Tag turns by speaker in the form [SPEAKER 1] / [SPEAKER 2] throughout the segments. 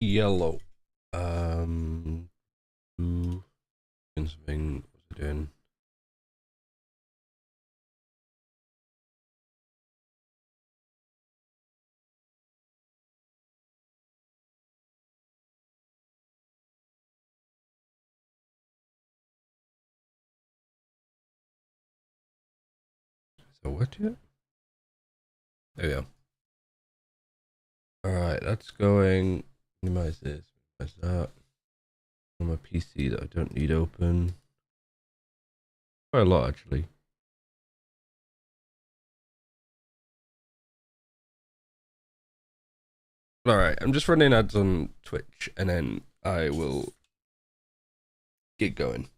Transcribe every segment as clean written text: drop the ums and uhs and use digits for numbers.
[SPEAKER 1] Yellow. Blue. Something. What's it doing? So what yet? There we go. Alright, that's going. Minimize this. Minimize that. On my PC that I don't need open. Quite a lot actually. Alright, I'm just running ads on Twitch and then I will get going.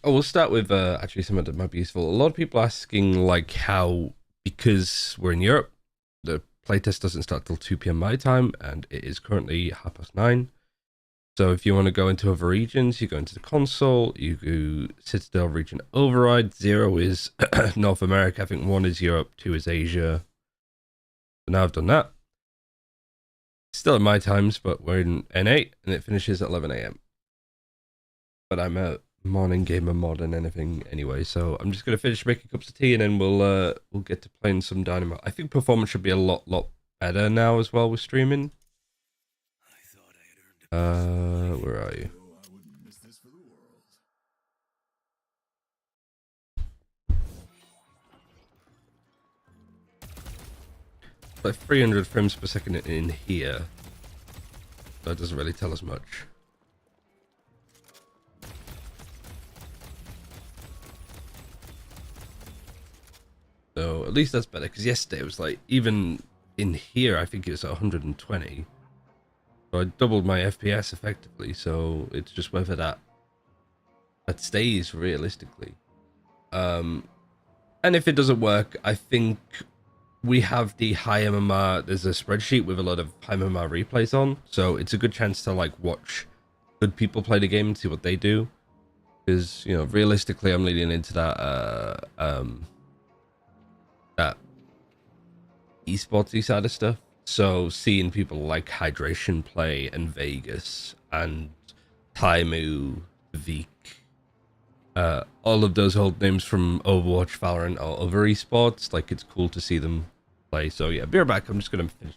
[SPEAKER 1] Oh, we'll start with actually something that might be useful. A lot of people asking like how, because we're in Europe, the playtest doesn't start till 2 p.m. my time and it is currently 9:30. So if you want to go into other regions, you go into the console, you go Citadel region override. 0 is North America, I think 1 is Europe, 2 is Asia. So now I've done that. Still at my times, but we're in N8 and it finishes at 11 a.m. But I'm a morning gamer more than anything anyway, so I'm just gonna finish making cups of tea and then we'll get to playing some Dynamo. I think performance should be a lot better now as well with streaming. Where are you? Like 300 frames per second in here. That doesn't really tell us much. So at least that's better, because yesterday it was like, even in here I think it was at 120. So I doubled my FPS effectively, so it's just whether that stays realistically. And if it doesn't work, I think we have the high MMR, there's a spreadsheet with a lot of high MMR replays on, so it's a good chance to like watch good people play the game and see what they do. Because, you know, realistically I'm leading into that that esportsy side of stuff. So seeing people like Hydration play and Vegas and Taimu, Veek, all of those old names from Overwatch, Valorant, or other esports, like it's cool to see them play. So yeah, be right back. I'm just gonna finish.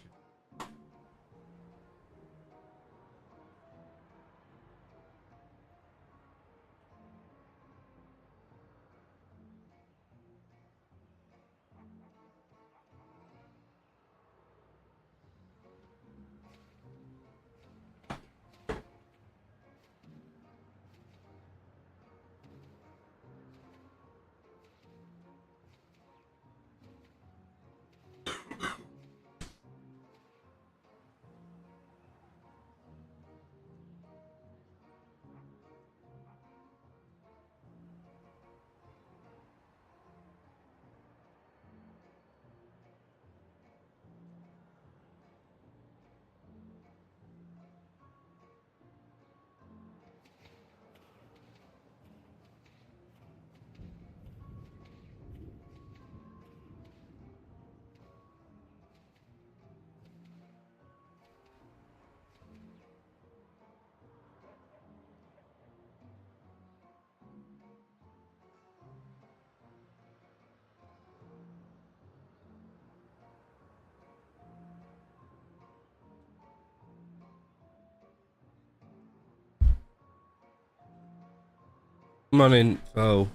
[SPEAKER 1] Come on in, Fo.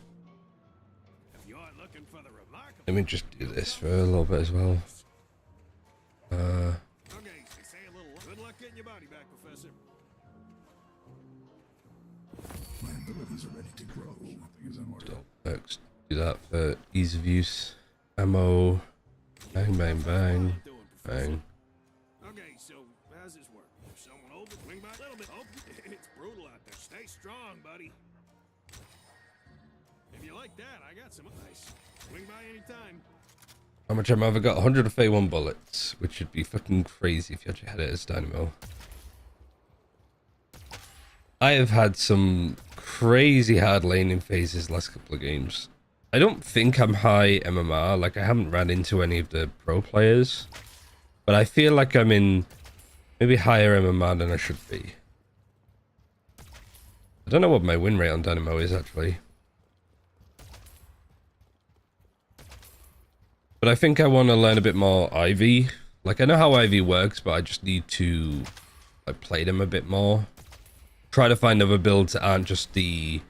[SPEAKER 1] Let me just do this for a little bit as well.
[SPEAKER 2] Okay, say a little good luck getting your body back, Professor.
[SPEAKER 3] My abilities are ready to grow because I'm already.
[SPEAKER 1] Next, do that for ease of use. Ammo. Bang, bang, bang. Bang.
[SPEAKER 2] Okay, so how's this work? If someone over, swing by a little bit. Oh, it's brutal out there. Stay strong, buddy. If you like that, I got some ice. Swing by anytime.
[SPEAKER 1] How much ammo have I got? 131 bullets, which would be fucking crazy if you actually had it as Dynamo. I have had some crazy hard laning phases last couple of games. I don't think I'm high MMR, like I haven't ran into any of the pro players, but I feel like I'm in Maybe higher MMR than I should be. I don't know what my win rate on Dynamo is actually. But I think I want to learn a bit more Ivy. Like, I know how Ivy works, but I just need to like play them a bit more. Try to find other builds that aren't just the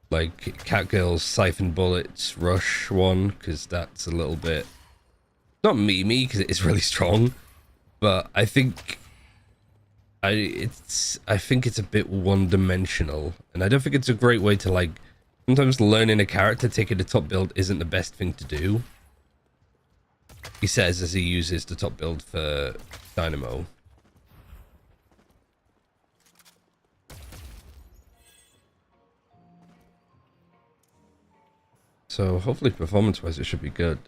[SPEAKER 1] like Catgirl's Siphon Bullets Rush one, because that's a little bit not memey because it is really strong, but I think I think it's a bit one-dimensional, and I don't think it's a great way to like. Sometimes learning a character, taking the top build isn't the best thing to do. He says as he uses the top build for Dynamo. So hopefully performance-wise it should be good.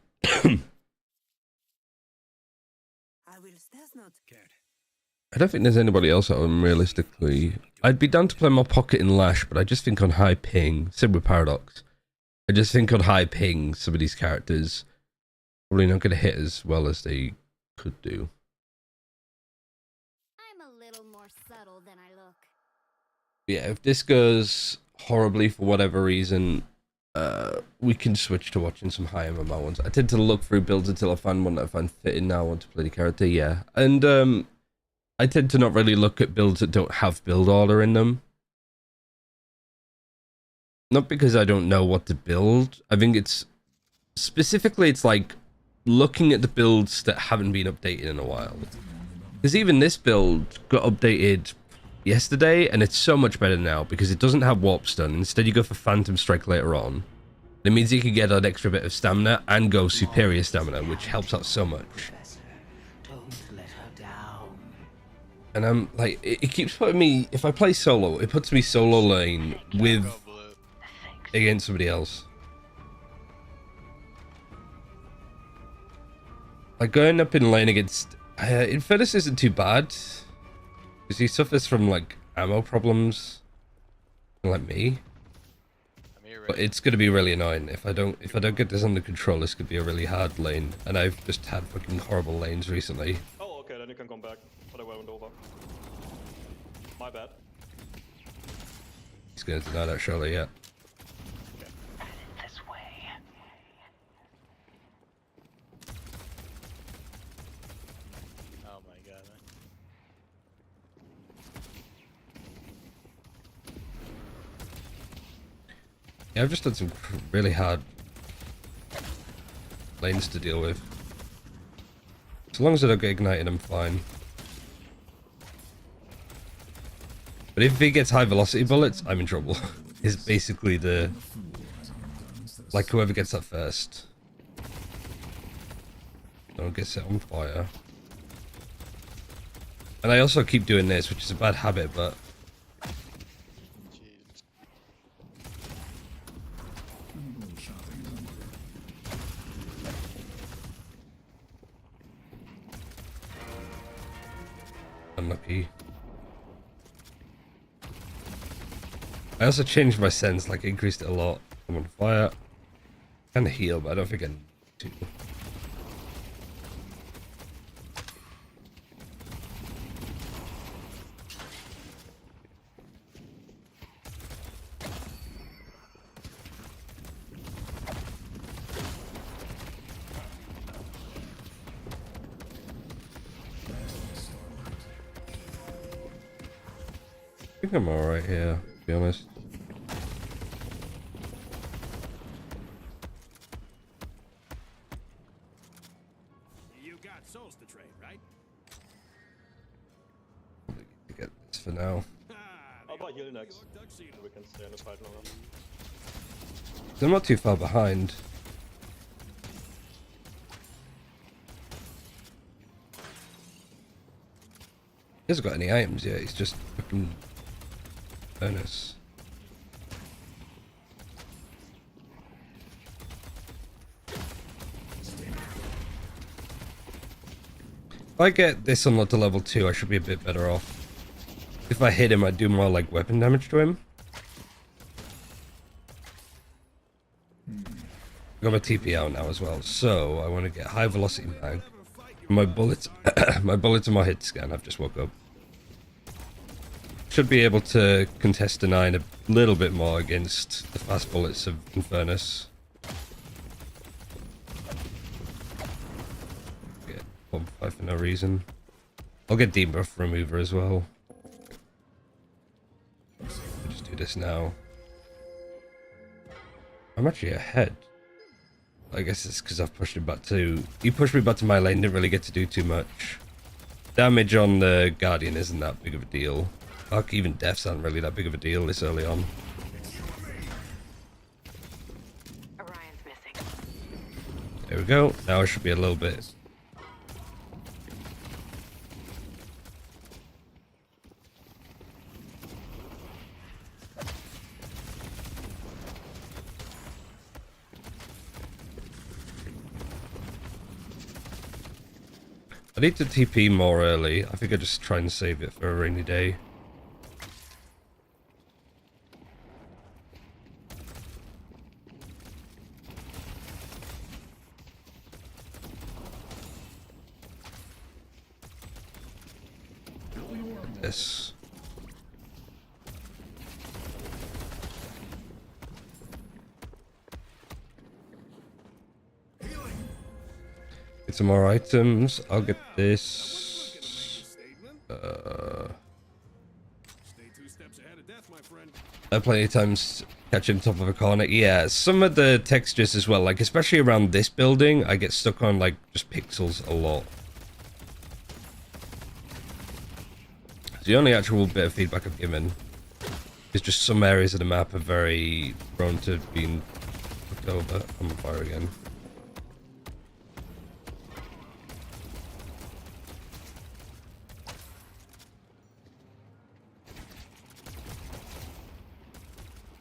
[SPEAKER 1] I don't think there's anybody else that I'm realistically... I'd be down to play more Pocket and Lash, but I just think on high ping, same with Paradox. I just think on high ping, some of these characters probably not going to hit as well as they could do.
[SPEAKER 4] I'm a little more subtle than I look.
[SPEAKER 1] Yeah, if this goes horribly for whatever reason, we can switch to watching some high MMR ones. I tend to look through builds until I find one that I find fitting now. I want to play the character, yeah. And I tend to not really look at builds that don't have build order in them. Not because I don't know what to build. I think it's specifically it's like looking at the builds that haven't been updated in a while. Because even this build got updated yesterday, and it's so much better now because it doesn't have Warp Stun. Instead, you go for Phantom Strike later on. It means you can get an extra bit of stamina and go superior stamina, which helps out so much. And I'm like, it keeps putting me, if I play solo, it puts me solo lane with, against somebody else. Like going up in lane against, Infernus isn't too bad. Because he suffers from like ammo problems, like me. But it's gonna be really annoying if I don't get this under control. This could be a really hard lane, and I've just had fucking horrible lanes recently.
[SPEAKER 5] Oh, okay, then you can come back. But I went over. My bad.
[SPEAKER 1] He's gonna deny that surely, yeah.
[SPEAKER 6] This way.
[SPEAKER 5] Oh my god.
[SPEAKER 1] Yeah, I've just had some really hard lanes to deal with. As long as I don't get ignited, I'm fine. But if he gets high velocity bullets, I'm in trouble. Is basically the... like whoever gets that first. Don't get set on fire. And I also keep doing this, which is a bad habit, but... unlucky. I also changed my sense, like increased it a lot. I'm on fire. Kind of heal, but I don't think I need to. I think I'm alright here, to be honest.
[SPEAKER 2] You got souls to trade, right?
[SPEAKER 1] Probably need to get this for now.
[SPEAKER 5] How about heal next? We can stay in the fight longer.
[SPEAKER 1] I'm not too far behind. He hasn't got any items yet, he's just fucking bonus. If I get this unlocked to level 2, I should be a bit better off. If I hit him, I'd do more like weapon damage to him. I got my TP out now as well, so I want to get high velocity mag. My bullets, my bullets and my hit scan. I've just woke up. Should be able to contest the 9 a little bit more against the fast bullets of Infernus. Get bomb fight for no reason. I'll get debuff remover as well. I'll just do this now. I'm actually ahead. I guess it's because I've pushed him back to... He pushed me back to my lane, didn't really get to do too much. Damage on the Guardian isn't that big of a deal. Like, even deaths aren't really that big of a deal this early on.
[SPEAKER 6] Orion's missing.
[SPEAKER 1] There we go. Now I should be a little bit... I need to TP more early. I think I just try and save it for a rainy day. This. Get some more items. I'll get this.
[SPEAKER 2] Stay 2 steps ahead of death, my friend.
[SPEAKER 1] Plenty of times catch him top of a corner. Yeah, some of the textures as well, like especially around this building, I get stuck on like just pixels a lot. The only actual bit of feedback I've given is just some areas of the map are very prone to being fucked over. I'm on fire again.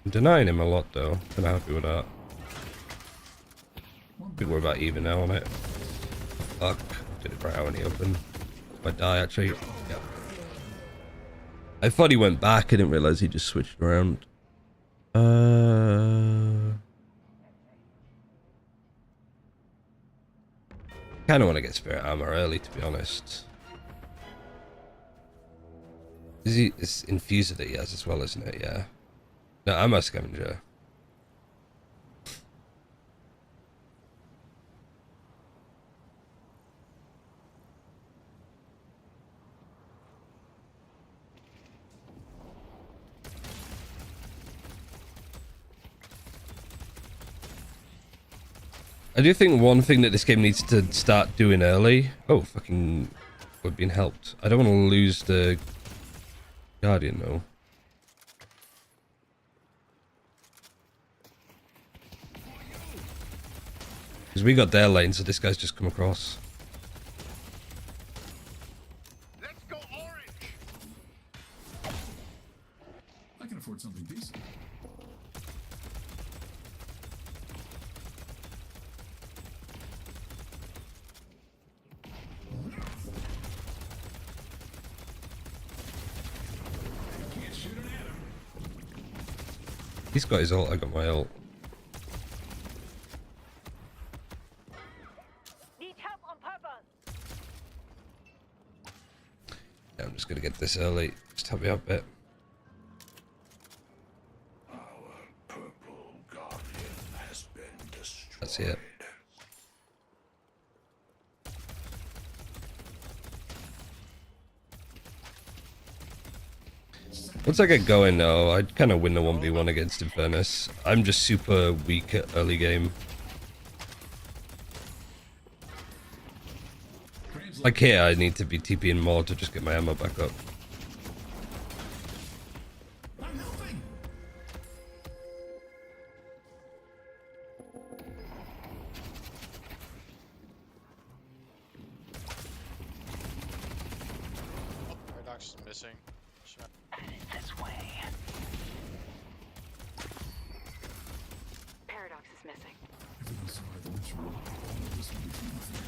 [SPEAKER 1] I'm denying him a lot though. I'm happy with that. I think we're about even now on it. Fuck. Did it right out in the open. If I die actually. Yeah. I thought he went back. I didn't realize he just switched around. Kinda wanna get spirit armor early to be honest. It's infuser that he has as well, isn't it? Yeah. No, I'm a scavenger. I do think one thing that this game needs to start doing early... Oh, fucking... We're being helped. I don't want to lose the Guardian though. Because we got their lane, so this guy's just come across.
[SPEAKER 2] Let's go orange.
[SPEAKER 3] I can afford something decent. Can't shoot an atom.
[SPEAKER 1] He's got his ult, I got my ult.
[SPEAKER 6] Need help on purpose.
[SPEAKER 1] Yeah, I'm just gonna get this early. Just help me out a bit.
[SPEAKER 3] Our purple guardian has been destroyed.
[SPEAKER 1] That's it. Once I get going though, I'd kind of win the 1v1 against Infernus. I'm just super weak at early game. Like here, I need to be TPing more to just get my ammo back up.
[SPEAKER 3] I'm helping.
[SPEAKER 7] Paradox is missing.
[SPEAKER 6] This way. Paradox is missing.
[SPEAKER 3] If we survive the ritual, all of this will be for nothing.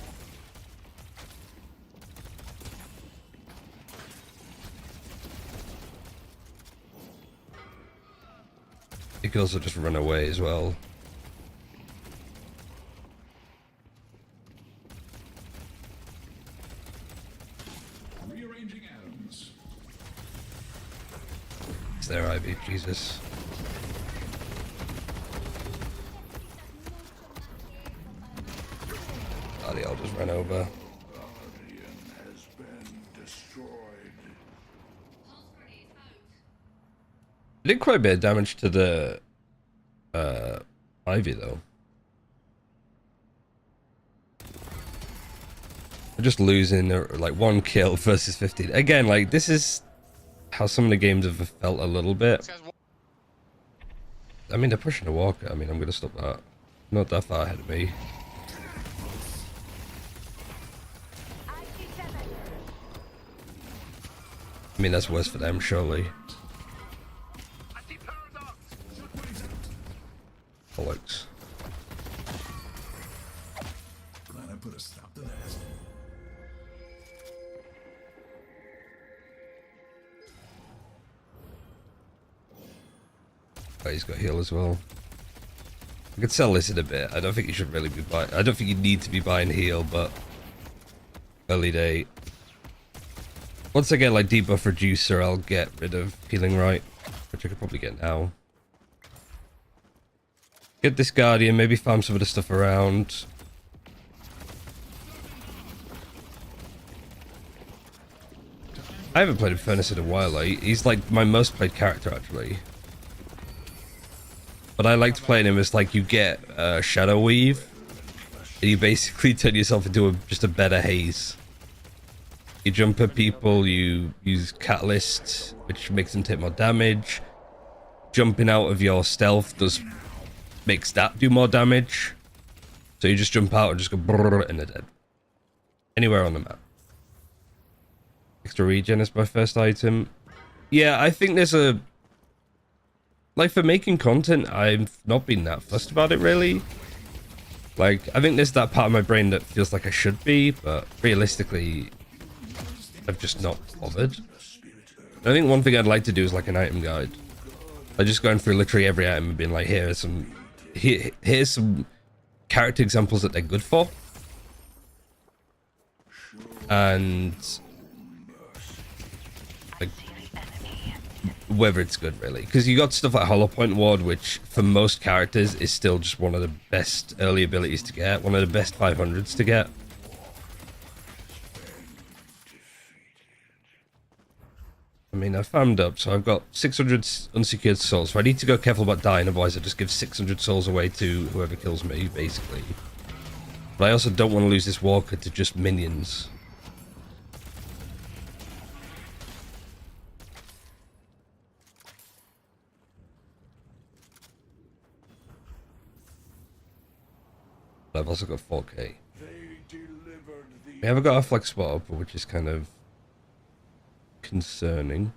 [SPEAKER 1] It could also just run away as well. It's there, Ivy. Jesus. Oh, they all just ran over.
[SPEAKER 3] Has been destroyed.
[SPEAKER 1] Did quite a bit of damage to the Ivy though. We're just losing like 1 kill versus 15. Again, like this is how some of the games have felt a little bit.
[SPEAKER 7] This guy's
[SPEAKER 1] I mean, they're pushing a walker. I mean, I'm gonna stop that. Not that far ahead of me. I mean, that's worse for them, surely. Bollocks.
[SPEAKER 3] Glad I put a stop to that.
[SPEAKER 1] Oh, he's got heal as well. I could sell this in a bit. I don't think you should really be buying. I don't think you need to be buying heal, but early day. Once I get like debuff reducer, I'll get rid of healing right, which I could probably get now. Get this guardian, maybe farm some of the stuff around. I haven't played Infernus in a while. Like, he's like my most played character actually. But I liked playing him as like you get Shadow Weave, and you basically turn yourself into just a better haze. You jump at people, you use Catalyst, which makes them take more damage. Jumping out of your stealth makes that do more damage. So you just jump out and just go brrr and they're dead. Anywhere on the map. Extra regen is my first item. Yeah, I think there's a... Like, for making content, I've not been that fussed about it, really. Like, I think there's that part of my brain that feels like I should be, but realistically, I've just not bothered. I think one thing I'd like to do is, like, an item guide. Like, just going through literally every item and being like, here's some character examples that they're good for. And... like, whether it's good, really, because you got stuff like Hollow Point Ward, which for most characters is still just one of the best early abilities to get, one of the best 500s to get. I mean, I farmed up, so I've got 600 unsecured souls, so I need to go careful about dying, otherwise I just give 600 souls away to whoever kills me, basically. But I also don't want to lose this walker to just minions. I've also got 4k. We haven't got a flex spot up, which is kind of concerning.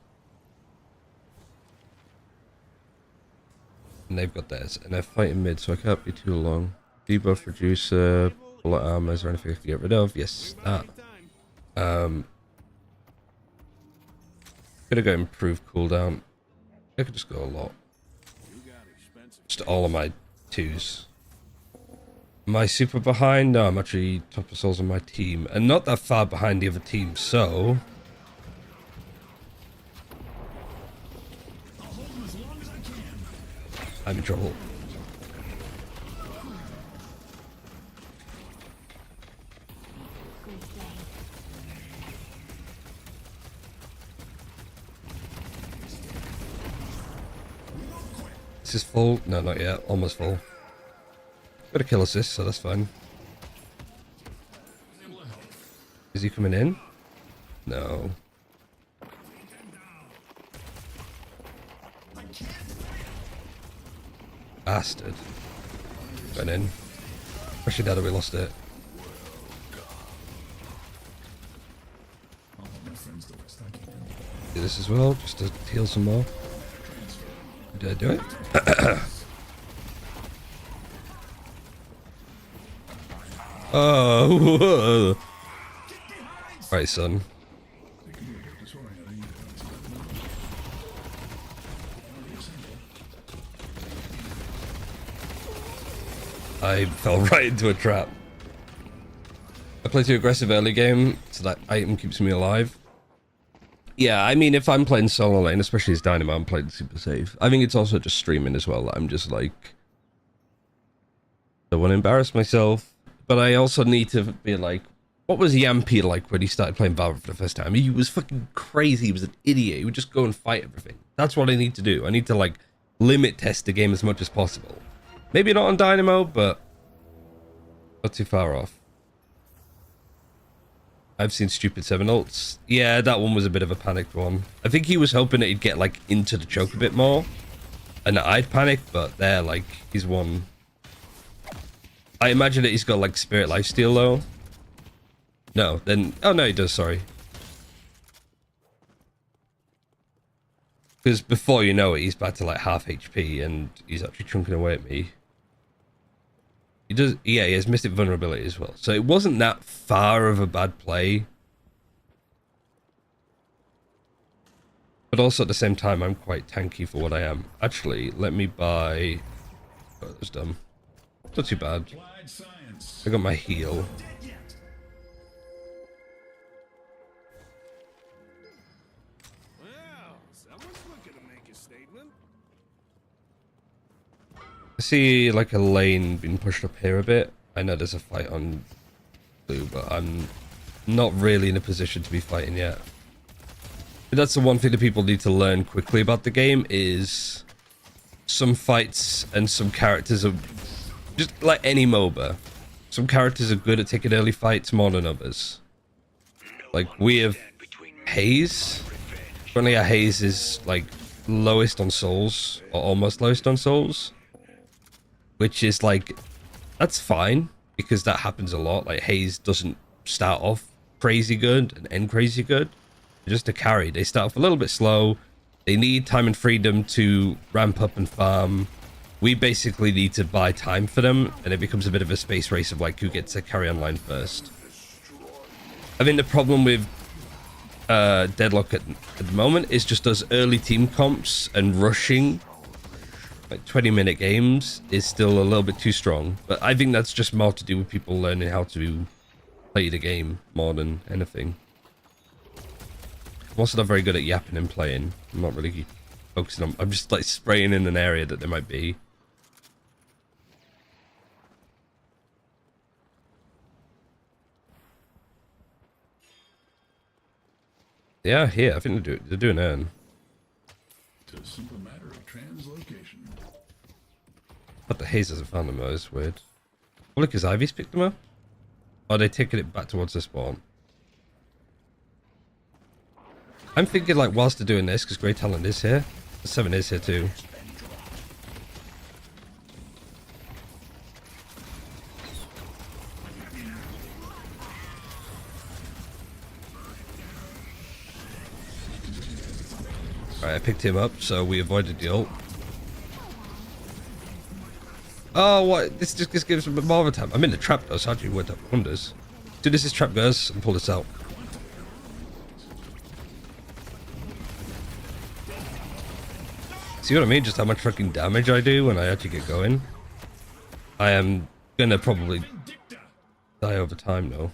[SPEAKER 1] And they've got theirs, and they're fighting mid, so I can't be too long. Debuff reducer, bullet armor, is there anything I can get rid of? Yes, that. Gonna go improve cooldown. I could just go a lot. Just all of my 2s. Am I super behind? No, I'm actually top of souls on my team. And not that far behind the other team, so... I'm in trouble. This is full? No, not yet. Almost full. Got a kill assist, so that's fine. Is he coming in? No. Bastard. Went in. Especially now that we lost it. Do this as well, just to heal some more. Did I do it? Oh, right, son. I fell right into a trap. I play too aggressive early game, so that item keeps me alive. Yeah, I mean, if I'm playing solo lane, especially as Dynamo, I'm playing super safe. I think it's also just streaming as well. I'm just like, don't want to embarrass myself, but I also need to be like, what was Yampy like when he started playing Valorant for the first time? He was fucking crazy. He was an idiot. He would just go and fight everything. That's what I need to do. I need to like limit test the game as much as possible. Maybe not on Dynamo, but not too far off. I've seen stupid 7 ults. Yeah, that one was a bit of a panicked one. I think he was hoping that he'd get like into the choke a bit more, and that I'd panic, but there, like, he's won. I imagine that he's got like Spirit Lifesteal though. No, then, oh no, he does, sorry. Because before you know it, he's back to like half HP and he's actually chunking away at me. He does, yeah, he has Mystic Vulnerability as well. So it wasn't that far of a bad play. But also at the same time, I'm quite tanky for what I am. Actually, let me buy... Oh, that was dumb. Not too bad. I got my heal.
[SPEAKER 2] Well, someone's looking to make a statement.
[SPEAKER 1] I see like a lane being pushed up here a bit. I know there's a fight on blue, but I'm not really in a position to be fighting yet. But that's the one thing that people need to learn quickly about the game is some fights and some characters are just like any MOBA. Some characters are good at taking early fights more than others. Like we have Haze. Currently our Haze is like lowest on souls or almost lowest on souls. Which is like, that's fine, because that happens a lot. Like, Haze doesn't start off crazy good and end crazy good. They're just a carry. They start off a little bit slow. They need time and freedom to ramp up and farm. We basically need to buy time for them, and it becomes a bit of a space race of like who gets to carry online first. I think the problem with Deadlock at the moment is just those early team comps and rushing. Like 20-minute games is still a little bit too strong, but I think that's just more to do with people learning how to play the game more than anything. I'm also not very good at yapping and playing. I'm not really focusing on... I'm just like spraying in an area that there might be. Yeah, here. I think they're doing earn.
[SPEAKER 3] It's a simple matter of translocation.
[SPEAKER 1] But the Haze hasn't found them though, it's weird. Oh look, has Ivy's picked them up? Or are they taking it back towards the spawn? I'm thinking like whilst they're doing this, because Great Talent is here. The 7 is here too. Alright, I picked him up, so we avoided the ult. Oh, what? This just gives him more of a time. I'm in the trap though, so actually worked up wonders. Do this is trap, guys, and pull this out. See what I mean? Just how much fucking damage I do when I actually get going. I am gonna probably die over time though.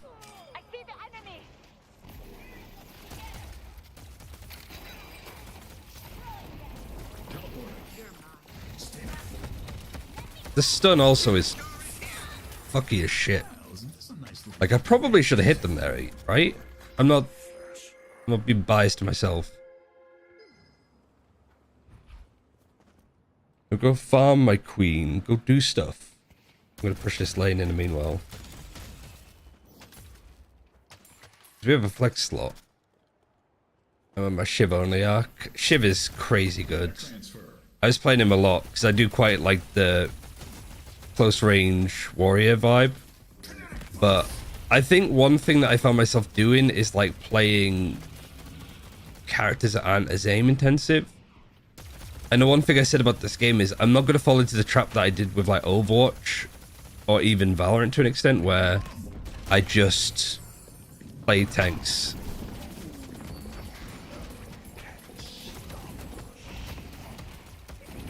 [SPEAKER 6] I see the enemy.
[SPEAKER 1] The stun also is fucky as shit. Like I probably should have hit them there, right? I'm not being biased to myself. I'll go farm my queen. Go do stuff. I'm gonna push this lane in the meanwhile. We have a flex slot. I'm on my Shiv only arc. Shiv is crazy good. I was playing him a lot because I do quite like the close range warrior vibe. But I think one thing that I found myself doing is like playing characters that aren't as aim intensive. And the one thing I said about this game is I'm not going to fall into the trap that I did with like Overwatch or even Valorant to an extent where I just play tanks.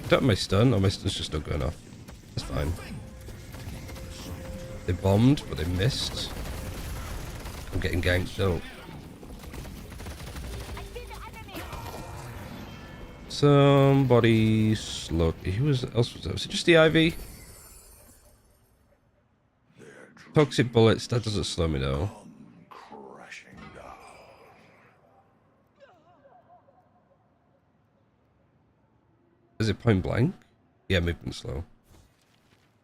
[SPEAKER 1] Don't my stun? Oh, my stun's just not going off. That's fine. They bombed, but they missed. I'm getting ganked though. Somebody slowed. Who else was that? Was it just the IV? Toxic bullets. That doesn't slow me though.
[SPEAKER 3] Crashing down.
[SPEAKER 1] Is it point blank? Yeah, movement slow.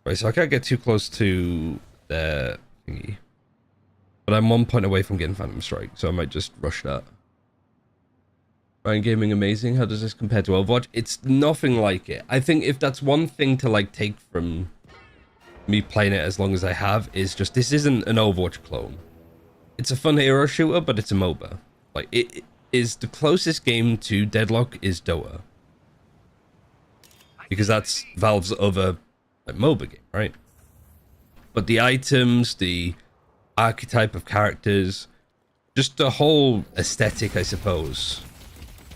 [SPEAKER 1] Right, so I can't get too close to their thingy. But I'm 1 point away from getting Phantom Strike, so I might just rush that. Ryan Gaming amazing. How does this compare to Overwatch? It's nothing like it. I think if that's one thing to like take from me playing it as long as I have, is just this isn't an Overwatch clone. It's a fun hero shooter, but it's a MOBA. Like it is the closest game to Deadlock is Dota. Because that's Valve's other like, MOBA game, right? But the items, the archetype of characters, just the whole aesthetic, I suppose,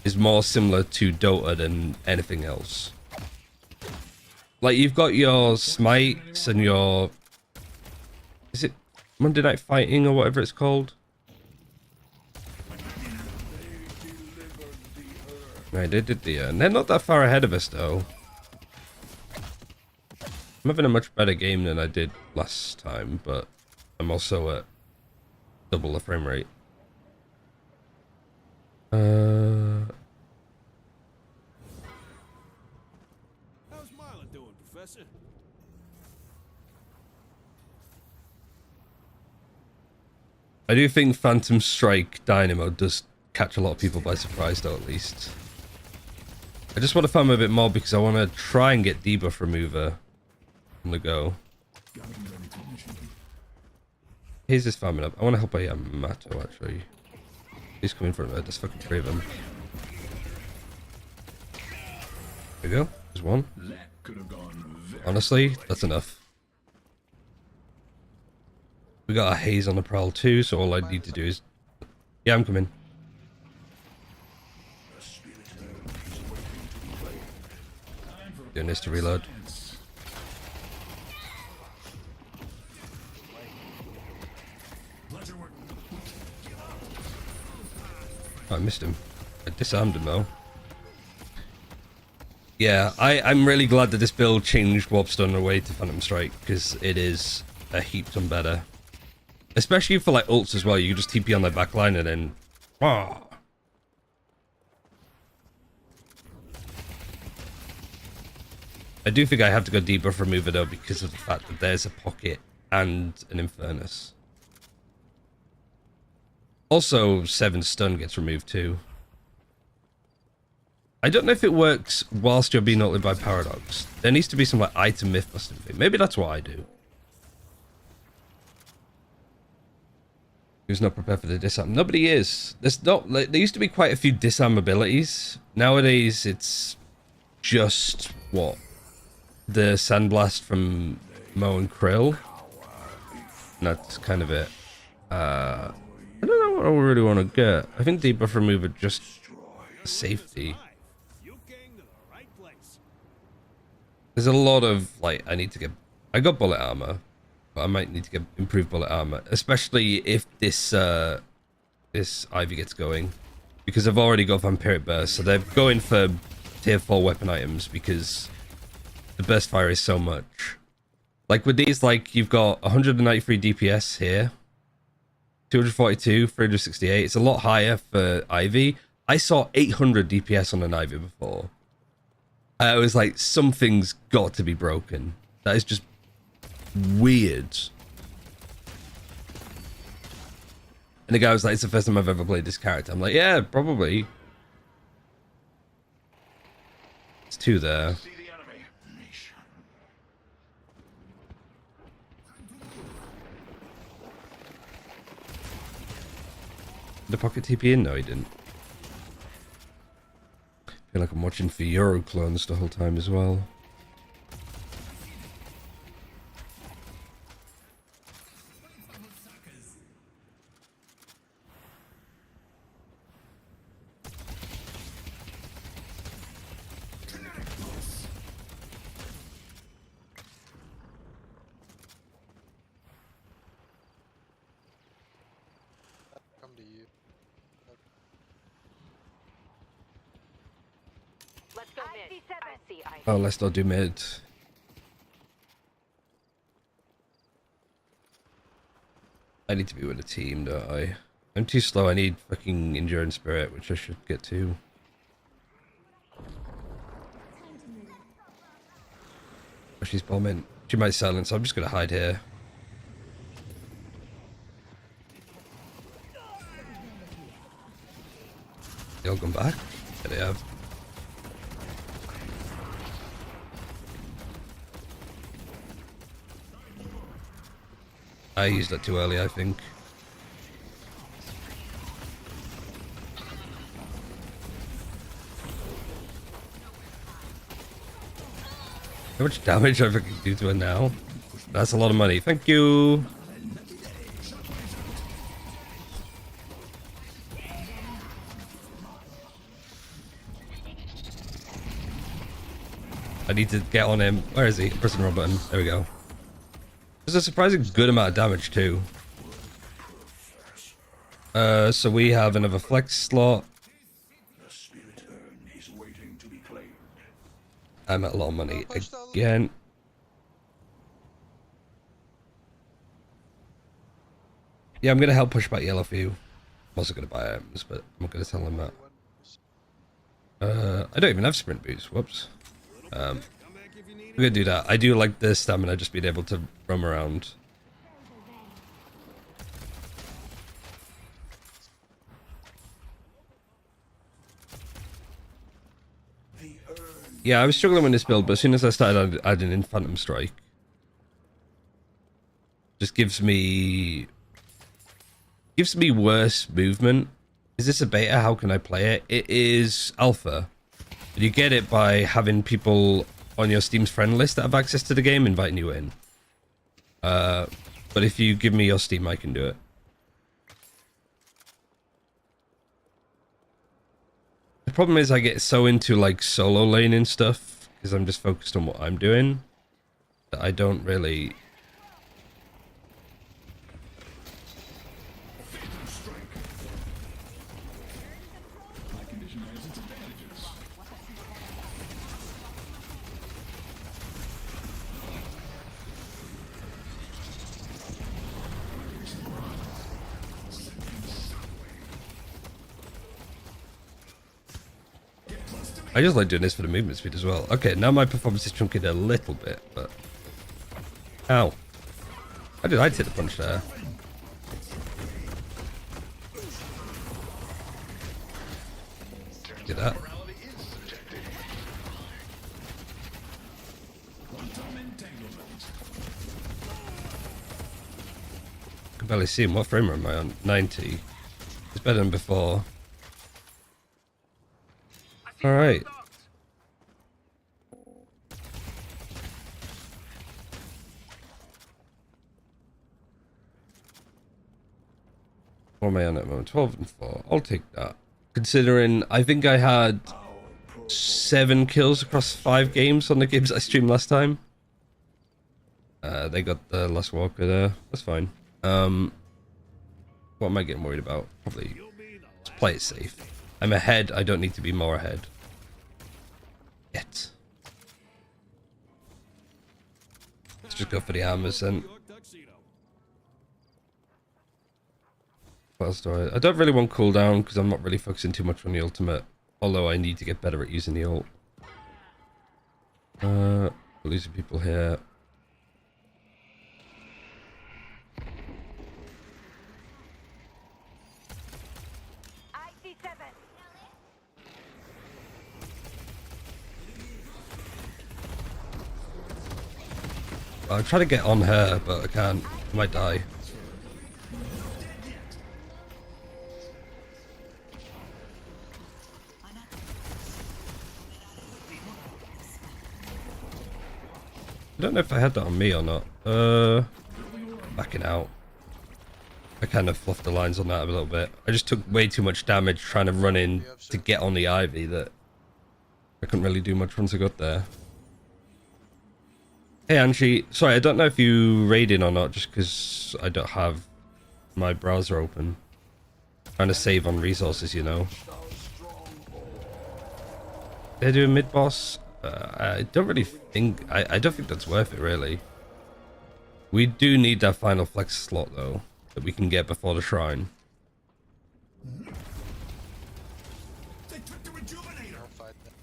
[SPEAKER 1] is more similar to Dota than anything else. Like, you've got your smites and your... Is it Monday Night Fighting or whatever it's called? Right, they did the... they're not that far ahead of us, though. I'm having a much better game than I did last time, but I'm also at double the frame rate.
[SPEAKER 2] How's Mila doing, Professor?
[SPEAKER 1] I do think Phantom Strike Dynamo does catch a lot of people by surprise, though, at least. I just want to farm a bit more because I want to try and get debuff remover on the go. Here's this farming up. I want to help a Mato, actually. He's coming from there. There's fucking 3 of them. There we go. There's one. Honestly, that's enough. We got a haze on the prowl too, so all I need to do is... Yeah, I'm coming. Doing this to reload. Oh, I missed him. I disarmed him though. Yeah, I'm really glad that this build changed Warp Stun away to Phantom Strike, because it is a heap ton better. Especially for like ults as well, you can just TP on their backline and then... Ah. I do think I have to go debuff remover though, because of the fact that there's a pocket and an Infernus. Also, 7 stun gets removed too. I don't know if it works whilst you're being ulted by Paradox. There needs to be some like item myth busting thing. Maybe that's what I do. Who's not prepared for the disarm? Nobody is. There's not. Like, there used to be quite a few disarm abilities. Nowadays, it's just what the Sandblast from Mo and Krill. And that's kind of it. I don't know what I really want to get. I think debuff remover just safety.
[SPEAKER 2] You came to the right place.
[SPEAKER 1] There's a lot of like I need to get. I got bullet armor, but I might need to get improved bullet armor, especially if this this Ivy gets going, because I've already got Vampiric Burst, so they're going for tier 4 weapon items because the burst fire is so much. Like with these, like you've got 193 DPS here, 242, 368. It's a lot higher for Ivy. I saw 800 DPS on an Ivy before. I was like, something's got to be broken. That is just weird. And the guy was like, it's the first time I've ever played this character. I'm like, yeah, probably. It's 2 there. The pocket TP in? No, he didn't. I feel like I'm watching for Euro clones the whole time as well.
[SPEAKER 7] Come to you.
[SPEAKER 6] Let's go mid. I see I
[SPEAKER 1] Oh, let's not do mid. I need to be with a team, don't I? I'm too slow. I need fucking endurance spirit, which I should get to. Oh, she's bombing. She might silence, so I'm just gonna hide here. They all come back? Yeah, they have. I used that too early, I think. How much damage I fucking do to her now? That's a lot of money. Thank you. I need to get on him. Where is he? Press the wrong button. There we go. There's a surprisingly good amount of damage too. So we have another flex slot.
[SPEAKER 3] The spirit urn is waiting to be claimed.
[SPEAKER 1] I'm at a lot of money again. Yeah, I'm gonna help push back yellow for you. I'm also gonna buy items, but I'm not gonna tell him that. I don't even have sprint boots. Whoops.
[SPEAKER 2] Come back if you need
[SPEAKER 1] I'm gonna do that. I do like the stamina, just being able to roam around. Yeah, I was struggling with this build, but as soon as I started adding in Phantom Strike, just gives me worse movement. Is this a beta? How can I play it? It is alpha. You get it by having people on your Steam's friend list that have access to the game inviting you in. But if you give me your Steam, I can do it. The problem is I get so into like solo lane and stuff because I'm just focused on what I'm doing that I don't really. I just like doing this for the movement speed as well. Okay, now my performance is truncated a little bit, but... Ow. How did I take the punch there? Get that. I can barely see him. What frame am I on? 90. It's better than before. Alright. What am I on at the moment? 12 and 4. I'll take that. Considering I think I had 7 kills across 5 games on the games I streamed last time. They got the last walker there. That's fine. What am I getting worried about? Probably just play it safe. I'm ahead. I don't need to be more ahead. Yet. Let's just go for the hammers then.
[SPEAKER 2] your tuxedo.
[SPEAKER 1] What else do I don't really want cooldown because I'm not really focusing too much on the ultimate. Although I need to get better at using the ult. Losing people here.
[SPEAKER 6] I see 7.
[SPEAKER 1] I'll try to get on her, but I can't. I might die. I don't know if I had that on me or not. Backing out. I kind of fluffed the lines on that a little bit. I just took way too much damage trying to run in to get on the Ivy that I couldn't really do much once I got there. Hey Angie, sorry, I don't know if you raided or not just because I don't have my browser open. Trying to save on resources, you know. they're doing mid boss. I don't really think I don't think that's worth it really. We do need that final flex slot though that we can get before the shrine.
[SPEAKER 3] They took the rejuvenator.
[SPEAKER 7] Don't fight them.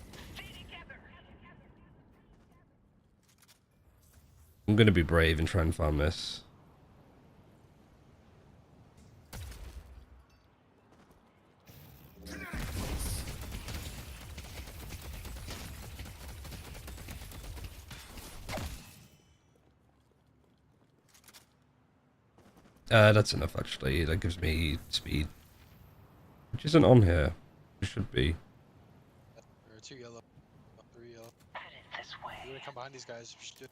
[SPEAKER 1] I'm gonna be brave and try and farm this. That's enough actually. That gives me speed, which isn't on here. It should be.
[SPEAKER 7] There are 2 yellow. 3 yellow.
[SPEAKER 6] Headed this way.
[SPEAKER 7] You wanna come behind these guys? We should do it.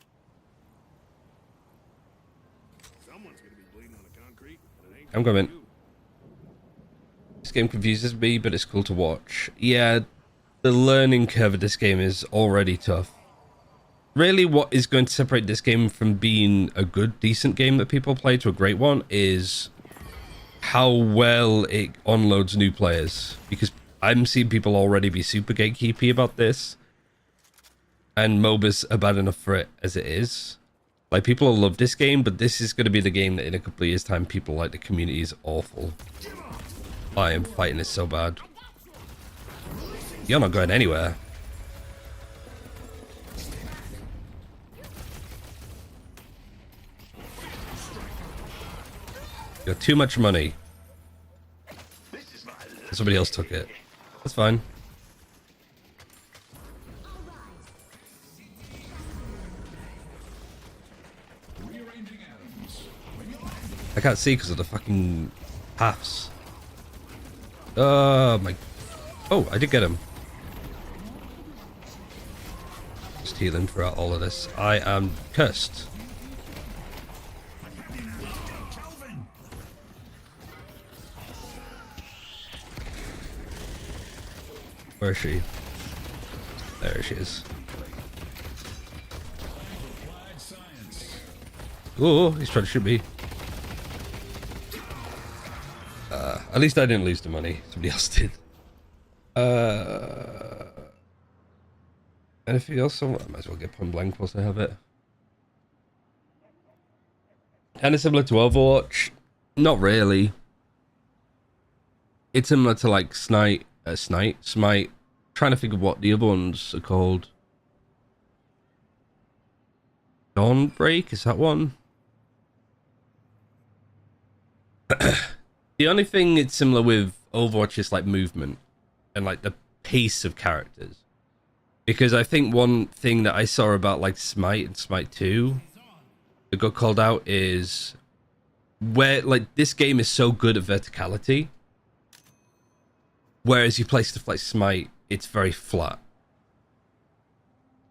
[SPEAKER 2] Someone's gonna be bleeding on the concrete, but it ain't
[SPEAKER 1] I'm
[SPEAKER 2] gonna
[SPEAKER 1] coming.
[SPEAKER 2] be you.
[SPEAKER 1] This game confuses me, but it's cool to watch. Yeah, the learning curve of this game is already tough. Really, what is going to separate this game from being a good, decent game that people play to a great one is how well it onloads new players. Because I'm seeing people already be super gatekeepy about this. And MOBAs are bad enough for it as it is. Like, people will love this game, but this is going to be the game that in a couple of years' time, people like the community is awful. I am fighting this so bad. You're not going anywhere. You got too much money. Somebody else took it. That's fine.
[SPEAKER 3] Rearranging atoms.
[SPEAKER 1] I can't see because of the fucking paths. Oh my. Oh, I did get him. Just healing throughout all of this. I am cursed.
[SPEAKER 3] Kelvin.
[SPEAKER 1] Where is she? There she is.
[SPEAKER 3] Applied science.
[SPEAKER 1] Oh, he's trying to shoot me. At least I didn't lose the money. Somebody else did. Anything else? I might as well get point blank whilst I have it. Kind of similar to Overwatch. Not really. It's similar to like Smite. Trying to think of what the other ones are called. Dawnbreak, is that one? The only thing it's similar with Overwatch is like movement and like the pace of characters. Because I think one thing that I saw about like Smite and Smite 2 that got called out is where like this game is so good at verticality. Whereas you play stuff like Smite, it's very flat.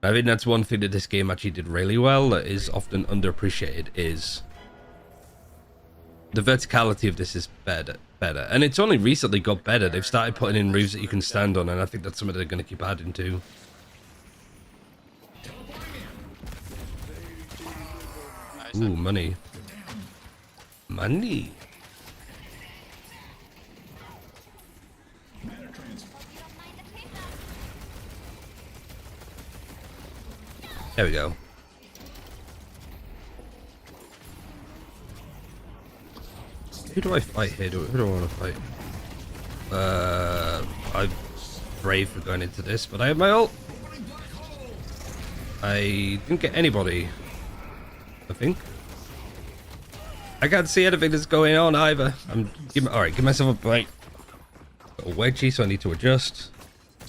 [SPEAKER 1] I think that's one thing that this game actually did really well that is often underappreciated is the verticality of this is better. And it's only recently got better. They've started putting in roofs that you can stand on, and I think that's something they're going to keep adding to.
[SPEAKER 7] Nice.
[SPEAKER 1] Ooh, money. Money. There we go. Who do I fight here? Who do I want to fight? I'm brave for going into this, but I have my ult. I didn't get anybody, I think. I can't see anything that's going on either. Alright, give myself a break. Got a wedgie, so I need to adjust.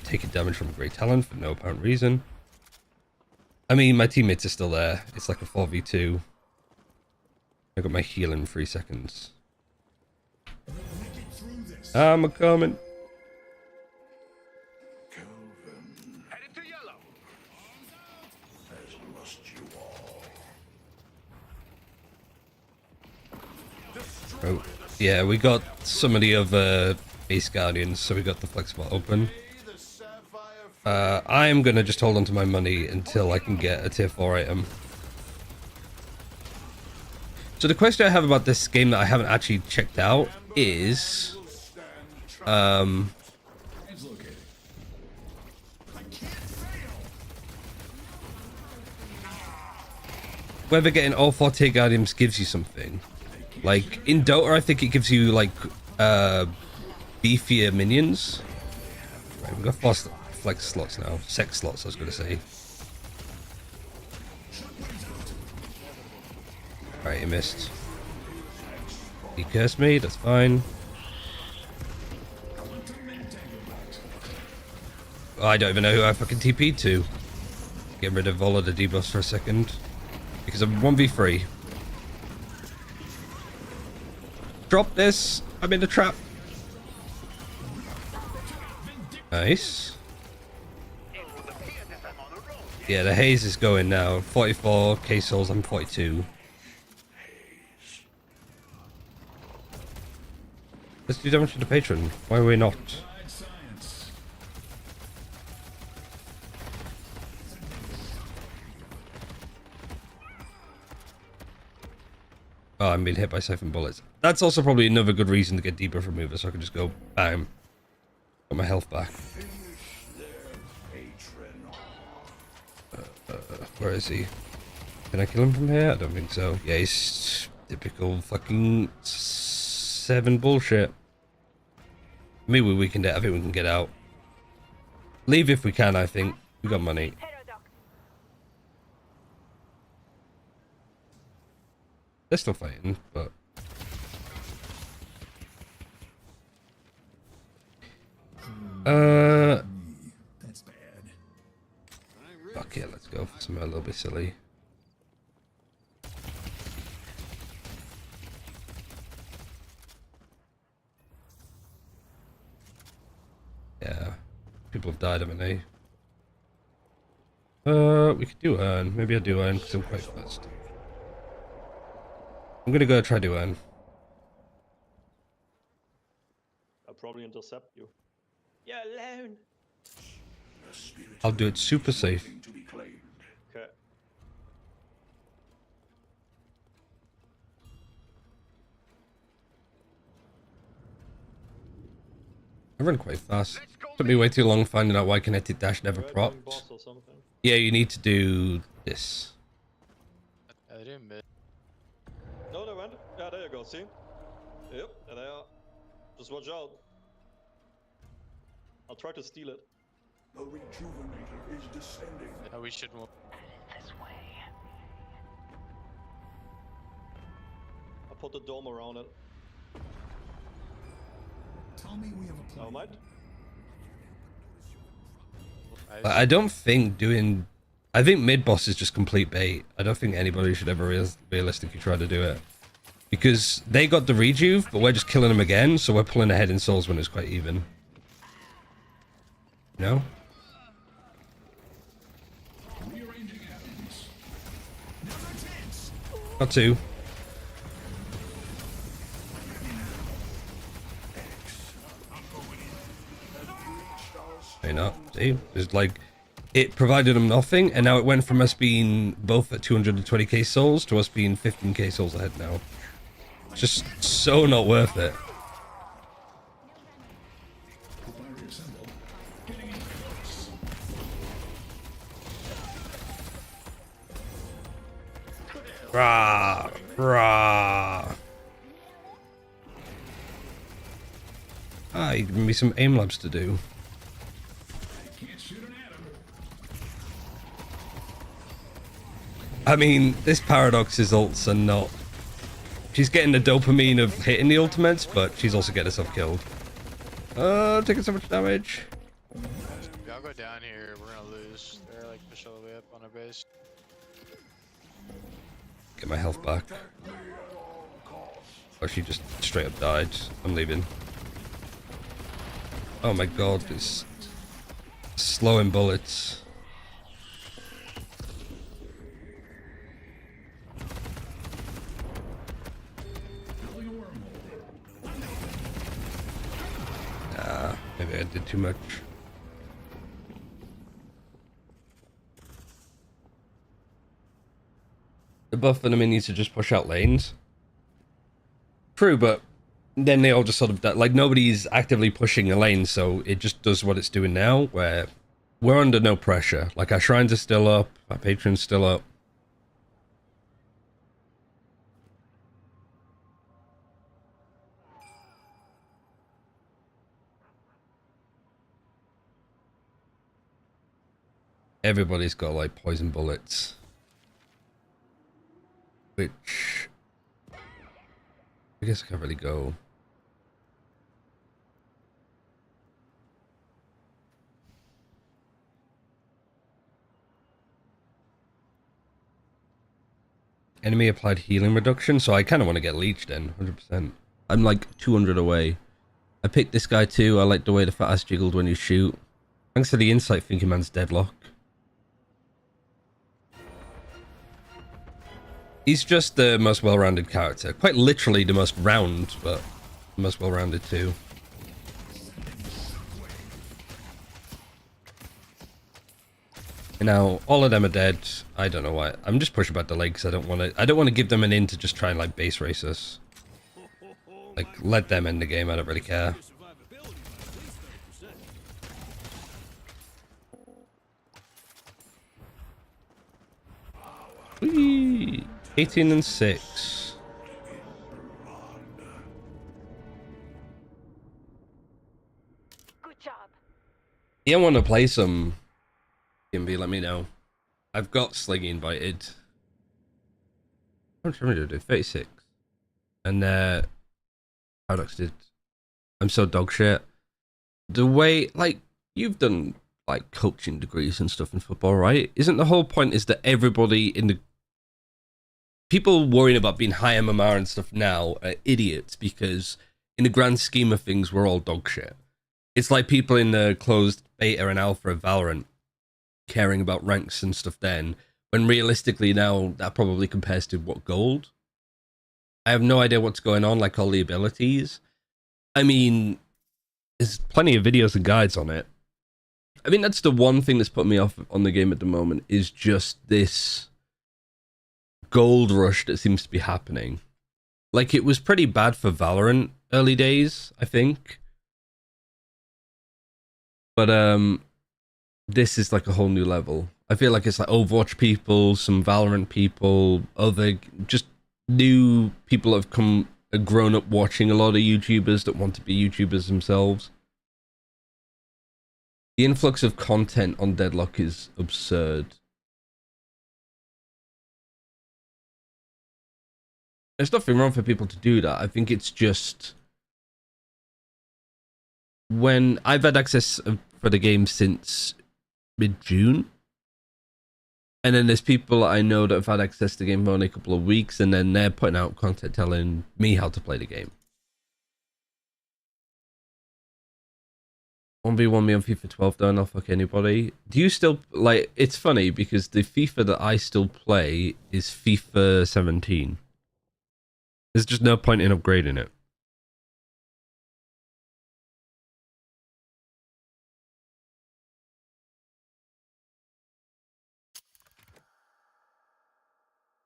[SPEAKER 1] Taking damage from a great talent for no apparent reason. I mean, my teammates are still there. It's like a 4v2. I got my heal in 3 seconds. I'm a coming.
[SPEAKER 3] Kelvin.
[SPEAKER 2] Headed to yellow.
[SPEAKER 3] Has lost you all.
[SPEAKER 1] Oh, yeah, we got some of the other base guardians, so we got the flex spot open. I'm gonna just hold on to my money until I can get a tier 4 item. So the question I have about this game that I haven't actually checked out is,
[SPEAKER 3] Translocating. I can't
[SPEAKER 1] whether getting all 4 tier guardians gives you something. Like in Dota, I think it gives you like beefier minions. Right, we've got 4 flex slots now. Sex slots, I was gonna say. Alright, he missed. He cursed me, that's fine. Oh, I don't even know who I fucking TP'd to. Get rid of all of the debuffs for a second. Because I'm 1v3. Drop this! I'm in the trap! Nice. Yeah, the haze is going now. 44 K souls, I'm 42. Let's do damage to the patron. Why are we not? Oh, I'm being hit by siphon bullets. That's also probably another good reason to get debuff remover, so I can just go bam. Got my health back. Where is he? Can I kill him from here? I don't think so. Yeah, he's typical fucking 7 bullshit. Maybe we weakened it. I think we can get out. Leave if we can, I think. We got money. They're still fighting, but...
[SPEAKER 3] That's bad.
[SPEAKER 1] Fuck yeah, let's go for something a little bit silly. Yeah. People have died, haven't they? We could do earn. Maybe I'll do earn because I'm quite fast. I'm gonna go try to earn.
[SPEAKER 5] I'll probably intercept you. Yeah, alone.
[SPEAKER 1] I'll do it super safe.
[SPEAKER 5] Okay.
[SPEAKER 1] I run quite fast. Took me way too long finding out why kinetic dash never
[SPEAKER 5] Right, doing
[SPEAKER 1] propped.
[SPEAKER 5] boss or something.
[SPEAKER 1] Yeah, you need to do this.
[SPEAKER 7] I didn't mid.
[SPEAKER 5] No, they went. Yeah, there you go. See? Yep, there they are. Just watch out. I'll try to steal it.
[SPEAKER 3] The rejuvenator is descending.
[SPEAKER 7] Yeah, we should move.
[SPEAKER 5] I'll put the dome around it.
[SPEAKER 3] Tell me we have a plan.
[SPEAKER 5] Now, might.
[SPEAKER 1] But I don't think doing... I think mid-boss is just complete bait. I don't think anybody should ever realistically try to do it. Because they got the rejuve, but we're just killing them again, so we're pulling ahead in souls when it's quite even. No?
[SPEAKER 3] Rearranging atoms.
[SPEAKER 1] Got 2. Why not? See? It's like... It provided them nothing, and now it went from us being both at 220k souls to us being 15k souls ahead now. It's just so not worth it. Rah! Rah! Ah, you giving me some aim labs to do. I mean, this Paradox's ults are not... She's getting the dopamine of hitting the ultimates, but she's also getting herself killed. Taking so much damage.
[SPEAKER 7] Y'all go down here, we're gonna lose. They're like push all the way up on our base.
[SPEAKER 1] Get my health back. Or she just straight up died. I'm leaving. Oh my god, it's slowing bullets. Maybe I did too much. The buff and the minions to just push out lanes. True, but then they all just sort of like nobody's actively pushing a lane, so it just does what it's doing now, where we're under no pressure. Like our shrines are still up, our patron's still up. everybody's got like poison bullets. Which I guess I can't really go. Enemy applied healing reduction, so I kind of want to get leeched in, 100%. I'm like 200 away. I picked this guy too. I like the way the fat ass jiggled when you shoot. Thanks to the insight, thinking man's deadlock. He's just the most well-rounded character. Quite literally the most round, but the most well-rounded too. Now, all of them are dead. I don't know why. I'm just pushing back the leg because I don't want to give them an in to just try and like base race us. Like, let them end the game. I don't really care. Whee! 18 and 6.
[SPEAKER 6] Good job.
[SPEAKER 1] You want to play some Kimby, let me know. I've got Sliggy invited. How much damage did I do? 36. And Paradox did. I'm so dog shit. The way, like, you've done like coaching degrees and stuff in football, right? Isn't the whole point is that everybody in the people worrying about being high MMR and stuff now are idiots because in the grand scheme of things, we're all dog shit. It's like people in the closed beta and alpha of Valorant caring about ranks and stuff then, when realistically now that probably compares to what, gold? I have no idea what's going on, like all the abilities. I mean, there's plenty of videos and guides on it. I mean, that's the one thing that's put me off on the game at the moment, is just this gold rush that seems to be happening. Like, it was pretty bad for Valorant early days, I think. But, this is like a whole new level. I feel like it's like Overwatch people, some Valorant people, other just new people that have grown up watching a lot of YouTubers that want to be YouTubers themselves. The influx of content on Deadlock is absurd. There's nothing wrong for people to do that. I think it's just when I've had access for the game since mid-June, and then there's people I know that have had access to the game for only a couple of weeks, and then they're putting out content telling me how to play the game. 1v1 me on FIFA 12 though, and I'll fuck anybody. Do you still, like, it's funny because the FIFA that I still play is FIFA 17. There's just no point in upgrading it.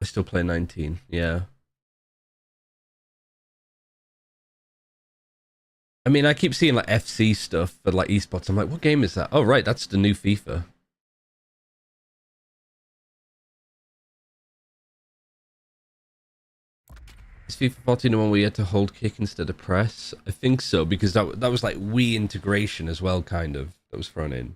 [SPEAKER 1] I still play 19, yeah. I mean, I keep seeing like FC stuff for like esports. I'm like, what game is that? Oh, right, that's the new FIFA. Is FIFA 14 the one where you had to hold kick instead of press? I think so, because that was like Wii integration as well, kind of, that was thrown in.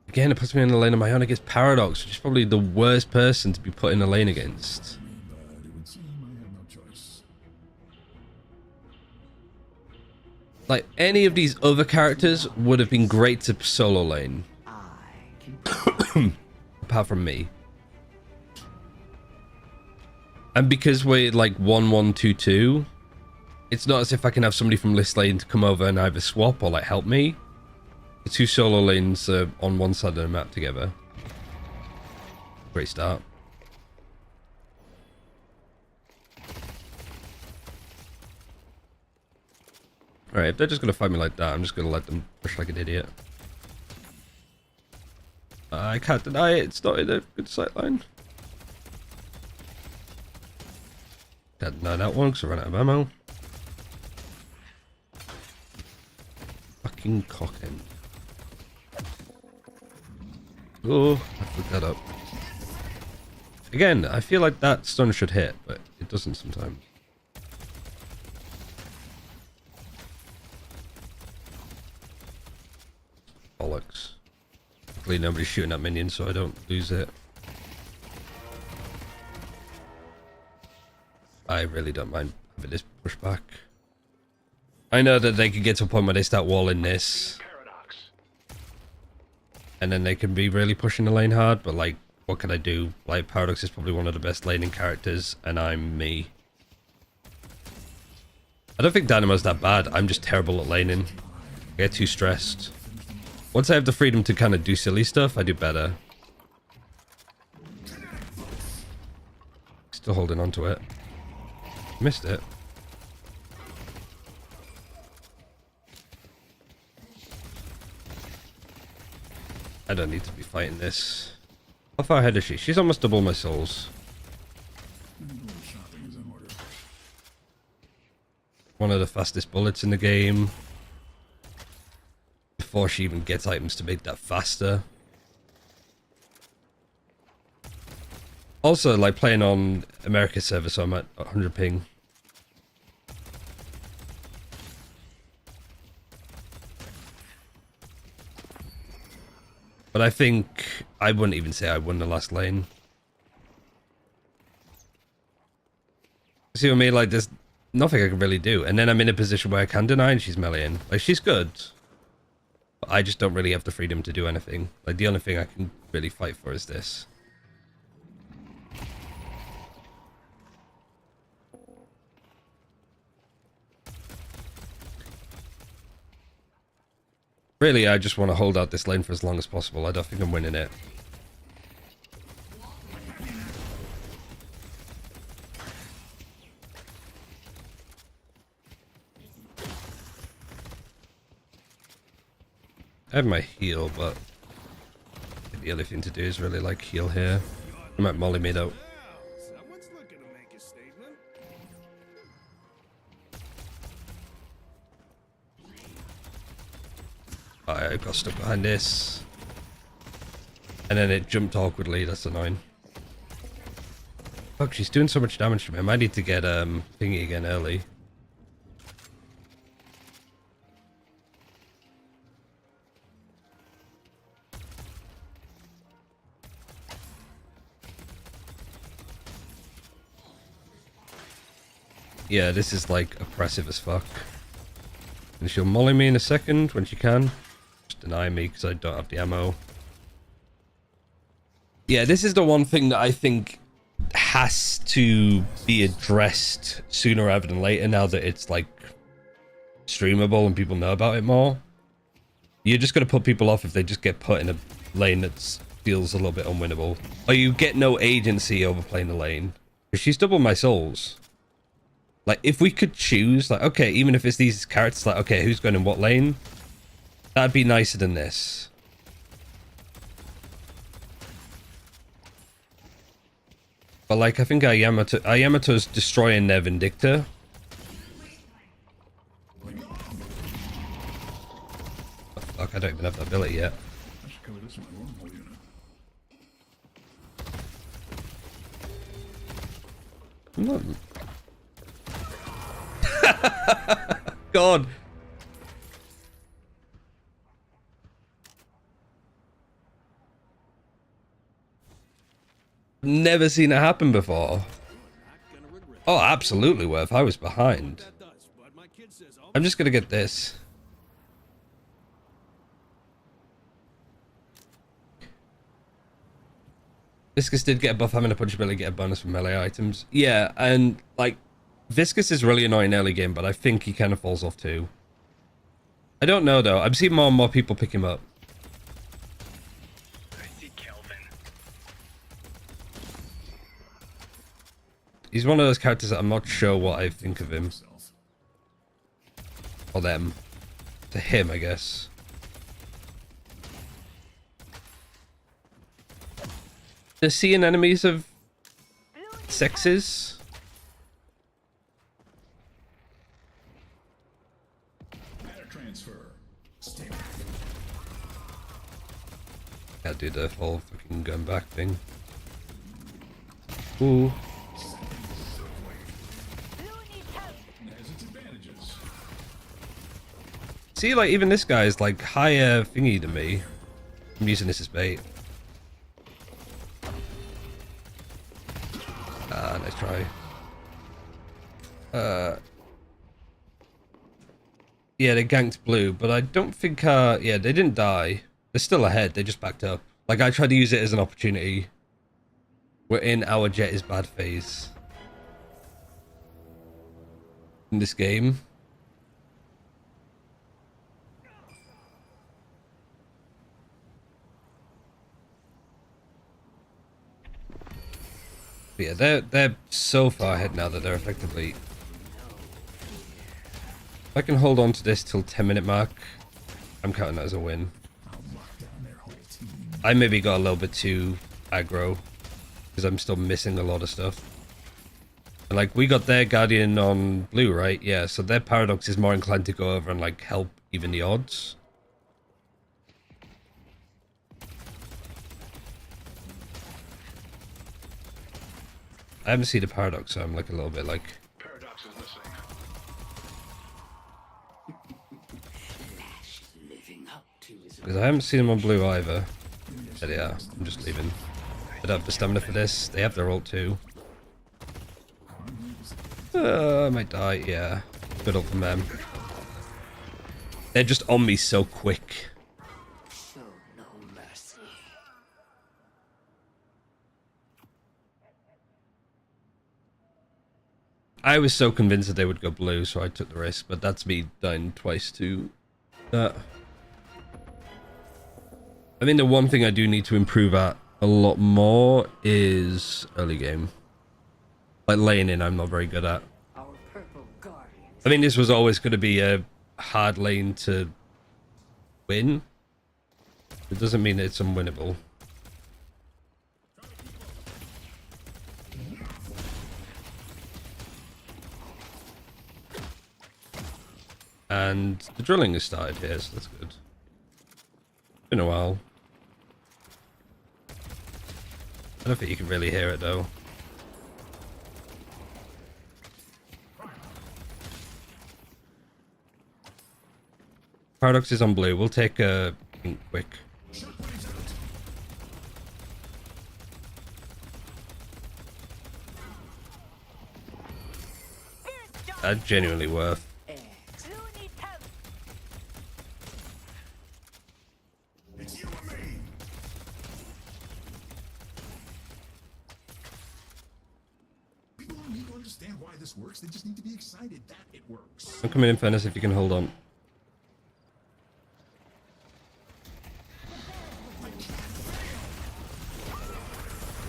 [SPEAKER 1] Again, it puts me in the lane of my own against Paradox, which is probably the worst person to be put in a lane against.
[SPEAKER 3] But it would seem I have no choice.
[SPEAKER 1] Like, any of these other characters would have been great to solo lane. Apart from me. And because we're like 1-1-2-2, it's not as if I can have somebody from list lane to come over and either swap or like help me. The two solo lanes are on one side of the map together. Great start. Alright, if they're just going to fight me like that, I'm just going to let them push like an idiot. I can't deny it, it's not in a good sight line. Can't deny that one because I ran out of ammo. Fucking cockend. Oh, I fucked that up. Again, I feel like that stun should hit, but it doesn't sometimes. Bollocks. Luckily nobody's shooting at minions, so I don't lose it. I really don't mind having this pushback. I know that they could get to a point where they start walling this. And then they can be really pushing the lane hard, but like, what can I do? Like, Paradox is probably one of the best laning characters, and I'm me. I don't think Dynamo's that bad, I'm just terrible at laning. I get too stressed. Once I have the freedom to kind of do silly stuff, I do better. Still holding on to it. Missed it. I don't need to be fighting this. How far ahead is she? She's almost double my souls. One of the fastest bullets in the game. Before she even gets items to make that faster. Also, like, playing on America server, so I'm at 100 ping. But I think I wouldn't even say I won the last lane. See what I mean? Like, there's nothing I can really do. And then I'm in a position where I can deny and she's meleeing. Like, she's good. But I just don't really have the freedom to do anything. Like, the only thing I can really fight for is this. Really, I just want to hold out this lane for as long as possible. I don't think I'm winning it. I have my heal, but the only thing to do is really like heal here. I might molly me though.
[SPEAKER 2] Someone's looking to make a statement.
[SPEAKER 1] I got stuck behind this. And then it jumped awkwardly, that's annoying. Fuck, she's doing so much damage to me. I might need to get thingy again early. Yeah, this is like oppressive as fuck. And she'll molly me in a second when she can. Just deny me because I don't have the ammo. Yeah, this is the one thing that I think has to be addressed sooner rather than later now that it's like streamable and people know about it more. You're just going to put people off if they just get put in a lane that feels a little bit unwinnable. Or you get no agency over playing the lane. Because she's double my souls. Like, if we could choose, like, okay, even if it's these characters, like, okay, who's going in what lane? That'd be nicer than this. But, like, I think Ayamato's destroying their Vindicta. Oh, fuck, I don't even have that ability yet.
[SPEAKER 3] I should cover this in my normal unit.
[SPEAKER 1] I'm not... God. Never seen it happen before. Oh, absolutely worth. I was behind. I'm just gonna get this. Viscous did get a buff having a punchability, get a bonus from melee items. Yeah, and like Viscous is really annoying early game, but I think he kind of falls off too. I don't know though. I'm seeing more and more people pick him up. He's one of those characters that I'm not sure what I think of him. Or them. To him, I guess. Does seeing enemies of sexes?
[SPEAKER 3] Transfer. Stay
[SPEAKER 1] Can't do the whole fucking gun back thing. Ooh. See, like, even this guy is, like, higher thingy than me. I'm using this as bait. Ah, nice try. Yeah, they ganked blue, but I don't think, yeah, they didn't die. They're still ahead, they just backed up. Like, I tried to use it as an opportunity. We're in our jet is bad phase. In this game. But yeah, they're so far ahead now that they're effectively... If I can hold on to this till 10-minute mark, I'm counting that as a win. I maybe got a little bit too aggro, because I'm still missing a lot of stuff. And like, we got their Guardian on blue, right? Yeah, so their Paradox is more inclined to go over and like help even the odds. I haven't seen the Paradox, so I'm like a little bit like...
[SPEAKER 3] Paradox is missing.
[SPEAKER 1] Because I haven't seen them on blue either. But yeah, I'm just leaving. They don't have the stamina for this. They have their ult too. I might die, yeah. Good ult from them. They're just on me so quick.
[SPEAKER 8] Show no mercy.
[SPEAKER 1] I was so convinced that they would go blue, so I took the risk, but that's me dying twice to that. I think the one thing I do need to improve at a lot more is early game. Like laying in, I'm not very good at.
[SPEAKER 8] Our purple guardians.
[SPEAKER 1] I mean, this was always going to be a hard lane to win. It doesn't mean it's unwinnable. And the drilling has started here, so that's good. Been a while. I don't think you can really hear it though. Paradox is on blue. We'll take a pink quick. That's genuinely worth.
[SPEAKER 3] It's you and me. People don't need to understand why this works. They just need to be excited that it works.
[SPEAKER 1] I'm coming in, Furnace, if you can hold on.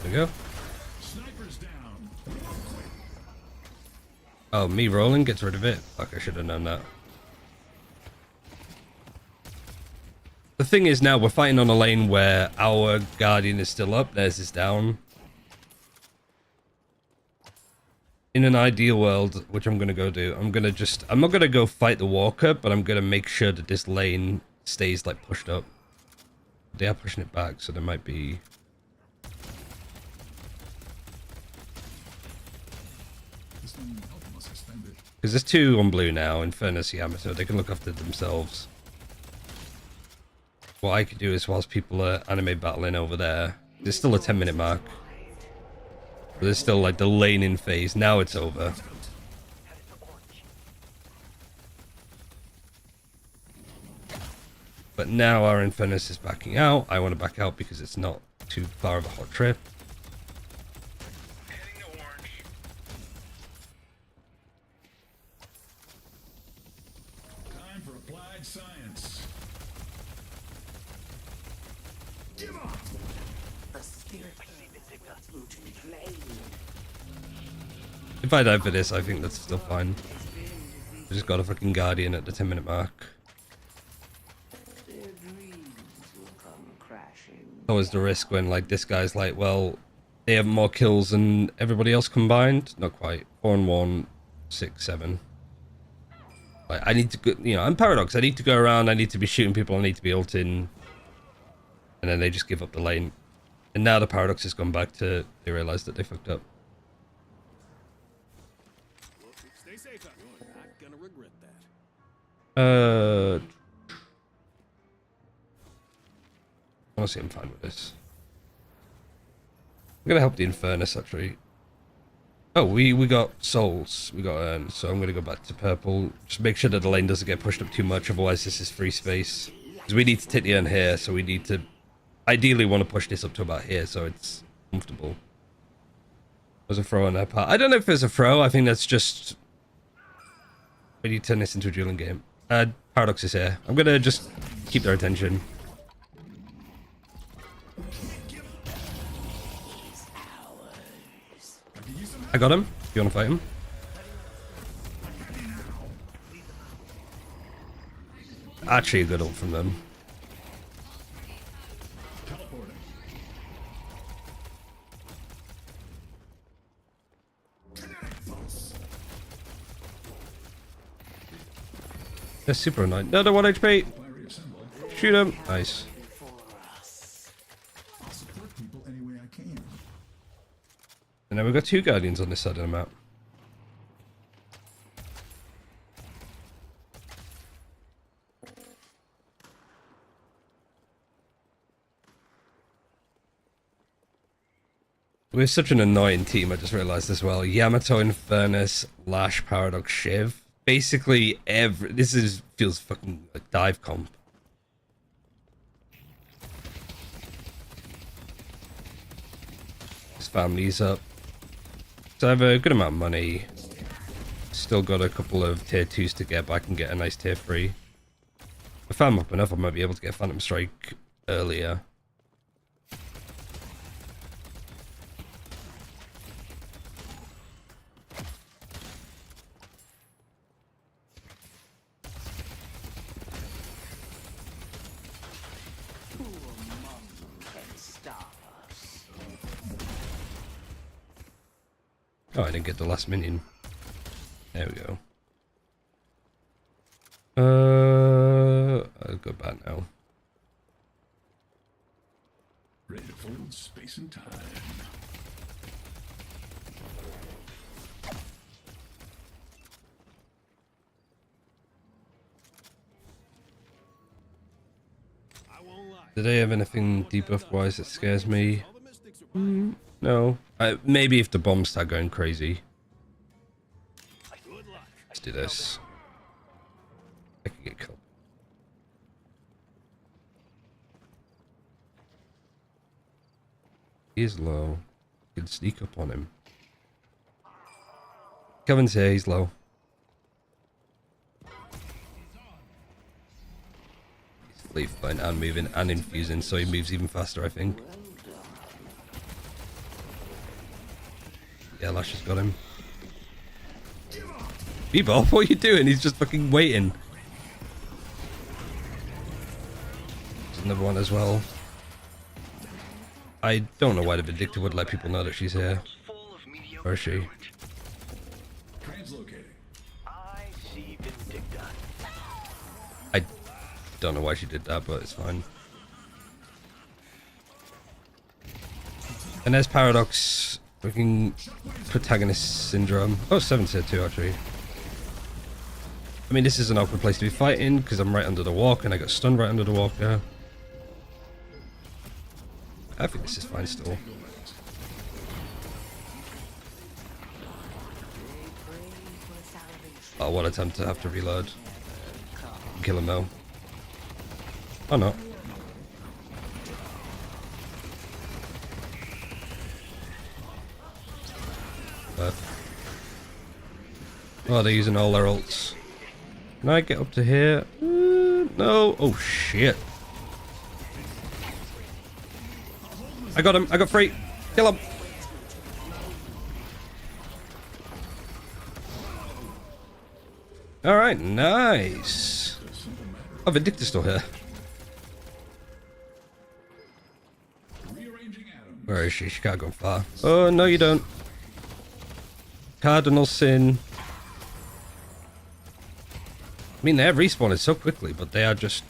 [SPEAKER 1] There we go.
[SPEAKER 3] Sniper's down.
[SPEAKER 1] Oh, me rolling gets rid of it. Fuck, I should have known that. The thing is now we're fighting on a lane where our Guardian is still up, theirs is down. In an ideal world, which I'm going to go do, I'm not going to go fight the Walker, but I'm going to make sure that this lane stays like pushed up. They are pushing it back, so there might be... Because there's two on blue now, in fairness, yeah, so they can look after themselves. What I could do is, whilst people are anime battling over there, there's still a 10-minute mark. But there's still like the lane-in phase. Now it's over. But now our Infernus is backing out. I want to back out because it's not too far of a hot trip.
[SPEAKER 3] Time for applied science. Give up.
[SPEAKER 8] The spirit into flame.
[SPEAKER 1] If I die for this, I think that's still fine. I just got a fucking Guardian at the 10-minute mark.
[SPEAKER 8] Their dreams will come crashing.
[SPEAKER 1] Always the risk when like this guy's like, well, they have more kills than everybody else combined. Not quite. 4 and 1, 6, 7. Like I need to go, you know, I'm Paradox. I need to go around. I need to be shooting people. I need to be ulting. and then they just give up the lane. And now the Paradox has gone back to, they realize that they fucked up.
[SPEAKER 2] Stay safe out. You're not gonna regret that.
[SPEAKER 1] Honestly, I'm fine with this. I'm gonna help the Infernus actually. Oh, we got souls. We got urns, so I'm gonna go back to purple. Just make sure that the lane doesn't get pushed up too much, otherwise this is free space. Because we need to take the urn here, so we need to ideally want to push this up to about here so it's comfortable. There's a throw on that part. I don't know if there's a throw, I think that's just... We need to turn this into a dueling game. Paradox is here. I'm gonna just keep their attention. I got him. You want to fight him? Actually, a good ult from them. They're super annoying. No, they're 1 HP. Shoot him. Nice.
[SPEAKER 3] I'll support people any way I can.
[SPEAKER 1] And then we've got 2 Guardians on this side of the map. We're such an annoying team, I just realized as well. Yamato, Infernus, Lash, Paradox, Shiv. Basically feels fucking like dive comp. His family's up. So I have a good amount of money. Still got a couple of tier 2s to get back and get a nice tier 3. If I'm up enough, I might be able to get Phantom Strike earlier. Oh, I didn't get the last minion. There we go. I'll go back now.
[SPEAKER 3] Ready to fold space and time.
[SPEAKER 2] I won't lie.
[SPEAKER 1] Do they have anything debuff wise that scares me?
[SPEAKER 2] All the mystics are
[SPEAKER 1] No. Maybe if the bombs start going crazy.
[SPEAKER 2] good luck.
[SPEAKER 1] Let's do this. I can get killed. He is low. You can sneak up on him. Kevin's here, he's low. He's fleet flying and moving and infusing, so he moves even faster, I think. Yeah, Lash has got him. Bebop, what are you doing? He's just fucking waiting. There's another one as well. I don't know why the Vindicta would let people know that she's here. Where is she?
[SPEAKER 3] Translocating.
[SPEAKER 9] I see Vindicta.
[SPEAKER 1] I don't know why she did that, but it's fine. And there's Paradox. Fucking protagonist syndrome. Oh, 7 tier 2 actually. I mean, this is an awkward place to be fighting because I'm right under the walk and I got stunned right under the walker. I think this is fine still. Oh, what attempt to have to reload. Kill him though. Oh no. Oh, they're using all their ults. Can I get up to here? No. Oh, shit. I got him. I got free. Kill him. Alright, nice. Oh, Vindicta's still here. Where is she? She can't go far. Oh, no, you don't. Cardinal Sin. I mean, they have respawned so quickly, but they are just...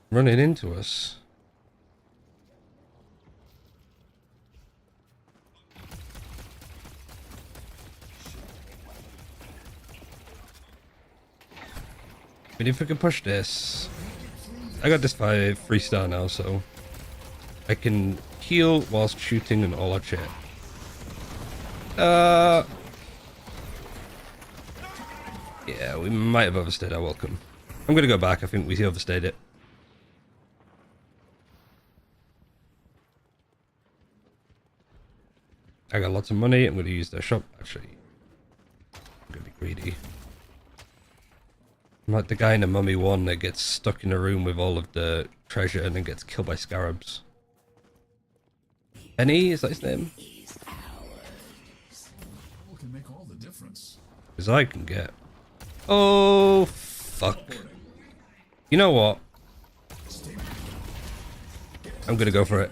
[SPEAKER 1] running into us. I mean, if we can push this, I got this by 3-star now, so I can heal whilst shooting and all that shit. Yeah, we might have overstayed our welcome. I'm gonna go back. I think we overstayed it. I got lots of money. I'm gonna use their shop. Actually, I'm gonna be greedy. I'm like the guy in the Mummy 1 that gets stuck in a room with all of the treasure and then gets killed by scarabs. Benny, is that his name?
[SPEAKER 3] Can make all the difference.
[SPEAKER 1] As I can get. Oh, fuck. You know what? I'm gonna go for it.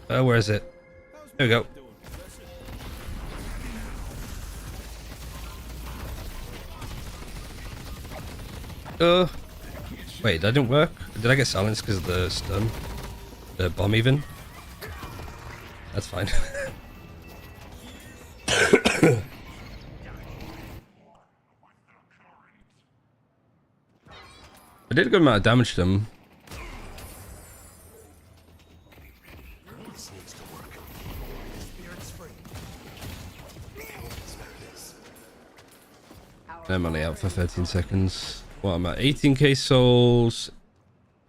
[SPEAKER 1] Where is it? There we go. Wait, that didn't work? Did I get silenced because of the stun? The bomb even? That's fine. I did a good amount of damage to them. I'm only out for 13 seconds. What am I at? 18k souls.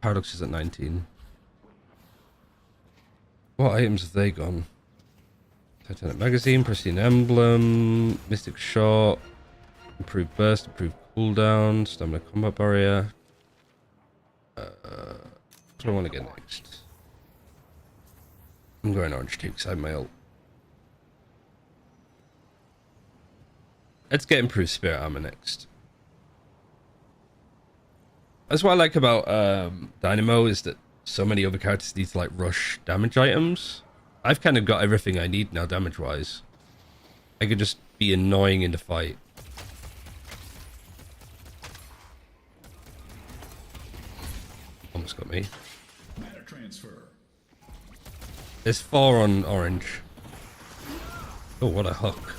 [SPEAKER 1] Paradox is at 19. What items have they gone? Titanic magazine, pristine emblem, mystic shot, improved burst, improved cooldown, stamina combat barrier. What do I want to get next? I'm going orange too because I have my ult. Let's get improved spirit armor next. That's what I like about Dynamo, is that so many other characters need to like rush damage items. I've kind of got everything I need now damage wise. I could just be annoying in the fight. Almost got me.
[SPEAKER 3] Matter transfer.
[SPEAKER 1] There's 4 on orange. Oh, what a hook.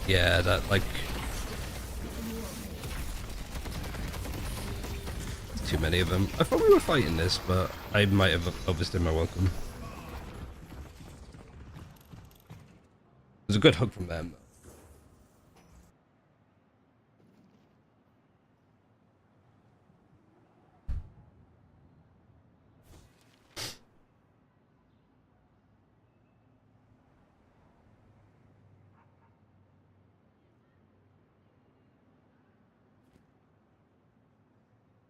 [SPEAKER 1] Yeah, that like... too many of them. I thought we were fighting this, but I might have overstayed my welcome. It was a good hook from them.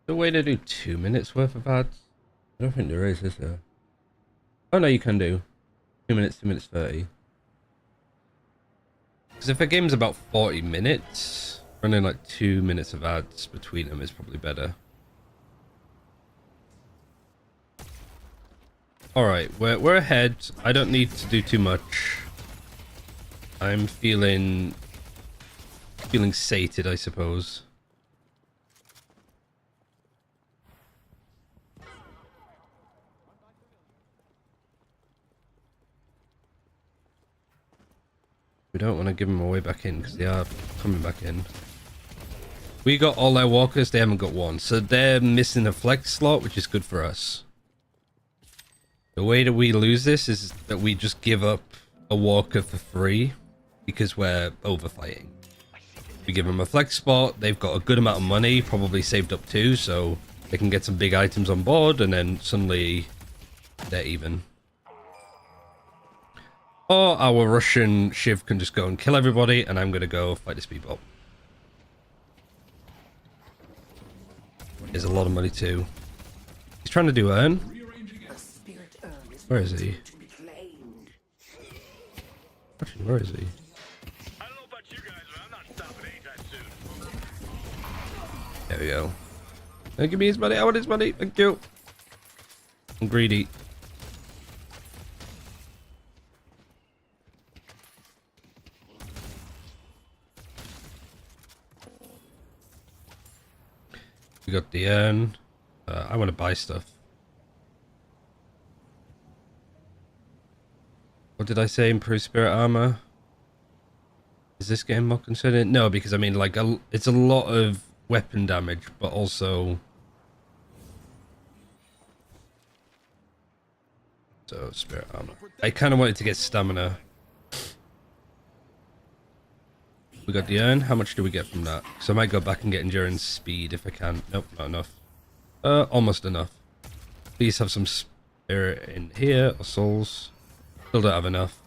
[SPEAKER 1] The way to do 2 minutes worth of ads? I don't think there is there? Oh no, you can do 2 minutes, 2 minutes 30. Because if a game's about 40 minutes, running like 2 minutes of ads between them is probably better. Alright, we're ahead. I don't need to do too much. I'm feeling sated, I suppose. We don't want to give them away back in because they are coming back in. We got all their walkers, they haven't got one. So they're missing a flex slot, which is good for us. The way that we lose this is that we just give up a walker for free because we're overfighting. We give them a flex spot, they've got a good amount of money, probably saved up too, so they can get some big items on board and then suddenly they're even. Or our Russian Shiv can just go and kill everybody, and I'm gonna go fight this speedbot. There's a lot of money too. He's trying to do earn. Where is he? Actually, where is he?
[SPEAKER 2] I don't know about you guys, but I'm not stopping anytime soon.
[SPEAKER 1] There we go. Don't give me his money. I want his money. Thank you. I'm greedy. We got the urn. I want to buy stuff. What did I say? Improve spirit armor? Is this game more concerning? No, because I mean, like, it's a lot of weapon damage, but also... So, spirit armor. I kind of wanted to get stamina. We got the urn. How much do we get from that? So I might go back and get endurance speed if I can. Nope, not enough. Almost enough. Please have some spirit in here, or souls. Still don't have enough.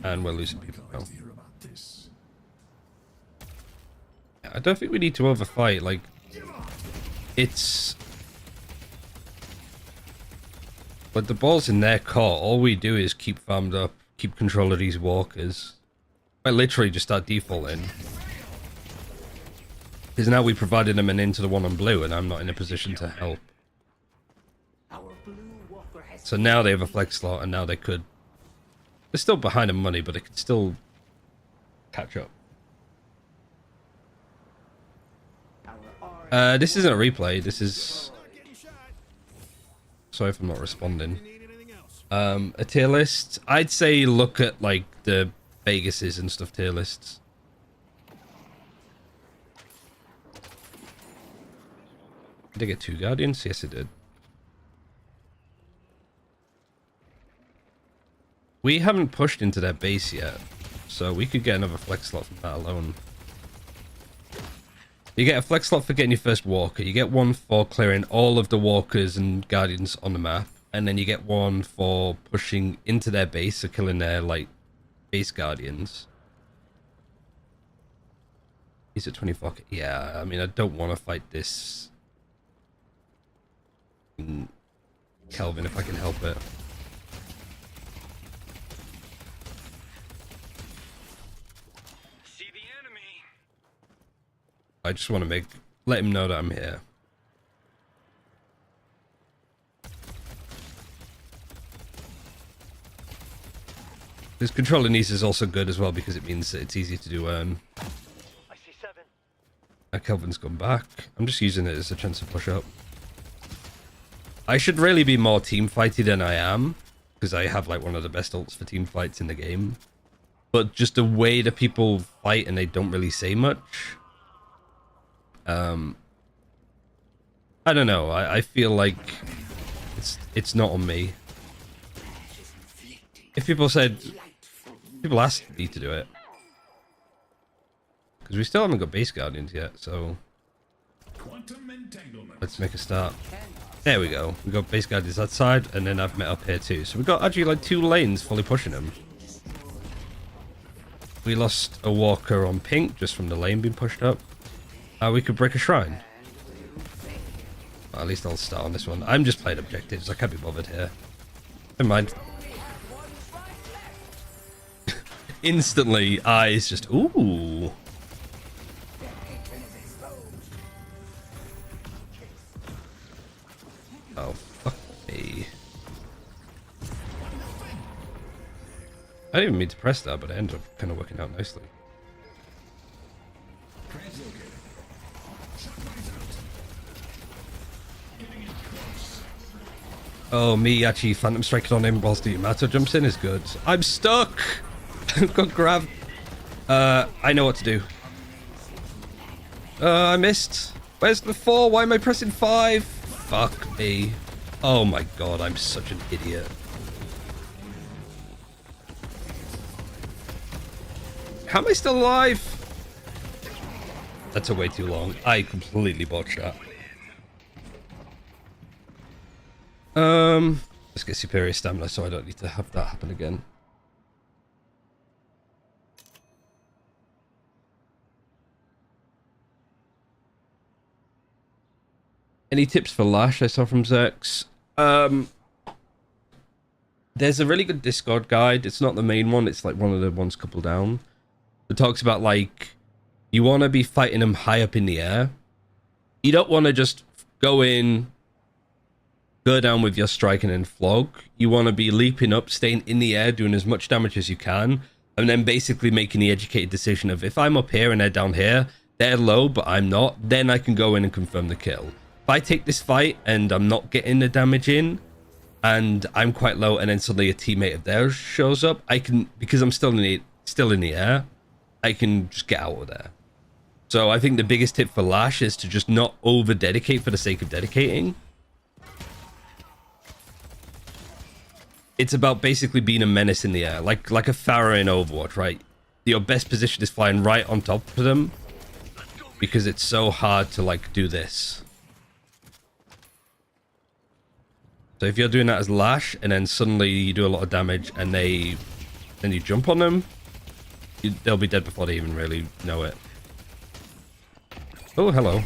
[SPEAKER 1] And we're losing people now. I don't think we need to overfight. Like, it's... But the ball's in their court. All we do is keep farmed up, keep control of these walkers. I literally just start defaulting. Because now we provided them an into the one on blue, and I'm not in a position to help. So now they have a flex slot, and now they could... They're still behind in money, but they could still catch up. This isn't a replay. This is... Sorry if I'm not responding. A tier list. I'd say look at like the Vegas's and stuff tier lists. Did I get 2 Guardians? Yes, I did. We haven't pushed into their base yet, so we could get another flex slot from that alone. You get a flex slot for getting your first walker. You get one for clearing all of the walkers and guardians on the map. And then you get one for pushing into their base, or killing their, like, base guardians. He's at 24. Yeah, I mean, I don't want to fight this Kelvin if I can help it. I just want to let him know that I'm here. This controlling these is also good as well because it means that it's easy to do I see 7. Kelvin's gone back. I'm just using it as a chance to push up. I should really be more team fighty than I am, because I have like one of the best ults for team fights in the game. But just the way that people fight and they don't really say much. I don't know. I feel like it's not on me. If people asked me to do it, because we still haven't got base guardians yet, so let's make a start. There we go. We got base guardians that side, and then I've met up here too. So we got actually like 2 lanes fully pushing them. We lost a walker on pink just from the lane being pushed up. We could break a shrine. Well, at least I'll start on this one. I'm just playing objectives. I can't be bothered here. Never mind. Instantly, eyes just... Ooh. Oh, fuck me. I didn't even mean to press that, but it ended up kind of working out nicely. Oh, me actually phantom striking on him whilst the Yamato jumps in is good. I'm stuck! Got grabbed. I know what to do. I missed. Where's the 4? Why am I pressing 5? Fuck me. Oh my god, I'm such an idiot. How am I still alive? That took way too long. I completely botched that. Let's get superior stamina so I don't need to have that happen again. Any tips for Lash? I saw from Zerx. There's a really good Discord guide. It's not the main one. It's like one of the ones couple down. It talks about like, you want to be fighting them high up in the air. You don't want to just go in, go down with your strike and then flog. You want to be leaping up, staying in the air, doing as much damage as you can, and then basically making the educated decision of, if I'm up here and they're down here, they're low, but I'm not, then I can go in and confirm the kill. If I take this fight and I'm not getting the damage in, and I'm quite low, and then suddenly a teammate of theirs shows up, I can, because I'm still in the air, I can just get out of there. So I think the biggest tip for Lash is to just not over dedicate for the sake of dedicating. It's about basically being a menace in the air, like a Pharah in Overwatch, right? Your best position is flying right on top of them, because it's so hard to like do this. So if you're doing that as Lash, and then suddenly you do a lot of damage, and then you jump on them, they'll be dead before they even really know it. Oh, hello.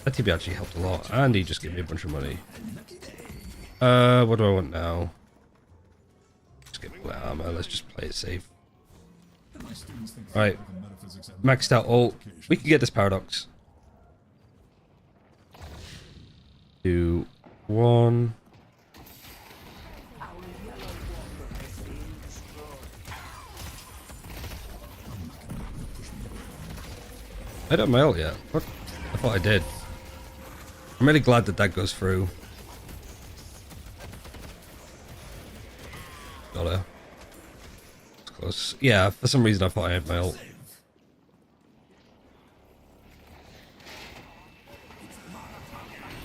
[SPEAKER 1] That TB actually helped a lot, and he just gave me a bunch of money. What do I want now? Just get plate armor. Let's just play it safe. Alright. Maxed out ult. We can get this paradox. 2, 1. I don't have my ult yet. What? I thought I did. I'm really glad that that goes through. Got her. It's close. Yeah, for some reason I thought I had my ult.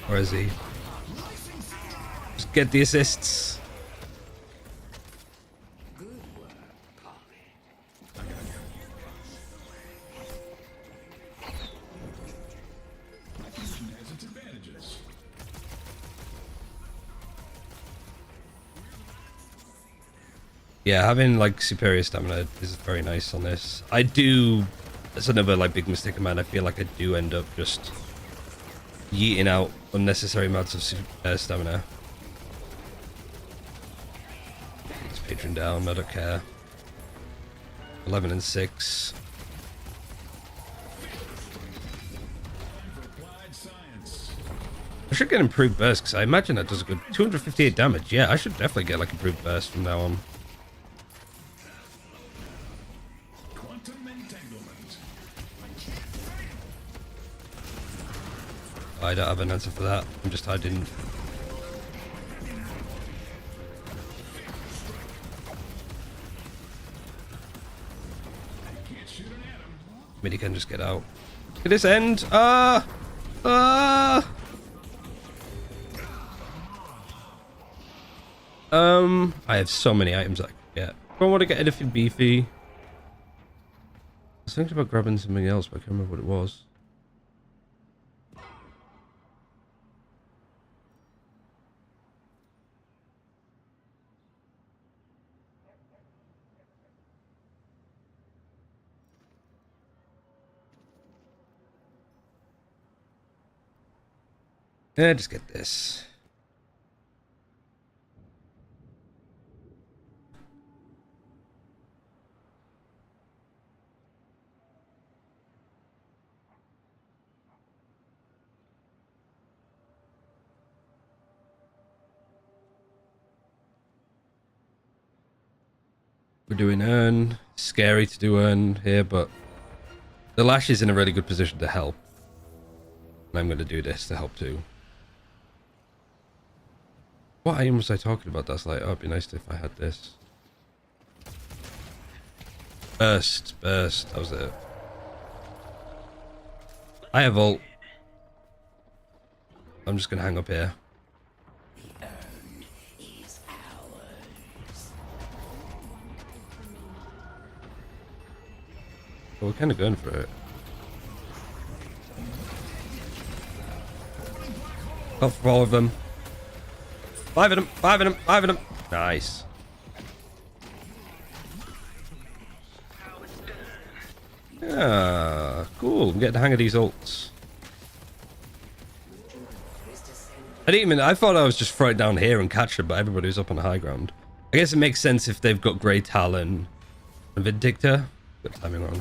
[SPEAKER 1] Where is he? Just get the assists. Yeah, having like superior stamina is very nice on this. I do, that's another like big mistake of mine. I feel like I do end up just yeeting out unnecessary amounts of stamina. It's patron down, I don't care. 11 and 6. I should get improved burst because I imagine that does a good 258 damage. Yeah, I should definitely get like improved burst from now on. I don't have an answer for that. I'm just hiding. Maybe he can just get out. Could this end? I have so many items I can get. I don't want to get anything beefy. I was thinking about grabbing something else, but I can't remember what it was. Yeah, just get this. We're doing Earn. Scary to do Earn here, but the Lash is in a really good position to help. And I'm going to do this to help too. What item was I talking about? That's like, oh, it'd be nice if I had this. Burst. That was it. I have ult. I'm just going to hang up here. Well, we're kind of going for it. Up for all of them. 5 of them, 5 of them, 5 of them. Nice. Yeah, cool. I'm getting the hang of these ults. I thought I was just throw it down here and catch it, but everybody was up on the high ground. I guess it makes sense if they've got Grey Talon and Vindictor. Got timing wrong.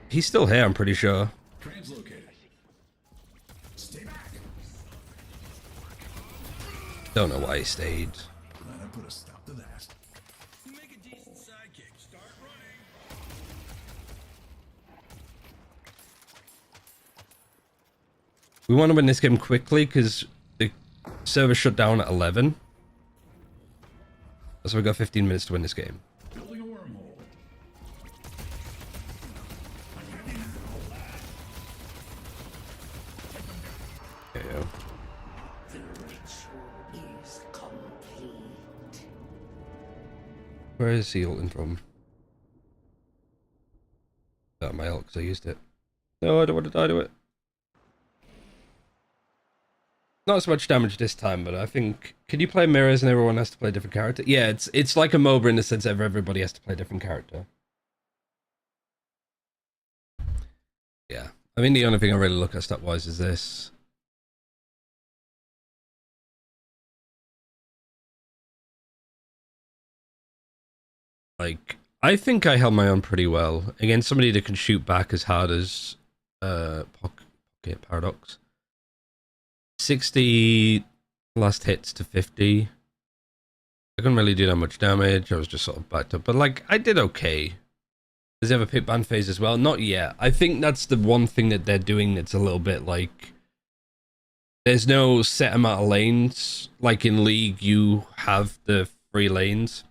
[SPEAKER 1] He's still here, I'm pretty sure. Don't know why he stayed.
[SPEAKER 3] Glad I put a stop to that.
[SPEAKER 2] Make a decent sidekick. Start running.
[SPEAKER 1] We want to win this game quickly because the server shut down at 11. So we've got 15 minutes to win this game.
[SPEAKER 3] Building a wormhole.
[SPEAKER 1] Okay, yeah.
[SPEAKER 8] The ritual is complete.
[SPEAKER 1] Where is he ulting from? That my ult because I used it. No, I don't want to die to it. Not so much damage this time, but I think... Can you play mirrors and everyone has to play a different character? Yeah, it's like a MOBA in the sense that everybody has to play a different character. Yeah. I mean, the only thing I really look at stat-wise is this. Like, I think I held my own pretty well against somebody that can shoot back as hard as Pocket Paradox. 60 last hits to 50. I couldn't really do that much damage. I was just sort of backed up. But, like, I did okay. Does he have a pit ban phase as well? Not yet. I think that's the one thing that they're doing that's a little bit like... There's no set amount of lanes. Like in League, you have the 3 lanes.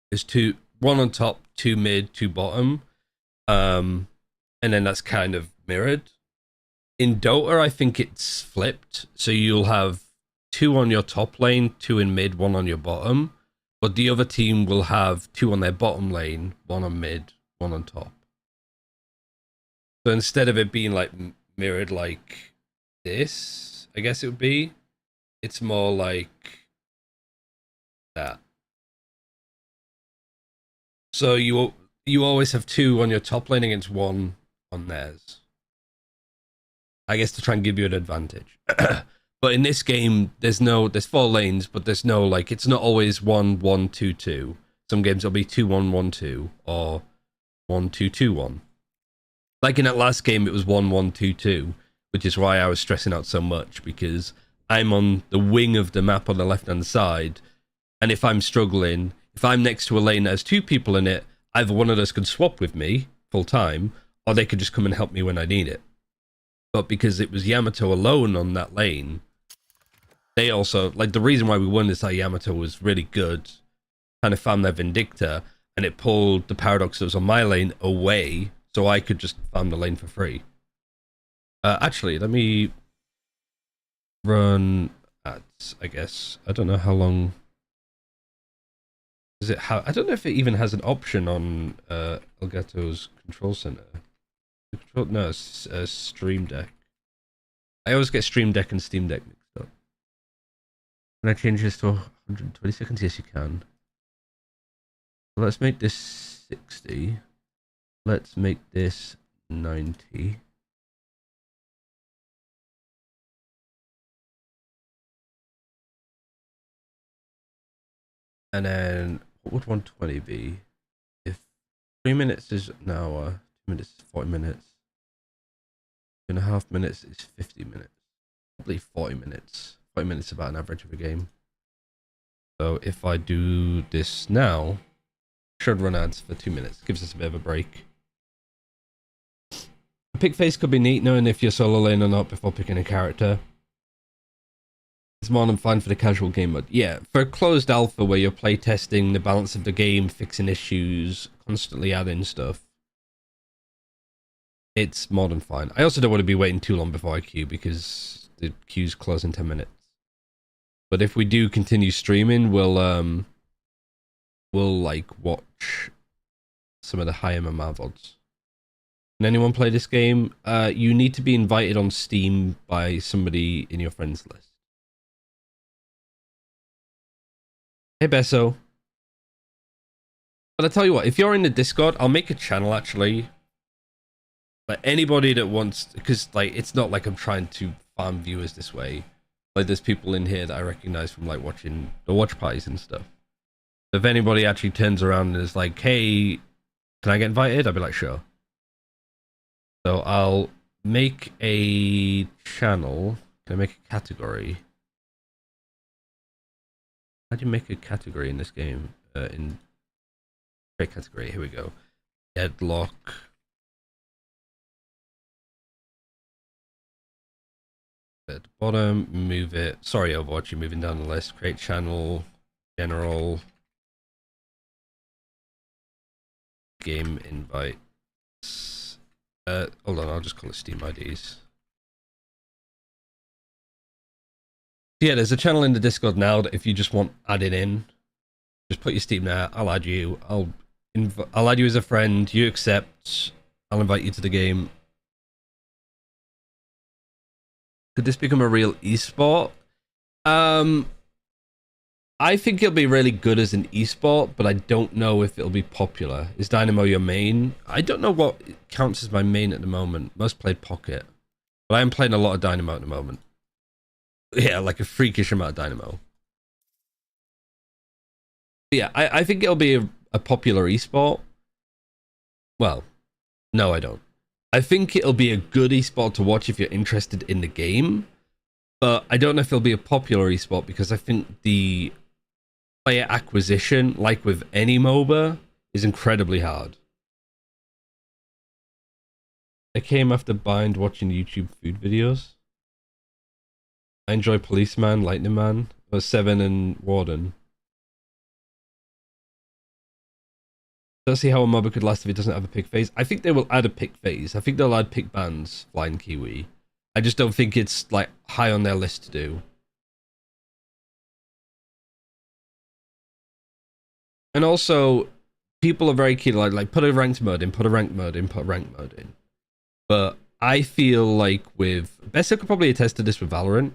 [SPEAKER 1] There's 2, 1 on top, 2 mid, 2 bottom. And then that's kind of mirrored. In Dota, I think it's flipped. So you'll have 2 on your top lane, 2 in mid, 1 on your bottom. But the other team will have 2 on their bottom lane, 1 on mid, 1 on top. So instead of it being like mirrored like this, I guess it would be, it's more like that. So you always have 2 on your top lane against 1 on theirs. I guess to try and give you an advantage. But in this game, there's 4 lanes, but there's no, like, it's not always 1, 1, 2, 2. Some games will be 2, 1, 1, 2, or 1, 2, 2, 1. Like in that last game, it was 1, 1, 2, 2, which is why I was stressing out so much, because I'm on the wing of the map on the left-hand side, and if I'm struggling, if I'm next to a lane that has 2 people in it, either one of those could swap with me full time, or they could just come and help me when I need it. But because it was Yamato alone on that lane, they also, like, the reason why we won is that Yamato was really good, kind of farmed their Vindicta, and it pulled the Paradox that was on my lane away, so I could just farm the lane for free. Actually, let me run ads, I guess. I don't know how long... Does it have... I don't know if it even has an option on Elgato's control center. No, it's Stream Deck. I always get Stream Deck and Steam Deck mixed up. Can I change this to 120 seconds? Yes, you can. Let's make this 60. Let's make this 90. And then, what would 120 be? If 3 minutes is an hour, 2 minutes is 40 minutes. 2.5 minutes is 50 minutes. Probably 40 minutes. 40 minutes is about an average of a game. So if I do this now, should run ads for 2 minutes. Gives us a bit of a break. A pick phase could be neat, knowing if you're solo lane or not before picking a character. It's more than fine for the casual game mode. Yeah, for a closed alpha where you're playtesting the balance of the game, fixing issues, constantly adding stuff, it's more than fine. I also don't want to be waiting too long before I queue because the queues close in 10 minutes. But if we do continue streaming, we'll like watch some of the high MMR VODs. Can anyone play this game? You need to be invited on Steam by somebody in your friends list. Hey Besso. But I tell you what, if you're in the Discord, I'll make a channel actually. Like anybody that wants, because like it's not like I'm trying to farm viewers this way. Like there's people in here that I recognize from like watching the watch parties and stuff. If anybody actually turns around and is like, hey, can I get invited? I'll be like, sure. So I'll make a channel. Can I make a category? How do you make a category in this game? In create category, here we go. Deadlock. At the bottom, move it. Sorry, Overwatch, you're moving down the list. Create channel, general, game invites. Hold on, I'll just call it Steam IDs. Yeah, there's a channel in the Discord now that if you just want added in, just put your Steam there. I'll add you. I'll add you as a friend. You accept. I'll invite you to the game. Could this become a real esport? I think it'll be really good as an esport, but I don't know if it'll be popular. Is Dynamo your main? I don't know what counts as my main at the moment. Most played Pocket, but I am playing a lot of Dynamo at the moment. Yeah, like a freakish amount of Dynamo. Yeah, I think it'll be a popular esport. Well, no, I don't. I think it'll be a good esport to watch if you're interested in the game, but I don't know if it'll be a popular esport because I think the player acquisition, like with any MOBA, is incredibly hard. I came after Bind watching YouTube food videos. I enjoy Policeman, Lightning Man, or Seven and Warden. Don't see how a MOBA could last if it doesn't have a pick phase. I think they will add a pick phase. I think they'll add pick bans, Flying Kiwi. I just don't think it's like high on their list to do. And also, people are very keen to like put a ranked mode in, put a ranked mode in, put a ranked mode in. But I feel like with Bessa could probably attest to this with Valorant.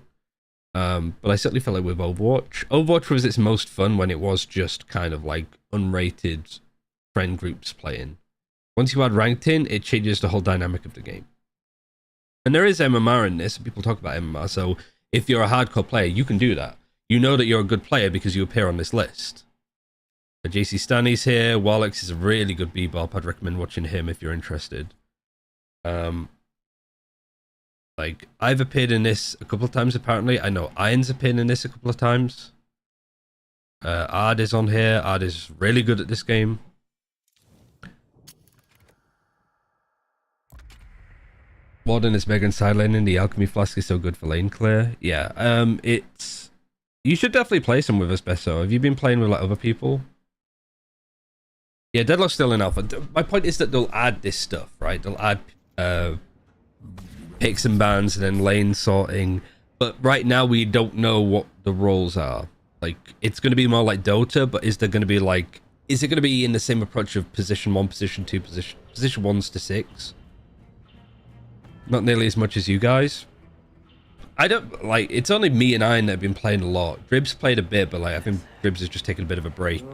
[SPEAKER 1] But I certainly feel like with Overwatch was its most fun when it was just kind of like unrated friend groups playing. Once you add ranked in, it changes the whole dynamic of the game. And there is MMR in this. People talk about MMR. So if you're a hardcore player, you can do that. You know that you're a good player because you appear on this list. JC Stanley's here. Warlix is a really good bebop. I'd recommend watching him if you're interested. Like, I've appeared in this a couple of times, apparently. I know Iron's appeared in this a couple of times. Ard is on here. Ard is really good at this game. Warden is Megan sidelaning. The Alchemy Flask is so good for lane clear. Yeah, it's... You should definitely play some with us, Besso. Have you been playing with like other people? Yeah, Deadlock's still in alpha. My point is that they'll add this stuff, right? They'll add picks and bans and then lane sorting. But right now we don't know what the roles are. Like, it's going to be more like Dota, but is there going to be like... Is it going to be in the same approach of position 1, position 2, position 1s to 6? Not nearly as much as you guys. I don't like, it's only me and Iron that have been playing a lot. Dribs played a bit, but like I think Dribs has just taken a bit of a break.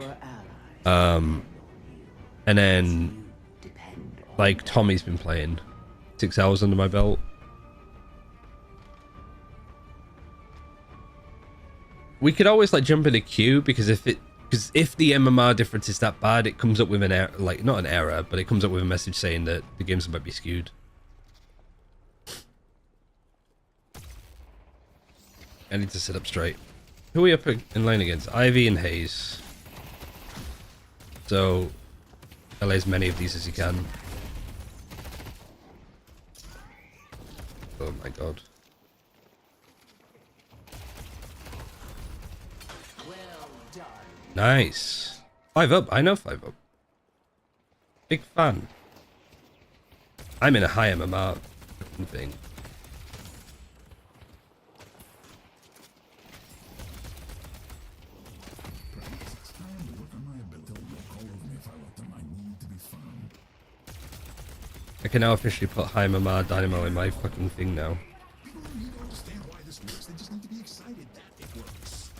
[SPEAKER 1] And then like Tommy's been playing 6 hours under my belt. We could always like jump in a queue because if the MMR difference is that bad, it comes up with an error, like not an error, but it comes up with a message saying that the games might be skewed. I need to sit up straight. Who are we up in lane against? Ivy and Hayes. So, LA as many of these as you can. Oh my god.
[SPEAKER 8] Well done.
[SPEAKER 1] Nice. 5 up. I know 5 up. Big fan. I'm in a high MMR thing. I can now officially put High Mama Dynamo in my fucking thing now.
[SPEAKER 3] People don't need to understand why this works. They just need to be excited that it works.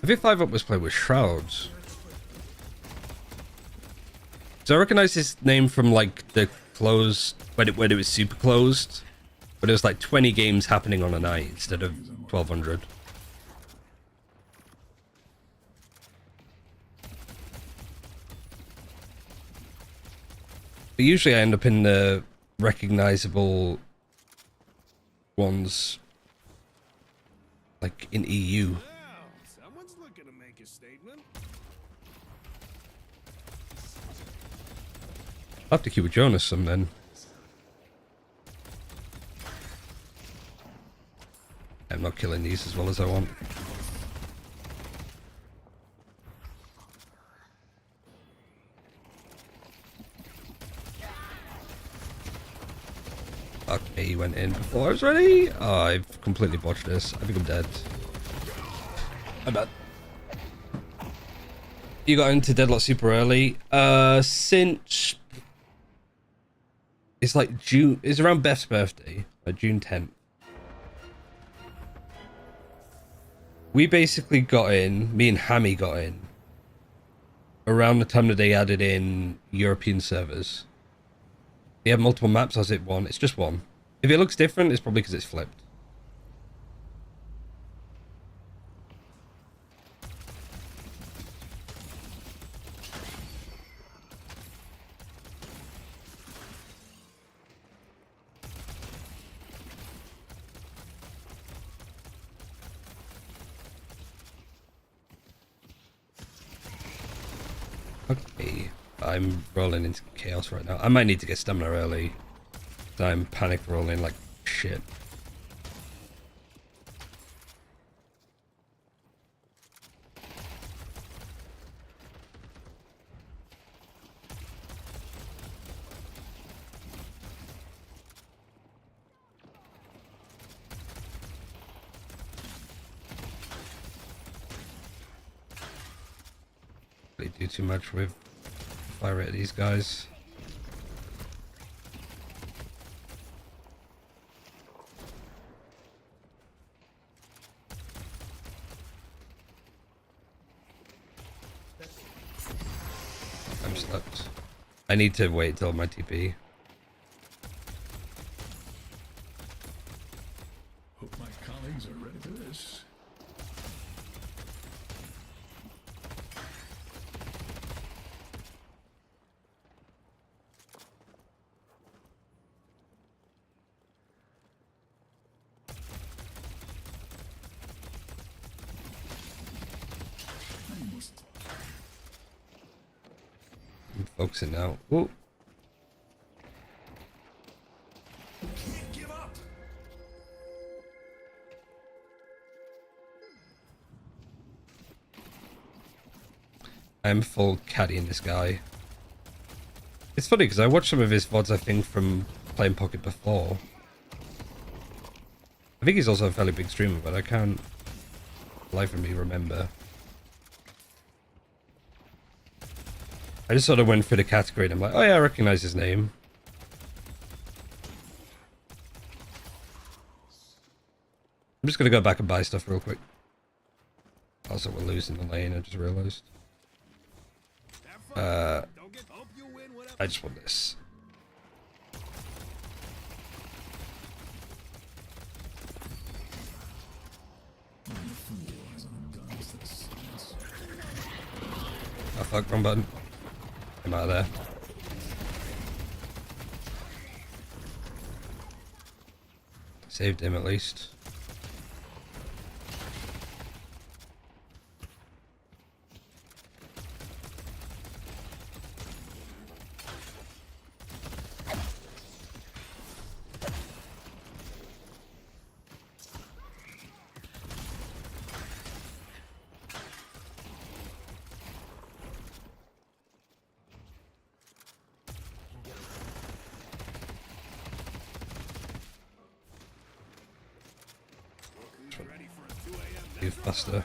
[SPEAKER 1] I think 5 up was played with Shrouds. So I recognize his name from like the closed, when it was super closed, but it was like 20 games happening on a night instead of 1200. But usually I end up in the recognizable ones, like in EU.
[SPEAKER 2] make a statement.
[SPEAKER 1] I'll have to keep with Jonas some then. I'm not killing these as well as I want. Okay, he went in before I was ready. Oh, I've completely botched this. I think I'm dead. I'm bad. You got into Deadlock super early. Since it's like June, it's around Beth's birthday, like June 10th. We basically got in, me and Hammy got in, around the time that they added in European servers. They have multiple maps, as it one? It's just one. If it looks different, it's probably because it's flipped. Okay, I'm rolling into chaos right now. I might need to get stamina early. I'm panic rolling like shit. They do too much with fire rate of these guys. I'm stuck. I need to wait till my TP.
[SPEAKER 3] Hope my colleagues are ready for this.
[SPEAKER 1] I'm focusing now. Ooh.
[SPEAKER 3] Can't give up.
[SPEAKER 1] I'm full caddying this guy. It's funny because I watched some of his VODs, I think, from playing Pocket before. I think he's also a fairly big streamer, but I can't life of me remember. I just sort of went through the category and I'm like, oh yeah, I recognize his name. I'm just gonna go back and buy stuff real quick. Also, we're losing the lane, I just realized. I just want this. Oh fuck, wrong button. I'm out of there. Saved him at least. Faster.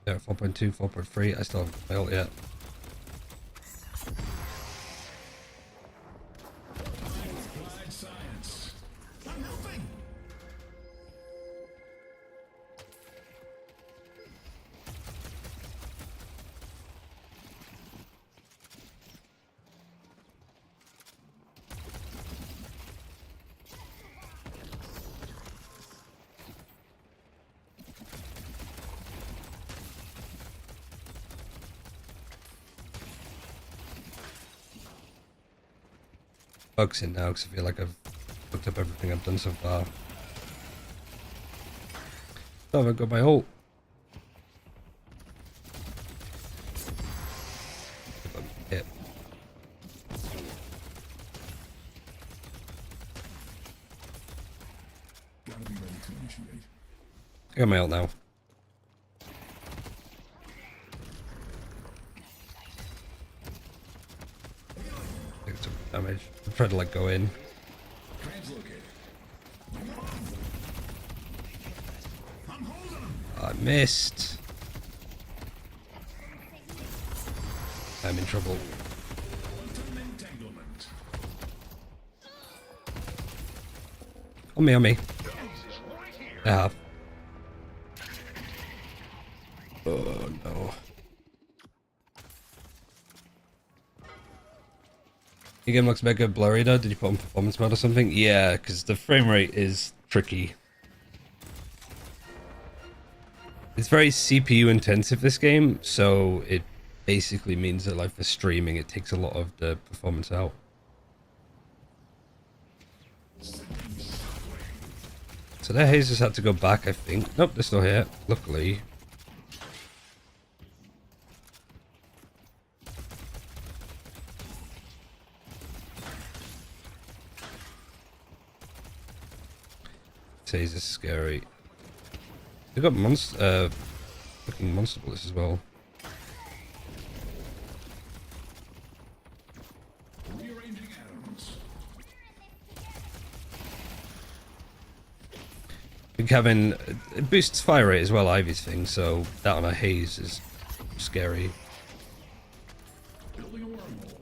[SPEAKER 1] Yeah, 4.2, 4.3. I still haven't failed yet.
[SPEAKER 3] Science. I'm helping.
[SPEAKER 1] Focusing now because I feel like I've looked up everything I've done so far. Oh, I've got my ult.
[SPEAKER 3] appreciate.
[SPEAKER 1] I got my ult now. I took damage. I tried to like go in.
[SPEAKER 3] Translocated. I'm holding him.
[SPEAKER 1] I missed. I'm in trouble.
[SPEAKER 3] Quantum entanglement.
[SPEAKER 1] On me, on me. I have. Oh no. Your game looks mega blurry though. Did you put on performance mode or something? Yeah, because the frame rate is tricky. It's very CPU intensive, this game, so it basically means that like for streaming it takes a lot of the performance out. So their hazers had to go back, I think. Nope, they're still here, luckily. This is scary. They got fucking monster bullets as well.
[SPEAKER 3] Rearranging atoms.
[SPEAKER 1] Big having it boosts fire rate as well, Ivy's thing, so that on a haze is scary.
[SPEAKER 3] Building a wormhole.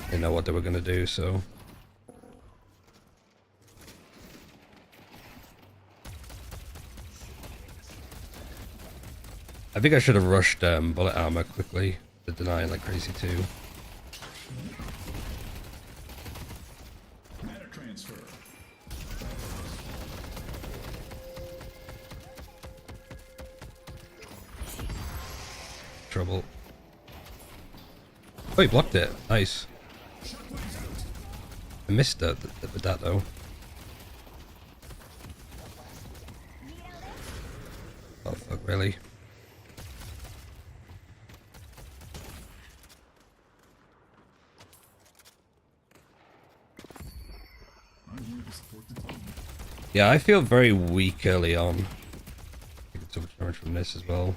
[SPEAKER 1] They know what they were gonna do, so. I think I should have rushed bullet armor quickly to deny like crazy too.
[SPEAKER 3] Matter transfer.
[SPEAKER 1] Trouble. Oh, he blocked it. Nice. I missed that with that though. Oh fuck, really?
[SPEAKER 3] I'm here to support the team.
[SPEAKER 1] Yeah, I feel very weak early on. I get so much damage from this as well.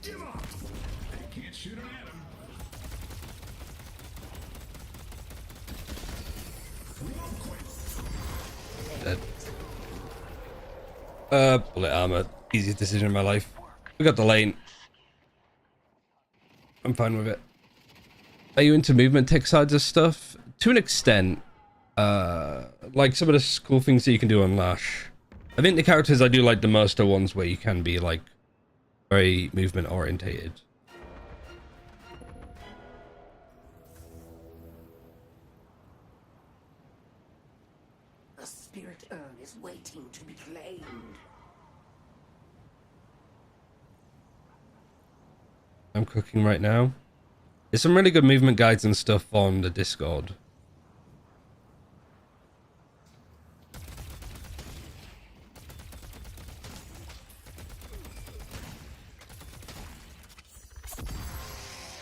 [SPEAKER 3] Give up. They can't shoot an atom. We won't quit.
[SPEAKER 1] Dead. Bullet armor. Easiest decision in my life. We got the lane. I'm fine with it. Are you into movement tech sides of stuff? To an extent. Like some of the cool things that you can do on Lash. I think the characters I do like the most are ones where you can be like very movement orientated.
[SPEAKER 8] The spirit urn is waiting to be claimed.
[SPEAKER 1] I'm cooking right now. There's some really good movement guides and stuff on the Discord.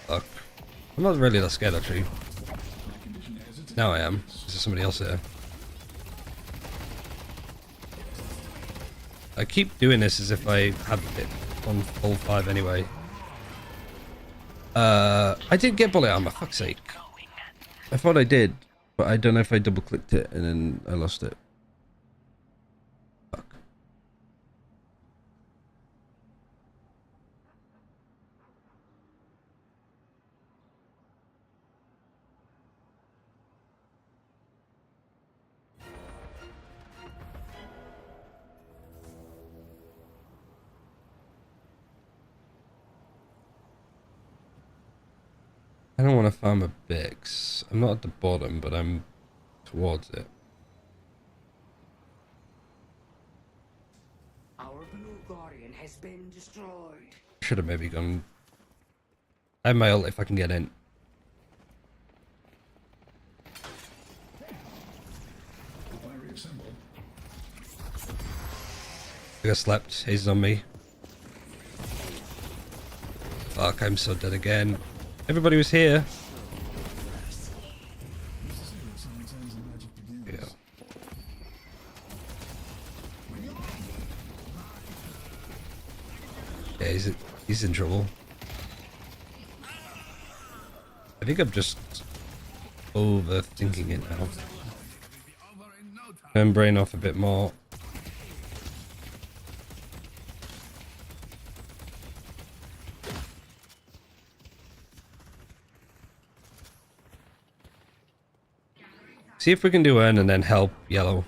[SPEAKER 1] Fuck. I'm not really that scared actually. Now I am. Is there somebody else here? I keep doing this as if I have it on full 5 anyway. I did get bullet armor, fuck's sake. I thought I did, but I don't know if I double clicked it and then I lost it. Fuck. I don't want to farm a Bix. I'm not at the bottom, but I'm towards it.
[SPEAKER 8] Our blue guardian has been destroyed.
[SPEAKER 1] Should have maybe gone. I have my ult if I can get in.
[SPEAKER 3] If I reassemble.
[SPEAKER 1] I got slept. Haze on me. Fuck, I'm so dead again. Everybody was here. Yeah. Yeah, he's in trouble. I think I'm just overthinking it now. Turn brain off a bit more. See if we can do Earn and then help Yellow.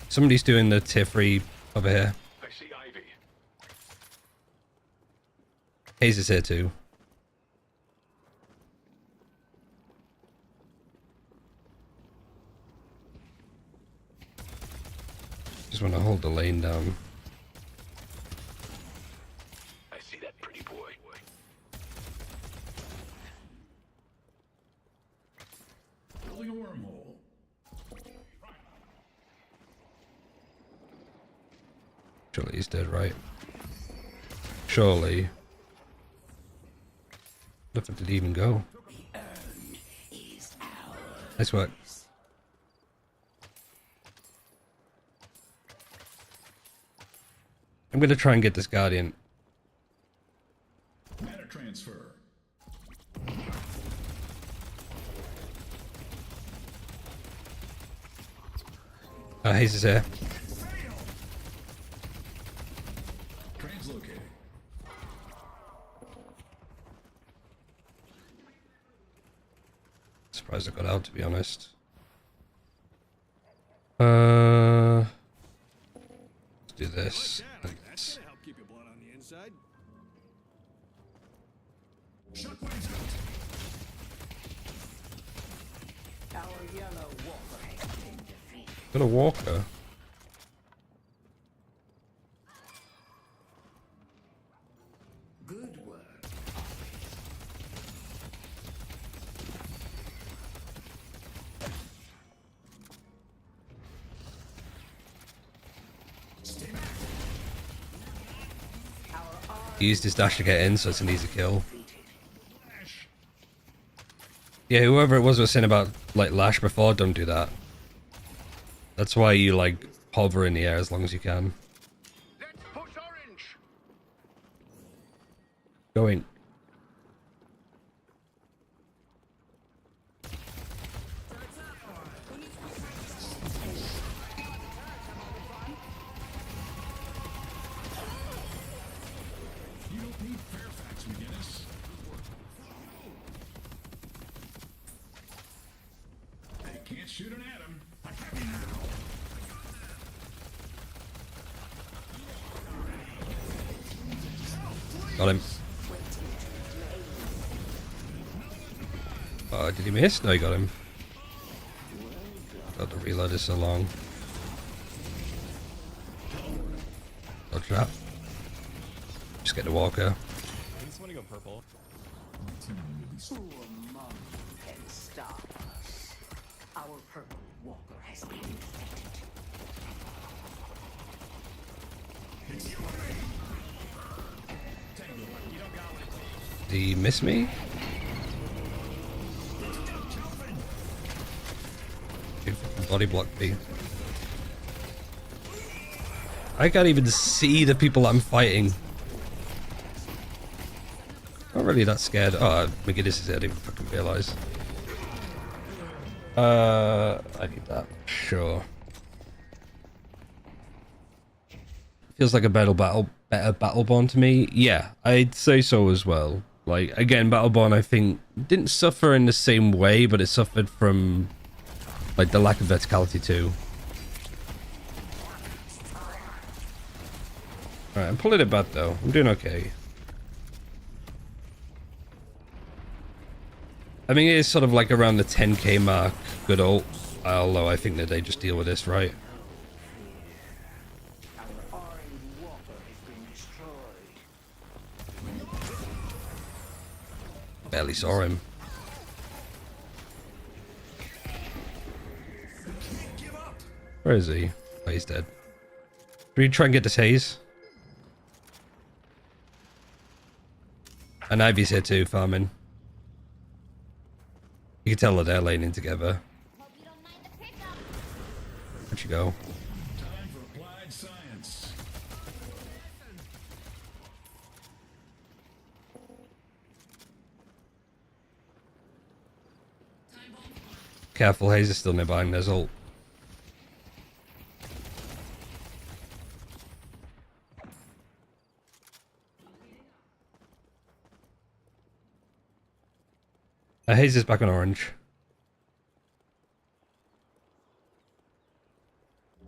[SPEAKER 1] Somebody's doing the tier 3 over here.
[SPEAKER 9] I see Ivy.
[SPEAKER 1] Hayes is here too. Just want to hold the lane down.
[SPEAKER 9] I see that pretty boy.
[SPEAKER 3] Building a wormhole.
[SPEAKER 1] Surely he's dead, right? Surely. Where did he even go? Nice work. I'm gonna try and get this Guardian.
[SPEAKER 3] Matter transfer.
[SPEAKER 1] Hayes is here.
[SPEAKER 3] Translocating.
[SPEAKER 1] Surprised I got out, to be honest. Let's do this.
[SPEAKER 2] Down.
[SPEAKER 1] And
[SPEAKER 2] That's
[SPEAKER 1] this.
[SPEAKER 2] gonna help keep your blood on the inside.
[SPEAKER 3] Shockwaves out.
[SPEAKER 8] Our yellow walker has been defeated.
[SPEAKER 1] Got a walker.
[SPEAKER 8] Good work.
[SPEAKER 1] He used his dash to get in, so it's an easy kill. Yeah, whoever it was saying about like Lash before, don't do that. That's why you like hover in the air as long as you can.
[SPEAKER 9] Let's push orange.
[SPEAKER 1] Going.
[SPEAKER 3] You don't need Fairfax, McGinnis. They can't shoot an atom. I have you now.
[SPEAKER 1] Got him. Did he miss? No, he got him. God, the reload is so long. Dodge that. Just get the walker.
[SPEAKER 10] I just want to go purple.
[SPEAKER 8] Who among you can stop us? Our purple walker has been defeated.
[SPEAKER 1] Did he miss me? Body block B. I can't even see the people I'm fighting. Not really that scared. Oh, McGinnis is here. I didn't fucking realize. I need that. Sure. Feels like a better Battleborn to me. Yeah, I'd say so as well. Like, again, Battleborn, I think, didn't suffer in the same way, but it suffered from, like, the lack of verticality too. Alright, I'm pulling it back though. I'm doing okay. I mean, it is sort of like around the 10k mark, good ult. Although I think that they just deal with this, right?
[SPEAKER 8] Our orange walker has been destroyed.
[SPEAKER 1] Barely saw him. Where is he? Oh, he's dead. Should we try and get this Haze? And Ivy's here too, farming. You can tell that they're laning together.
[SPEAKER 4] Hope you don't mind the pickup.
[SPEAKER 1] Where'd you go?
[SPEAKER 3] Time for applied science.
[SPEAKER 1] Careful, Haze is still nearby and there's ult. Haze is back on orange.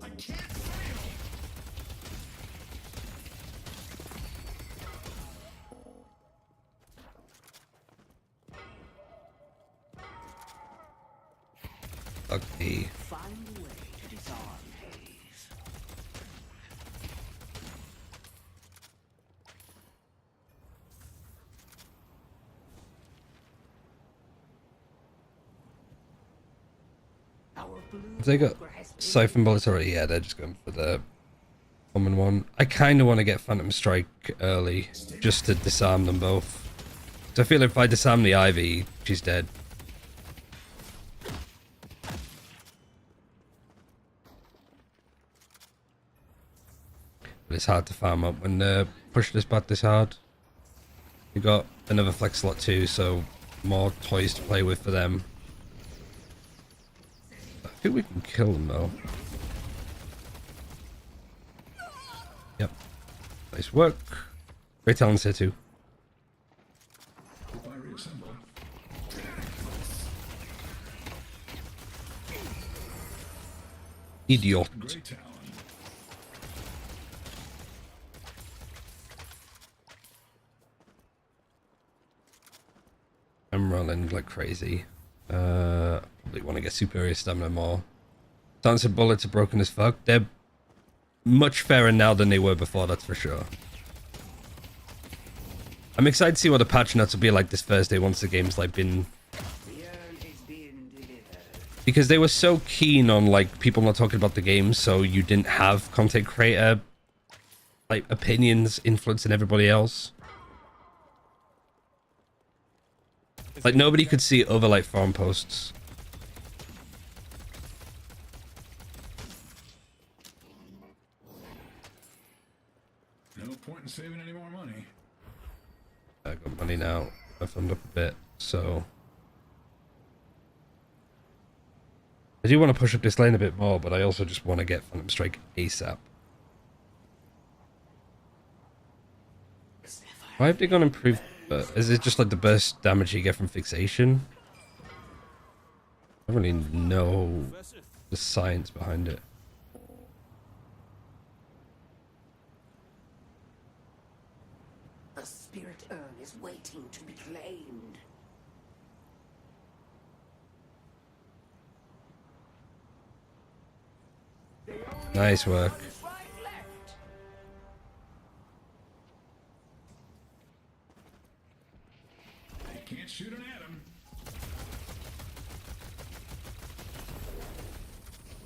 [SPEAKER 3] I can't fail.
[SPEAKER 1] Okay.
[SPEAKER 8] Find a way to disarm Haze. Our blue
[SPEAKER 1] Have they got
[SPEAKER 8] walker has been
[SPEAKER 1] siphon bullets already? Yeah, they're just going for the common one. I kind of want to get Phantom Strike early, just to disarm them both. So I feel if I disarm the Ivy, she's dead. But it's hard to farm up when they're pushing this back this hard. We got another flex slot too, so more toys to play with for them. I think we can kill them though. Yep. Nice work. Great talents here too.
[SPEAKER 3] If I reassemble.
[SPEAKER 1] Idiot.
[SPEAKER 3] Great talent.
[SPEAKER 1] I'm rolling like crazy. Probably want to get superior stamina more. Chance of bullets are broken as fuck. They're much fairer now than they were before, that's for sure. I'm excited to see what the patch notes will be like this Thursday once the game's like been...
[SPEAKER 8] The urn is being delivered.
[SPEAKER 1] Because they were so keen on like people not talking about the game, so you didn't have content creator like opinions influencing everybody else. Like nobody could see other like forum posts.
[SPEAKER 3] No point in saving any more money.
[SPEAKER 1] I got money now. I thumbed up a bit, so I do want to push up this lane a bit more, but I also just want to get Phantom Strike ASAP. Why have they gone improved? Is it just like the burst damage you get from fixation? I don't really know the science behind it.
[SPEAKER 8] The spirit urn is waiting to be claimed.
[SPEAKER 1] Nice work.
[SPEAKER 8] Right, left.
[SPEAKER 3] They can't shoot an atom.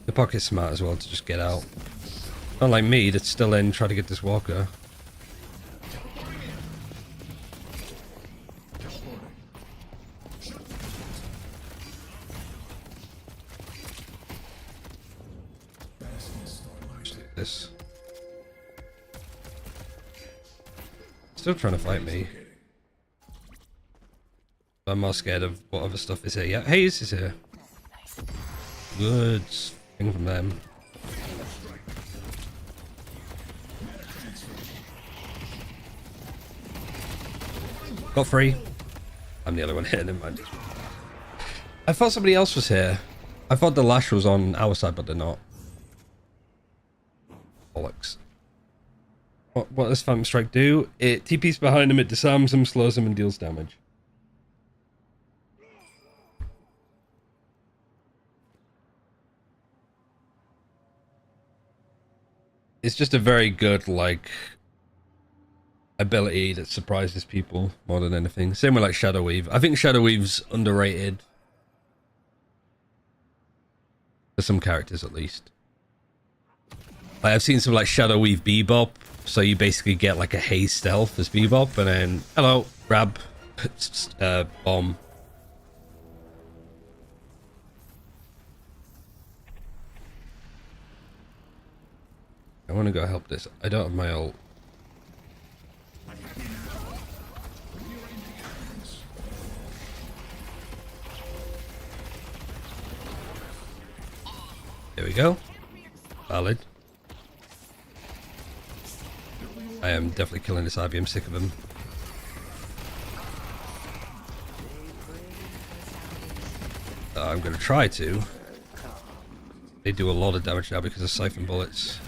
[SPEAKER 1] The pocket's smart as well to just get out. Not like me that's still in trying to get this walker. This. Still trying to fight me. I'm more scared of what other stuff is here. Yeah, Haze is here. Good thing from them. Got free. I'm the only one here, never mind. I thought somebody else was here. I thought the lash was on our side, but they're not. Bollocks. What does Phantom Strike do? It TPs behind him, it disarms him, slows him, and deals damage. It's just a very good, like, ability that surprises people more than anything. Same with, like, Shadow Weave. I think Shadow Weave's underrated. For some characters, at least. I've seen some like Shadow Weave Bebop, so you basically get like a haze stealth as Bebop, and then hello, grab, bomb. I want to go help this. I don't have my ult. There we go. Valid. I am definitely killing this Ivy. I'm sick of him. I'm going to try to. They do a lot of damage now because of siphon bullets.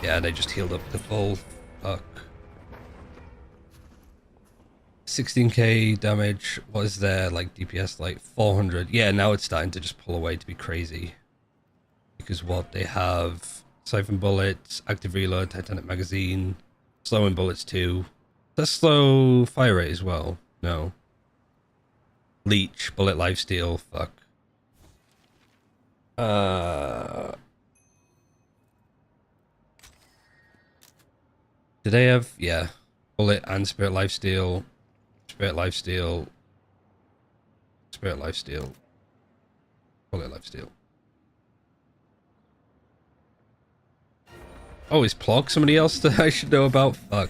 [SPEAKER 1] Yeah, they just healed up the full. Fuck. 16k damage. What is there? Like DPS like 400. Yeah, now it's starting to just pull away to be crazy. Because what they have, siphon bullets, active reload, titanic magazine, slowing bullets too. That's slow fire rate as well. No. Leech, bullet lifesteal, fuck. Do they have, yeah, bullet and spirit lifesteal, spirit lifesteal, spirit lifesteal, bullet lifesteal. Oh, is Plog somebody else that I should know about? Fuck.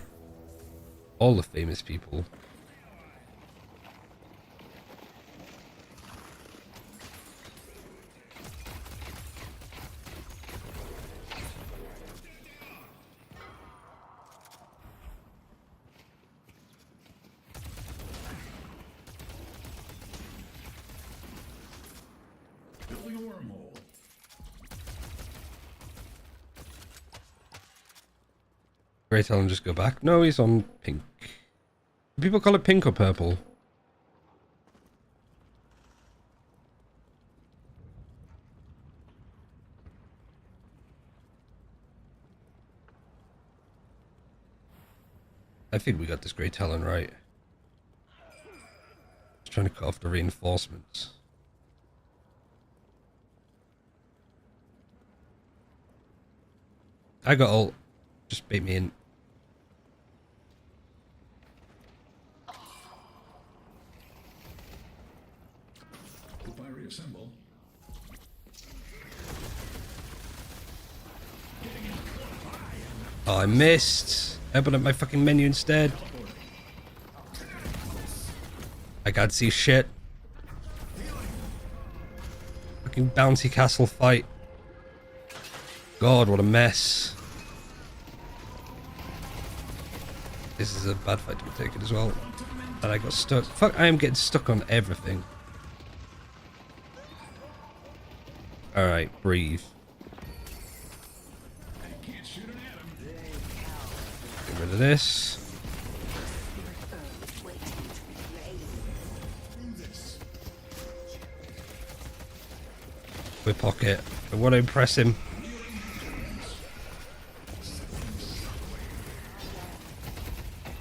[SPEAKER 1] All the famous people.
[SPEAKER 3] Building a wormhole.
[SPEAKER 1] Great, tell him just go back. No, he's on pink. People call it pink or purple. I think we got this Great Talon right. Just trying to cut off the reinforcements. I got ult. Just bait me in.
[SPEAKER 3] Hope I reassemble.
[SPEAKER 1] Oh, I missed. I opened up my fucking menu instead. I can't see shit. Fucking bouncy castle fight. God, what a mess. This is a bad fight to be taken as well. And I got stuck. Fuck, I am getting stuck on everything. Alright, breathe. Get rid of this. Whip pocket. I want to impress him.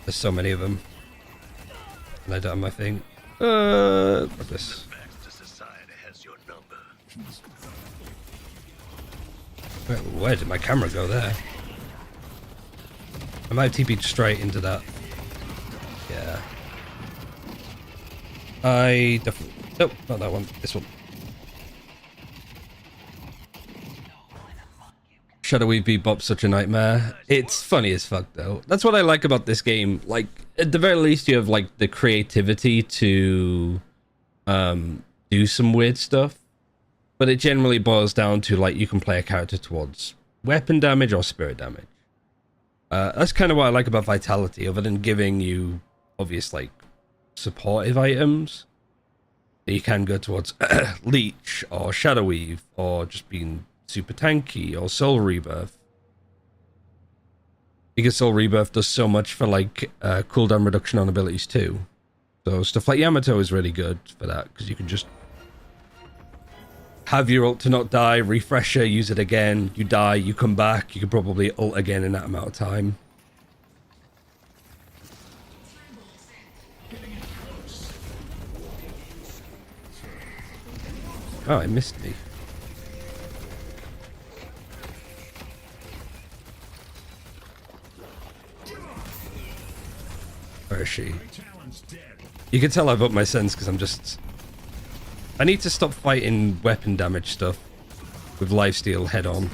[SPEAKER 1] There's so many of them. And I don't have my thing. What's this? Where did my camera go there? I might have TP'd straight into that. Yeah. I definitely... Nope, not that one. This one. Shadow Weave Bebop's such a nightmare. It's funny as fuck though. That's what I like about this game. Like, at the very least you have like the creativity to do some weird stuff. But it generally boils down to like you can play a character towards weapon damage or spirit damage. That's kind of what I like about Vitality, other than giving you obvious like supportive items. You can go towards Leech or Shadow Weave or just being super tanky or Soul Rebirth, because Soul Rebirth does so much for like cooldown reduction on abilities too. So stuff like Yamato is really good for that, because you can just have your ult to not die, refresher, use it again, you die, you come back, you can probably ult again in that amount of time. Oh, it missed me. Where is she?
[SPEAKER 3] Challenge dead.
[SPEAKER 1] You can tell I've upped my sense because I'm just... I need to stop fighting weapon damage stuff with lifesteal head on.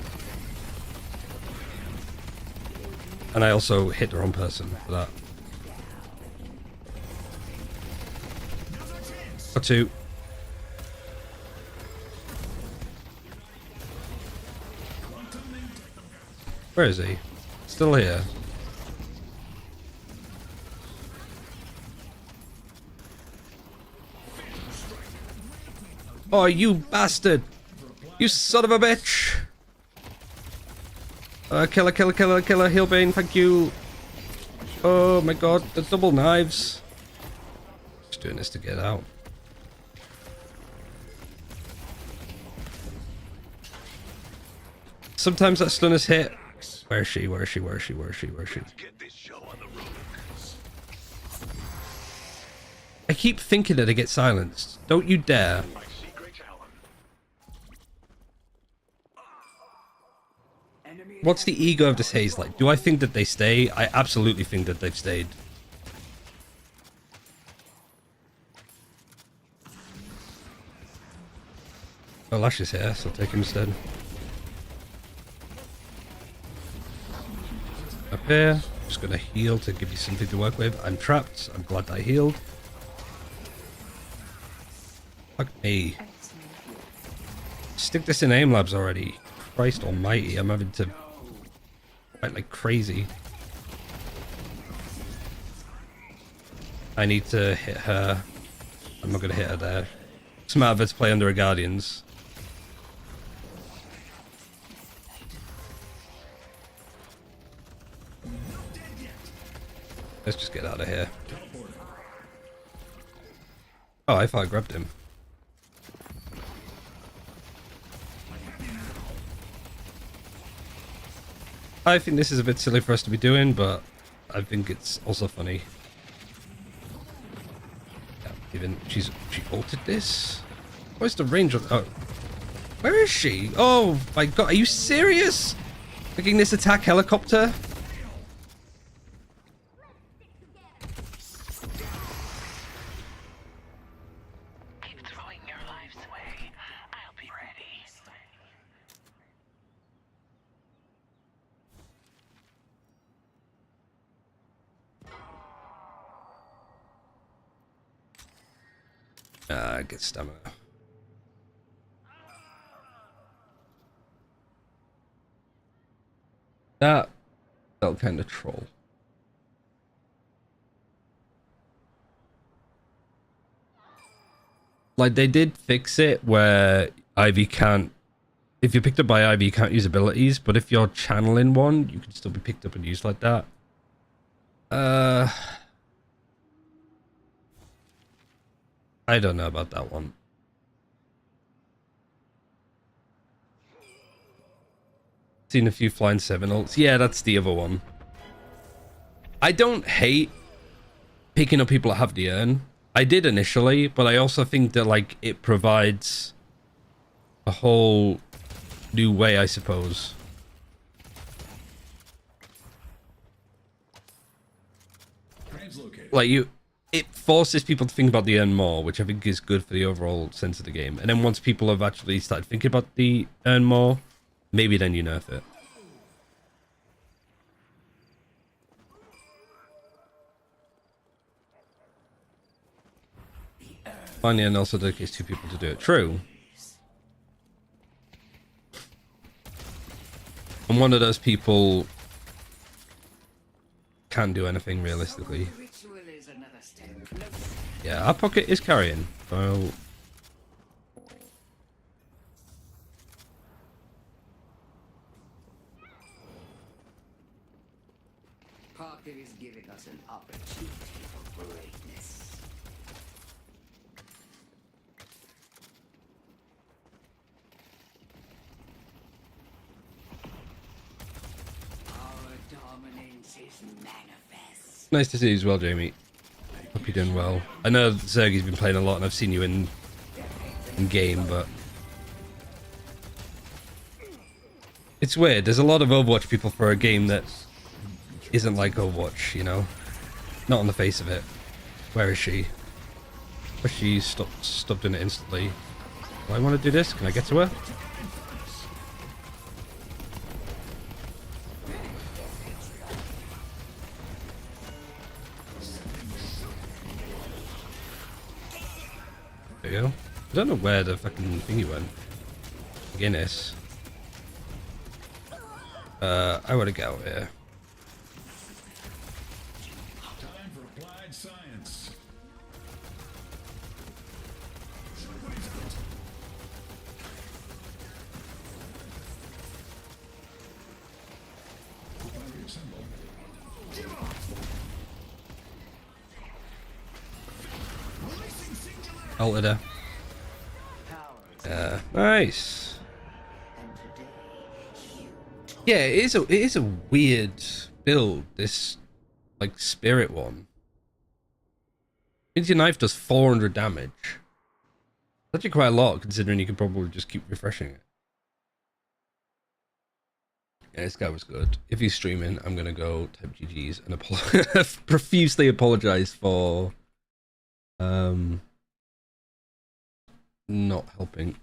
[SPEAKER 1] And I also hit the wrong person for that. Got two. Where is he? Still here. Oh, you bastard! You son of a bitch! Killer, killer, killer, killer, Healbane, thank you! Oh my god, the double knives! Just doing this to get out. Sometimes that stunner's hit. Where is she? Where is she? Where is she? Where is she? Where is she?
[SPEAKER 9] Get this show on the road.
[SPEAKER 1] I keep thinking that I get silenced. Don't you dare.
[SPEAKER 9] My secret talent.
[SPEAKER 1] What's the ego of this haze like? Do I think that they stay? I absolutely think that they've stayed. Oh, Lash is here, so I'll take him instead. Up here. Just gonna heal to give you something to work with. I'm trapped. I'm glad I healed. Fuck me. Stick this in aim labs already. Christ almighty, I'm having to fight like crazy. I need to hit her. I'm not gonna hit her there. Smart of her to play under her guardians. Let's just get out of here. Oh, I thought I grabbed him. I think this is a bit silly for us to be doing, but I think it's also funny. Yeah, even she altered this. Where's the range on? Oh, where is she? Oh my god, are you serious? Making this attack helicopter?
[SPEAKER 8] Keep throwing your lives away. I'll be ready.
[SPEAKER 1] Get stamina. That felt kind of troll. Like, they did fix it where Ivy can't... If you're picked up by Ivy, you can't use abilities, but if you're channeling one, you can still be picked up and used like that. I don't know about that one. Seen a few flying 7 ults. Yeah, that's the other one. I don't hate picking up people that have the urn. I did initially, but I also think that, like, it provides a whole new way, I suppose. Like, it forces people to think about the urn more, which I think is good for the overall sense of the game. And then once people have actually started thinking about the urn more, maybe then you nerf it. Finally, and also dedicates 2 people to do it. True. I'm one of those people can't do anything realistically. Yeah, our pocket is carrying. So
[SPEAKER 8] Pocket is giving us an opportunity for greatness. Our dominance is manifest.
[SPEAKER 1] nice to see you as well, Jamie. Hope you're doing well. I know Zergy's been playing a lot, and I've seen you in game, but it's weird. There's a lot of Overwatch people for a game that isn't like Overwatch, you know. Not on the face of it. Where is she? Where's she stopped doing it instantly? Do I want to do this? Can I get to her? There you go. I don't know where the fucking thingy went. Guinness. I want to get out here.
[SPEAKER 3] Time for applied science.
[SPEAKER 1] Altered her. Nice. Yeah, it is a weird build, this like spirit one. Means your knife does 400 damage. That's actually quite a lot considering you can probably just keep refreshing it. Yeah, this guy was good. If he's streaming, I'm gonna go type GG's and profusely apologize for not helping.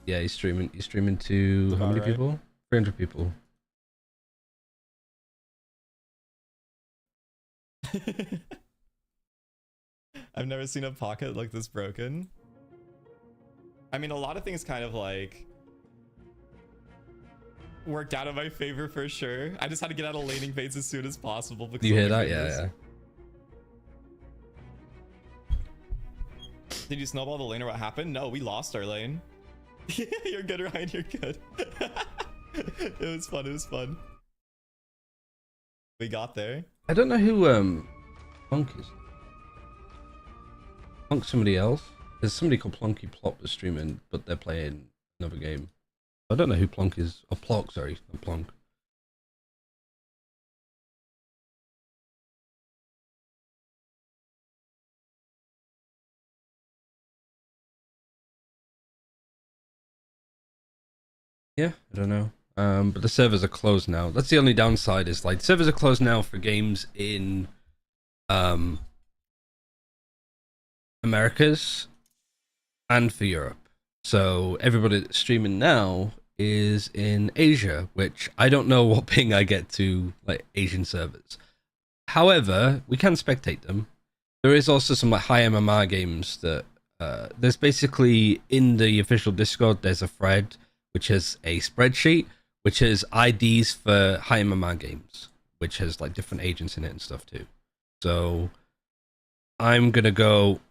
[SPEAKER 1] Yeah, he's streaming to how many people? 300 people.
[SPEAKER 10] I've never seen a pocket like this broken. I mean, a lot of things kind of like worked out in my favor for sure. I just had to get out of laning phase as soon as possible. Because
[SPEAKER 1] You hear that? Yeah.
[SPEAKER 10] Did you snowball the lane or what happened? No, we lost our lane. You're good, Ryan. You're good. It was fun. It was fun. We got there.
[SPEAKER 1] I don't know who Plunk is. Plunk somebody else. There's somebody called Plunky Plop that's streaming, but they're playing another game. I don't know who Plunk is. Or Plonk, sorry, not Plunk. Yeah, I don't know. But the servers are closed now. That's the only downside is like servers are closed now for games in Americas and for Europe. So everybody that's streaming now is in Asia, which I don't know what ping I get to like Asian servers. However, we can spectate them. There is also some like high MMR games that there's basically in the official Discord there's a thread which has a spreadsheet which has IDs for high MMR games, which has like different agents in it and stuff too. So I'm gonna go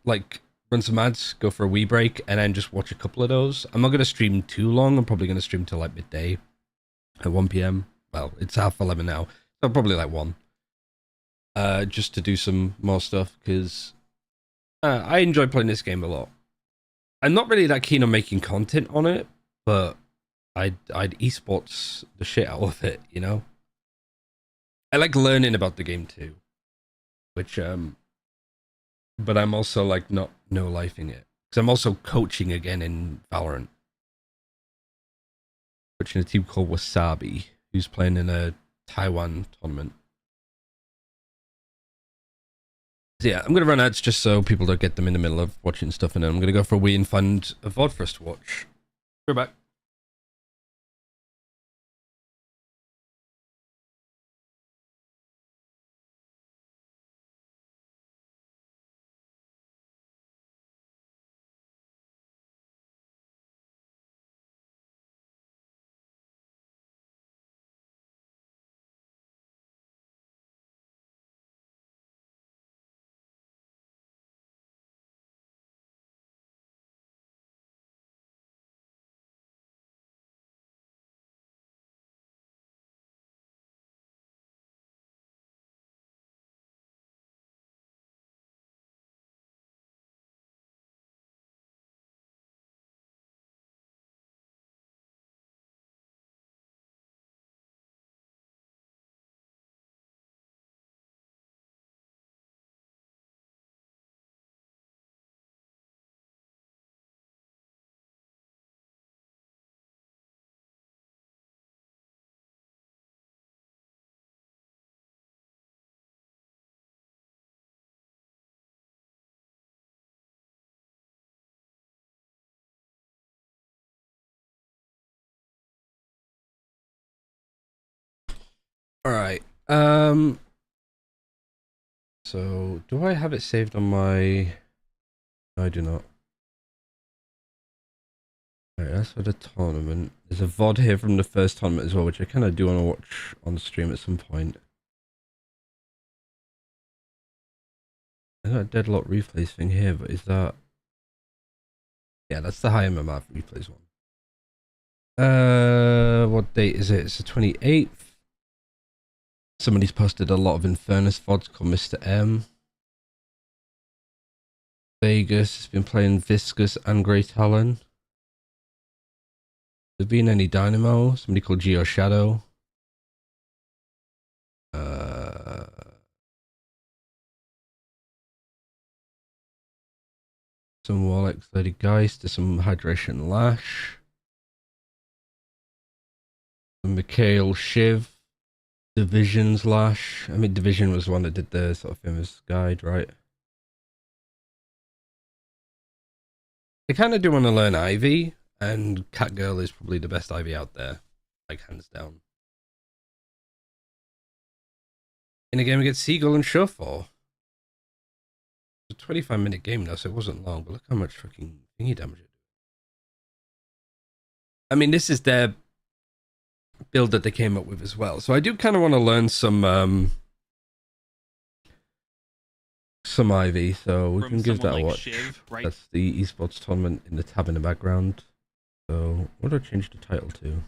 [SPEAKER 1] like run some ads, go for a wee break, and then just watch a couple of those. I'm not gonna stream too long. I'm probably gonna stream till like midday at 1 p.m. Well, it's 11:30 now, so probably like 1. Just to do some more stuff because I enjoy playing this game a lot. I'm not really that keen on making content on it, but I'd esports the shit out of it, you know? I like learning about the game too, which but I'm also like not no lifing it because I'm also coaching again in Valorant, coaching a team called Wasabi who's playing in a Taiwan tournament. So yeah, I'm gonna run ads just so people don't get them in the middle of watching stuff, and then I'm gonna go for a wee and find a VOD for us to watch. We're back. All right. So do I have it saved on my? No, I do not. All right, that's for the tournament. There's a VOD here from the first tournament as well, which I kind of do want to watch on stream at some point. I got a deadlock replays thing here, but is that? Yeah, that's the high MMR replays one. What date is it? It's the 28th. Somebody's posted a lot of Infernus VODs called Mr. M. Vegas has been playing Viscous and Grey Talon. There been any Dynamo? Somebody called Geo Shadow. Some Warlocks, Lady Geist, there's some Hydration Lash. Some Mikhail Shiv. Division's Lash. I mean, Division was the one that did the sort of famous guide, right? I kind of do want to learn Ivy, and Catgirl is probably the best Ivy out there, like hands down. In a game against Seagull and Shuffle. It's a 25-minute game now, so it wasn't long, but look how much fucking thingy damage it did. I mean, this is their build that they came up with as well, so I do kind of want to learn some Ivy, so we can give that a watch.
[SPEAKER 11] Shiv, right?
[SPEAKER 1] That's the esports tournament in the tab in the background. So what do I change the title to?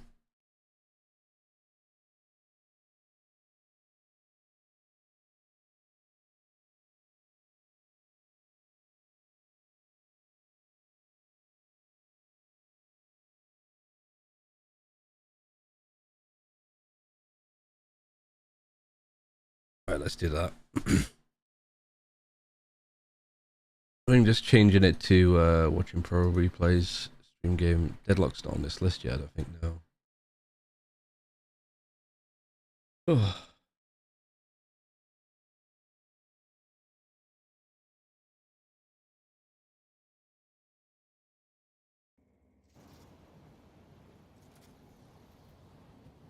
[SPEAKER 1] Alright, let's do that. I'm just changing it to watching pro replays, stream game. Deadlock's not on this list yet, I think, no. Oh.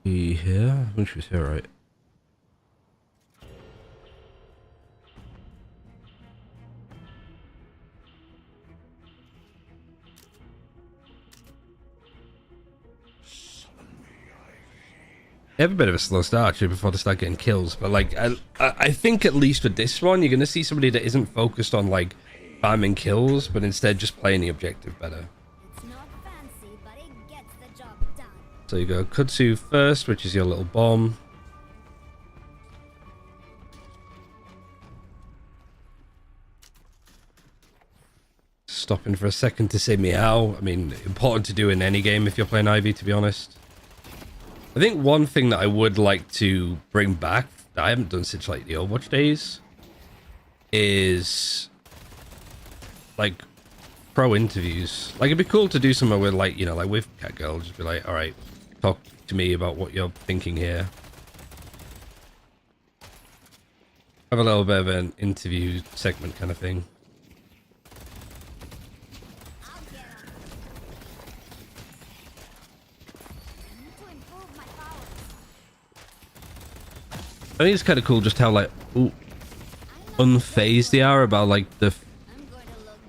[SPEAKER 1] Here? I think she was here, right? They have a bit of a slow start actually before they start getting kills, but like I think at least with this one you're gonna see somebody that isn't focused on like farming kills, but instead just playing the objective better.
[SPEAKER 4] It's not fancy, but it gets the job done.
[SPEAKER 1] So you go Kutsu first, which is your little bomb. Stopping for a second to say meow. I mean, important to do in any game if you're playing Ivy, to be honest. I think one thing that I would like to bring back that I haven't done since like the Overwatch days is like pro interviews. Like it'd be cool to do something with like, you know, like with Catgirl, just be like, all right, talk to me about what you're thinking here. Have a little bit of an interview segment kind of thing. I think it's kind of cool just how like unfazed they are about like the,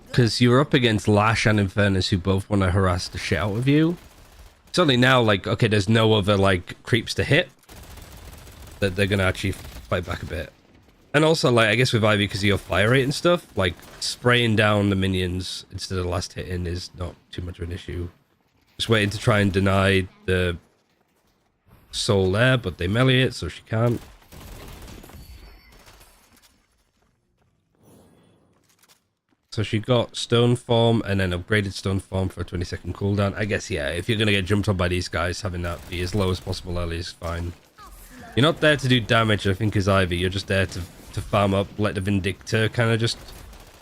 [SPEAKER 1] because you're up against Lash and Infernus who both want to harass the shit out of you. Suddenly now like, okay, there's no other like creeps to hit, that they're gonna actually fight back a bit. And also like I guess with Ivy, because of your fire rate and stuff, like spraying down the minions instead of last hitting is not too much of an issue. Just waiting to try and deny the soul there, but they melee it so she can't. So she got stone form and then upgraded stone form for a 20-second cooldown. I guess, yeah, if you're going to get jumped on by these guys, having that be as low as possible early is fine. You're not there to do damage, I think, as Ivy. You're just there to farm up, let the Vindictor kind of just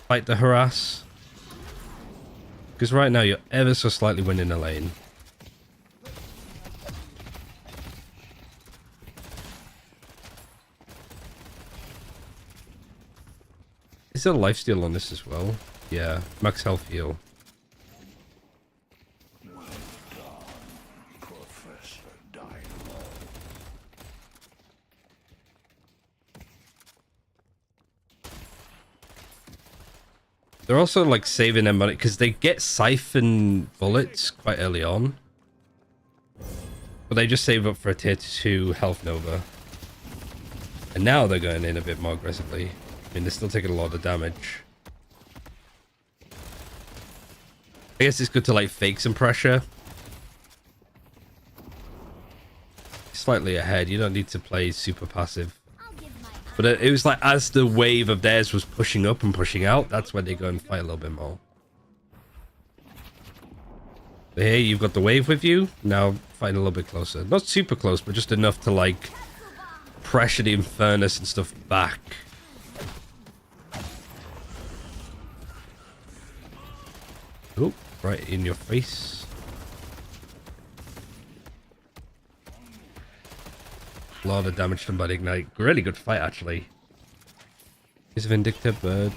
[SPEAKER 1] fight the harass. Because right now you're ever so slightly winning the lane. Is there a lifesteal on this as well? Yeah, max health heal. They're also like saving their money because they get siphon bullets quite early on. But they just save up for a tier 2 health nova. And now they're going in a bit more aggressively. I mean, they're still taking a lot of damage. I guess it's good to like fake some pressure. Slightly ahead. You don't need to play super passive. But it was like as the wave of theirs was pushing up and pushing out, that's when they go and fight a little bit more. But here you've got the wave with you. Now fighting a little bit closer. Not super close, but just enough to like pressure the Infernus and stuff back. Oh, right in your face. A lot of damage done by the Ignite. Really good fight, actually. Is Vindicta bird.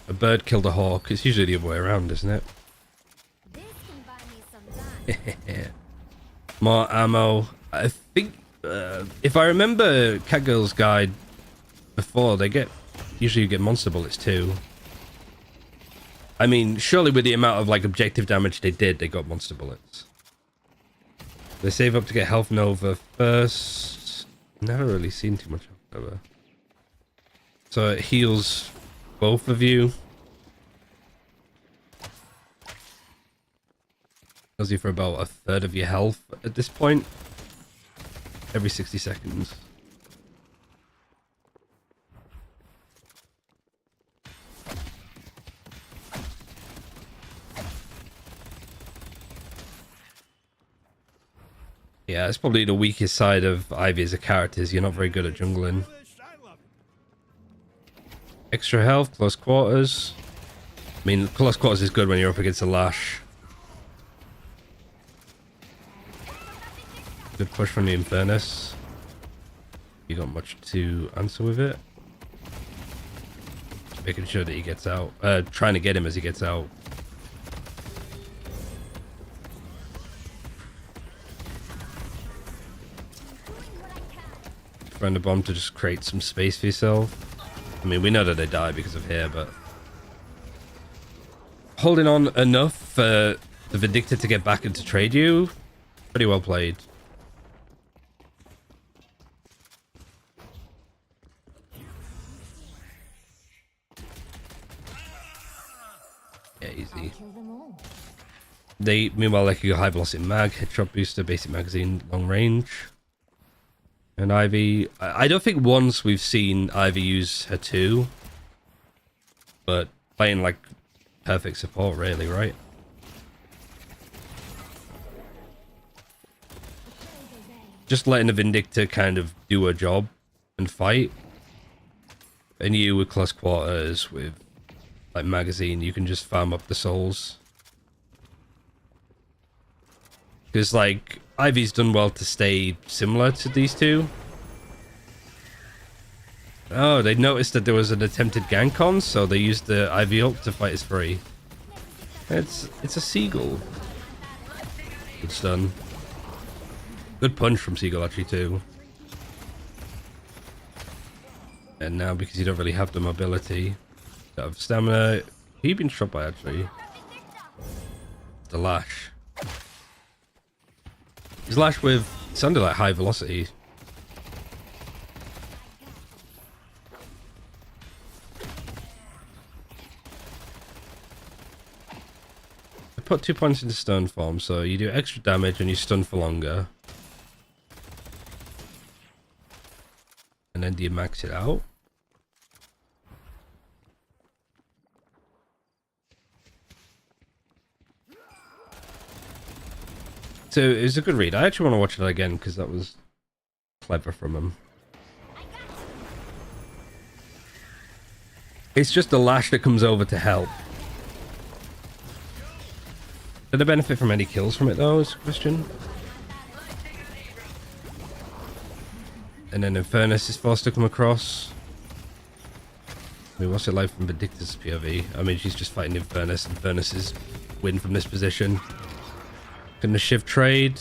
[SPEAKER 1] A bird killed a hawk. It's usually the other way around, isn't it?
[SPEAKER 4] This can buy me some time.
[SPEAKER 1] More ammo. I think, if I remember Catgirl's guide before, they get... Usually you get monster bullets too. I mean, surely with the amount of like objective damage they did, they got monster bullets. They save up to get health nova first. Never really seen too much health nova. So it heals both of you. Heals you for about a third of your health at this point. Every 60 seconds. Yeah, it's probably the weakest side of Ivy as a character. You're not very good at jungling. Extra health, close quarters. I mean, close quarters is good when you're up against a Lash. Good push from the Infernus. You got much to answer with it. Making sure that he gets out. Trying to get him as he gets out. Throwing the bomb to just create some space for yourself. I mean, we know that they die because of here, but holding on enough for the Vindicta to get back into trade you. Pretty well played. Yeah, easy. They meanwhile they can go high velocity mag, headshot booster, basic magazine, long range. And Ivy, I don't think once we've seen Ivy use her 2, but playing like perfect support really, right? Just letting the Vindicta kind of do her job and fight. And you with close quarters, with like magazine, you can just farm up the souls. Because like Ivy's done well to stay similar to these two. Oh, they noticed that there was an attempted gank on, so they used the Ivy ult to fight as free. It's a Seagull. Good stun. Good punch from Seagull actually too. And now because you don't really have the mobility, you have stamina. Who you been shot by actually? The Lash. His Lash with sounded like high velocity. I put 2 points into stun form, so you do extra damage and you stun for longer. And then do you max it out? So it was a good read. I actually want to watch it again because that was clever from him. It's just the Lash that comes over to help. Did I benefit from any kills from it though, is the question. And then Infernus is forced to come across. I mean, what's it like from Vindicta's POV? I mean, she's just fighting Infernus. Infernus is win from this position. Gonna shift trade.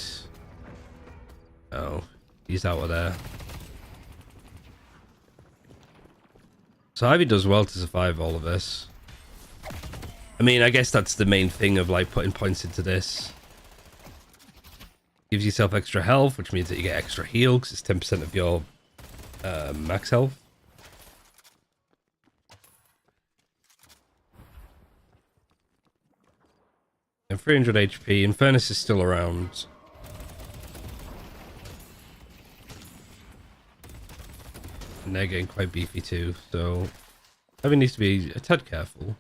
[SPEAKER 1] Oh, he's out of there. So Ivy does well to survive all of this. I mean, I guess that's the main thing of like putting points into this. Gives yourself extra health, which means that you get extra heal because it's 10% of your max health. And 300 HP. Infernus is still around. And they're getting quite beefy too, so Ivy needs to be a tad careful.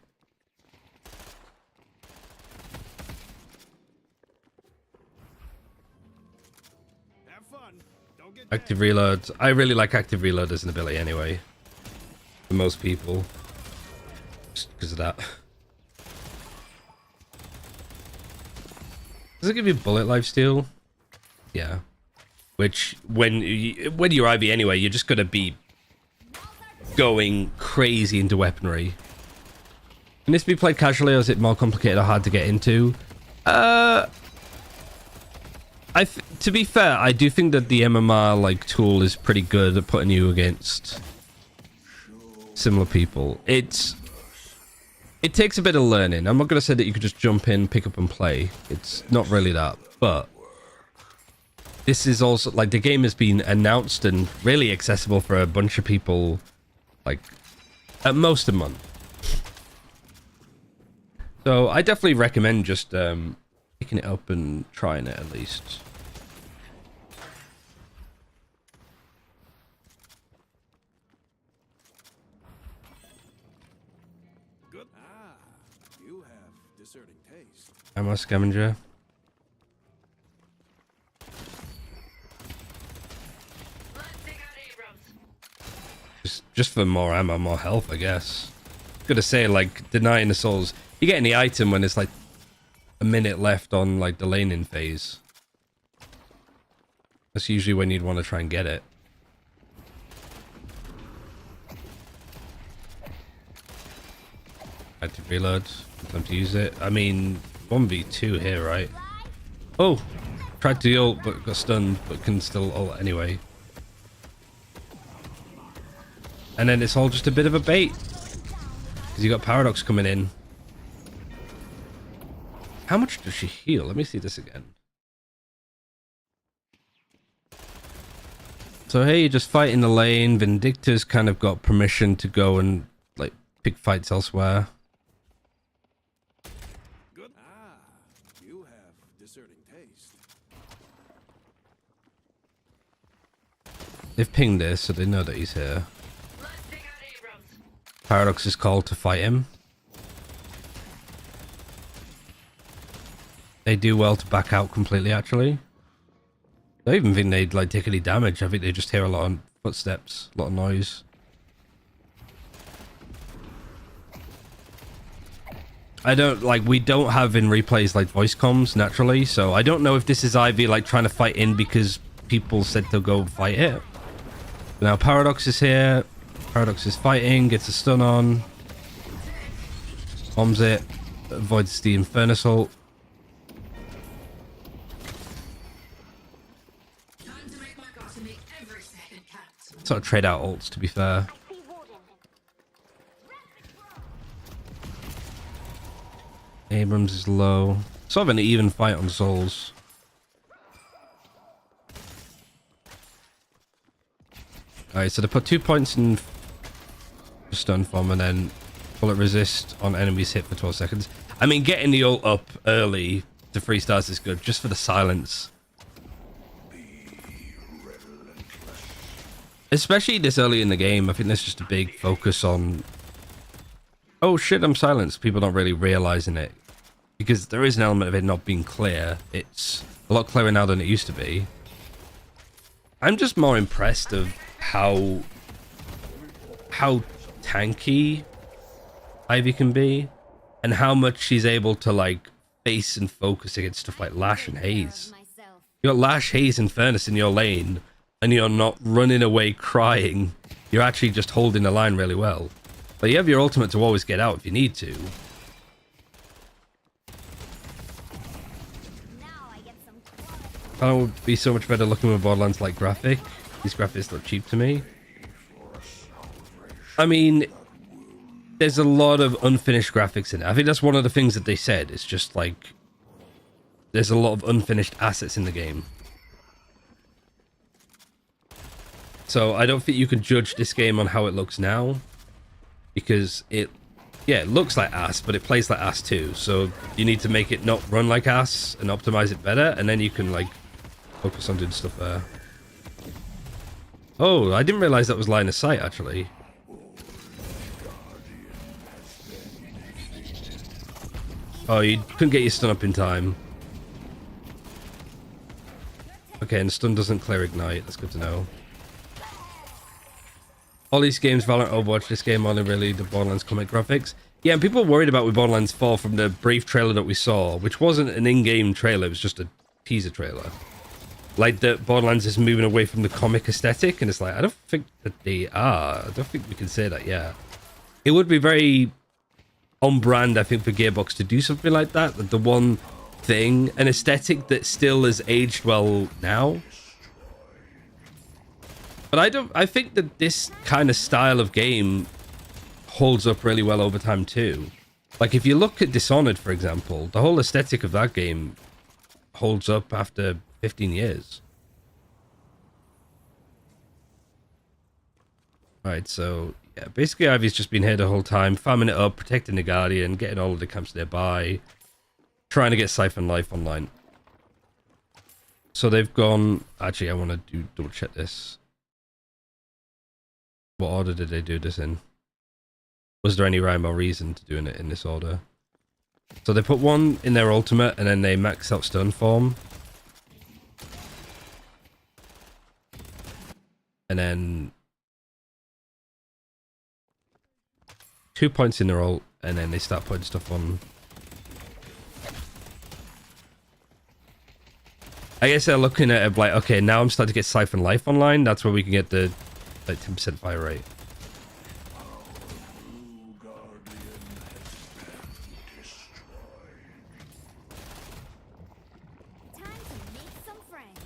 [SPEAKER 2] Have fun. Don't get
[SPEAKER 1] Active reload. I really like active reload as an ability anyway. For most people. Just because of that. Does it give you bullet lifesteal? Yeah. Which, when you're Ivy anyway, you're just going to be going crazy into weaponry. Can this be played casually, or is it more complicated or hard to get into? To be fair, I do think that the MMR like tool is pretty good at putting you against similar people. It takes a bit of learning. I'm not going to say that you could just jump in, pick up and play. It's not really that. But this is also, like, the game has been announced and really accessible for a bunch of people, like, at most a month. So I definitely recommend just picking it up and trying it at least.
[SPEAKER 2] good. Ah, you have discerning taste.
[SPEAKER 1] Ammo scavenger. Just for more ammo, more health, I guess. Gotta say, like, denying the souls. You get any item when it's like a minute left on like the laning phase. That's usually when you'd want to try and get it. Active reload. Time to use it. I mean, 1v2 here, right? Oh! Tried to ult but got stunned, but can still ult anyway. And then it's all just a bit of a bait. Because you got Paradox coming in. How much does she heal? Let me see this again. So here you're just fighting the lane. Vindicta's kind of got permission to go and like pick fights elsewhere.
[SPEAKER 2] Good. Ah, you have discerning taste.
[SPEAKER 1] They've pinged this, so they know that he's here. Paradox is called to fight him. They do well to back out completely, actually. I don't even think they'd like take any damage. I think they just hear a lot of footsteps, a lot of noise. I don't like, we don't have in replays like voice comms naturally, so I don't know if this is Ivy like trying to fight in because people said they'll go fight it. Now Paradox is here. Paradox is fighting, gets a stun on. Bombs it. Avoids the Infernus ult. Sort of trade out ults, to be fair. Abrams is low. Sort of an even fight on souls. Alright, so they put 2 points in stun form and then bullet resist on enemies hit for 12 seconds. I mean, getting the ult up early to 3 stars is good, just for the silence. Especially this early in the game, I think there's just a big focus on... Oh shit, I'm silenced. People not really realizing it. Because there is an element of it not being clear. It's a lot clearer now than it used to be. I'm just more impressed of how tanky Ivy can be, and how much she's able to like face and focus against stuff like Lash and Haze. You got Lash, Haze, and Furnace in your lane, and you're not running away crying. You're actually just holding the line really well. But you have your ultimate to always get out if you need to. That would be so much better looking with Borderlands like graphic. These graphics look cheap to me. I mean, there's a lot of unfinished graphics in it. I think that's one of the things that they said. It's just like there's a lot of unfinished assets in the game. So I don't think you can judge this game on how it looks now, because it looks like ass, but it plays like ass too. So you need to make it not run like ass and optimize it better, and then you can like focus on doing stuff there. Oh, I didn't realize that was line of sight actually. Oh, you couldn't get your stun up in time. Okay, and the stun doesn't clear ignite. That's good to know. All these games, Valorant, Overwatch, this game only really the Borderlands comic graphics. Yeah, and people were worried about with Borderlands 4 from the brief trailer that we saw, which wasn't an in-game trailer, it was just a teaser trailer. Like that Borderlands is moving away from the comic aesthetic, and it's like, I don't think that they are. I don't think we can say that yet. It would be very on brand, I think, for Gearbox to do something like that. The one thing, an aesthetic that still is aged well now. But I think that this kind of style of game holds up really well over time too. Like if you look at Dishonored, for example, the whole aesthetic of that game holds up after 15 years. Right, so yeah, basically Ivy's just been here the whole time, farming it up, protecting the Guardian, getting all of the camps nearby, trying to get Siphon Life online. So they've gone... Actually, I want to double check this. What order did they do this in? Was there any rhyme or reason to doing it in this order? So they put one in their ultimate and then they max out stun form. And then 2 points in their ult, and then they start putting stuff on. I guess they're looking at it like, okay, now I'm starting to get Siphon Life online. That's where we can get the like 10% fire rate.
[SPEAKER 4] Time to make some friends.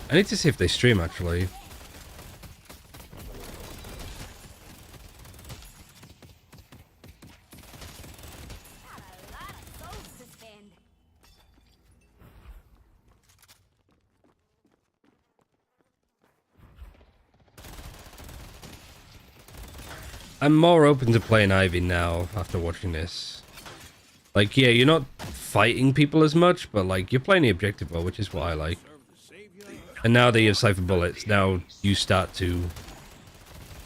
[SPEAKER 1] I need to see if they stream actually.
[SPEAKER 4] A lot of souls to spend.
[SPEAKER 1] I'm more open to playing Ivy now after watching this. Like, yeah, you're not fighting people as much, but like you're playing the objective well, which is what I like. And now that you have Siphon Bullets, now you start to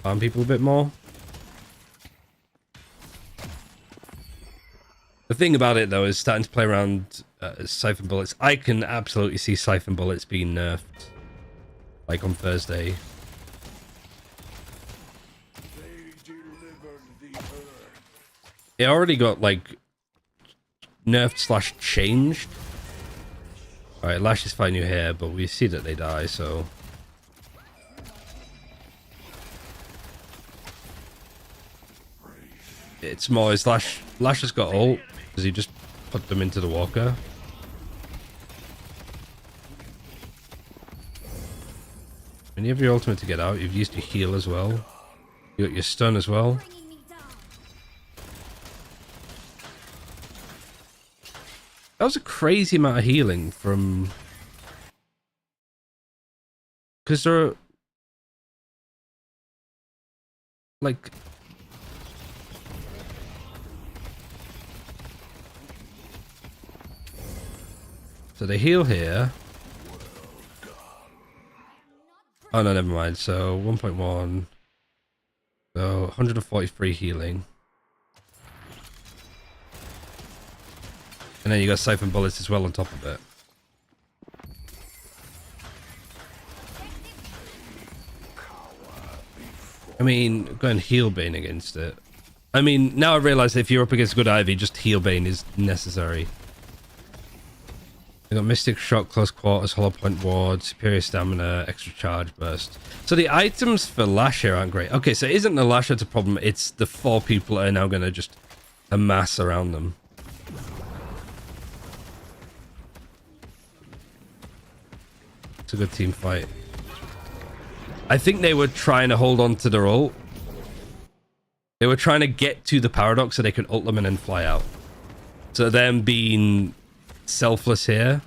[SPEAKER 1] farm people a bit more. The thing about it, though, is starting to play around Siphon Bullets. I can absolutely see Siphon Bullets being nerfed, like on Thursday. It already got, like, nerfed / changed. Alright, Lash is fighting you here, but we see that they die, so... It's more, is Lash has got ult, does he just put them into the walker? When you have your ultimate to get out, you've used your heal as well. You got your stun as well.
[SPEAKER 4] Bringing me down.
[SPEAKER 1] That was a crazy amount of healing from... Because there are... Like... So they heal here. Oh no, never mind. So 1.1. So 143 healing. And then you got Siphon Bullets as well on top of it. I mean, go and heal Bane against it. I mean, now I realize that if you're up against good Ivy, just heal Bane is necessary. I got Mystic Shot, Close Quarters, Hollow Point Ward, Superior Stamina, Extra Charge Burst. So the items for Lasher aren't great. Okay, so it isn't the Lasher that's a problem, it's the 4 people that are now going to just amass around them. It's a good team fight. I think they were trying to hold on to their ult. They were trying to get to the Paradox so they could ult them and then fly out. So them being selfless here.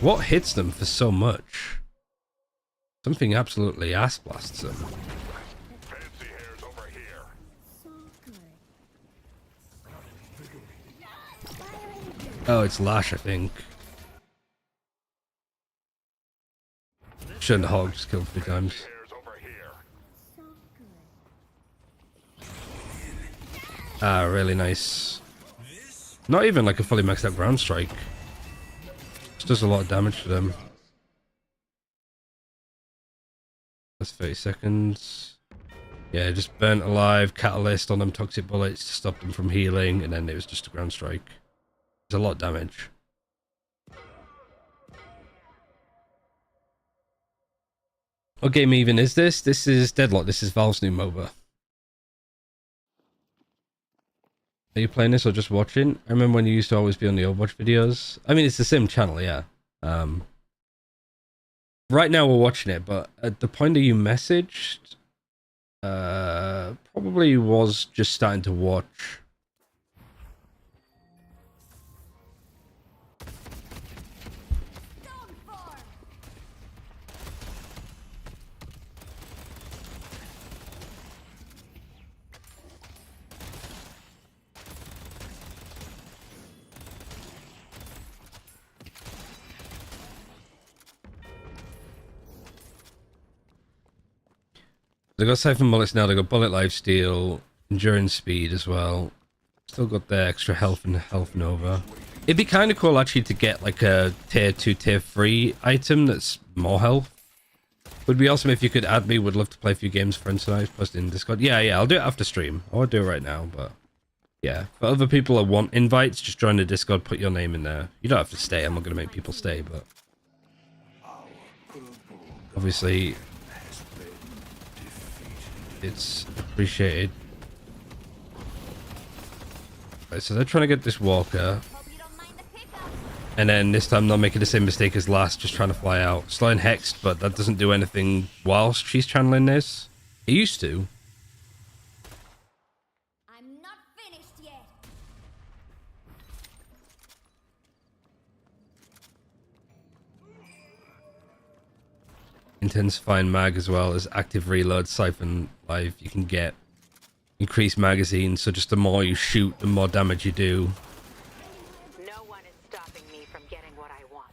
[SPEAKER 1] What hits them for so much? Something absolutely ass blasts them.
[SPEAKER 9] Fancy hairs over here.
[SPEAKER 1] Oh, it's Lash, I think. Shouldn't have hogged, just killed 3 times.
[SPEAKER 9] Hairs over here.
[SPEAKER 1] Ah, really nice. Not even like a fully maxed out ground strike. Just does a lot of damage to them. That's 30 seconds. Yeah, just burnt alive, catalyst on them, toxic bullets to stop them from healing, and then it was just a ground strike. There's a lot of damage. What game even is this? This is Deadlock. This is Valve's new MOBA. Are you playing this or just watching? I remember when you used to always be on the Overwatch videos. I mean, it's the same channel, yeah. Right now we're watching it, but at the point that you messaged, probably was just starting to watch. They got Siphon Bullets now, they got Bullet Lifesteal, Endurance Speed as well. Still got their extra health and Health Nova. It'd be kind of cool actually to get like a tier 2, tier 3 item that's more health. Would be awesome if you could add me, would love to play a few games for friends tonight, post in Discord. Yeah, I'll do it after stream. I won't do it right now, but yeah. For other people that want invites, just join the Discord, put your name in there. You don't have to stay, I'm not going to make people stay, but obviously it's appreciated. Right, so they're trying to get this Walker. And then this time not making the same mistake as last, just trying to fly out. Slowing Hexed, but that doesn't do anything whilst she's channeling this. It used to.
[SPEAKER 4] I'm not finished yet.
[SPEAKER 1] Intensifying mag as well as active reload, Siphon Life. You can get increased magazine, so just the more you shoot, the more damage you do.
[SPEAKER 6] No one is stopping me from getting what I want.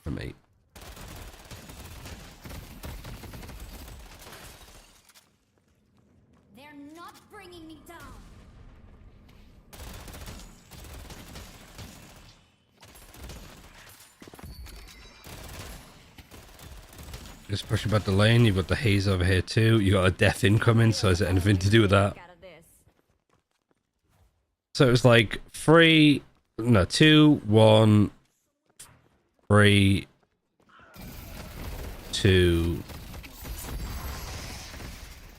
[SPEAKER 1] For me.
[SPEAKER 4] They're not bringing me down.
[SPEAKER 1] Just pushing back the lane. You've got the haze over here too. You got a death incoming, so is it anything to do with that? So it was like 2, 1, 3, 2.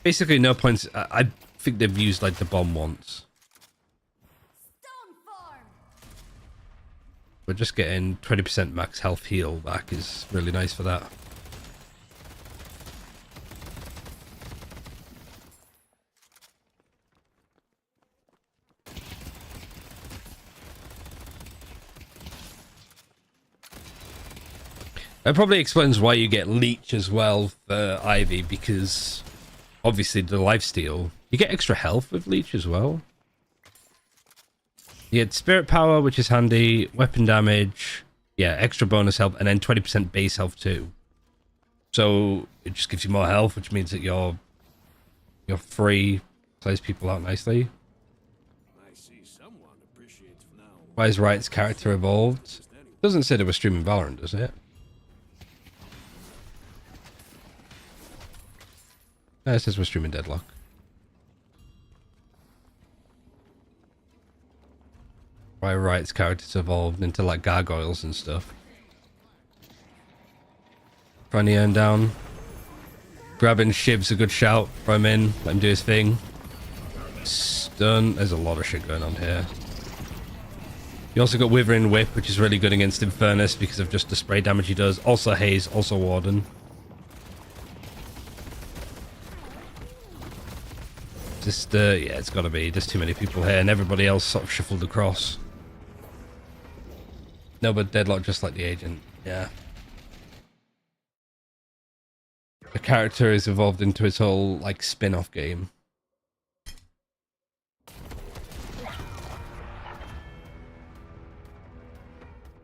[SPEAKER 1] Basically, no points. I think they've used like the bomb once. We're just getting 20% max health heal back is really nice for that. That probably explains why you get Leech as well for Ivy, because obviously the lifesteal. You get extra health with Leech as well. You get Spirit Power, which is handy, weapon damage, yeah, extra bonus health, and then 20% base health too. So it just gives you more health, which means that you're free, plays people out nicely.
[SPEAKER 2] I see someone appreciates now.
[SPEAKER 1] Why is Riot's character evolved? Doesn't say they were streaming Valorant, does it? It says we're streaming Deadlock. Right, its characters evolved into like gargoyles and stuff. Trying to earn down. Grabbing Shiv's a good shout. Throw him in. Let him do his thing. Stun. There's a lot of shit going on here. You also got Withering Whip, which is really good against Infernus because of just the spray damage he does. Also Haze, also Warden. Just, yeah, it's gotta be. There's too many people here and everybody else sort of shuffled across. No, but Deadlock just like the agent. Yeah. The character is evolved into its whole, like, spin-off game.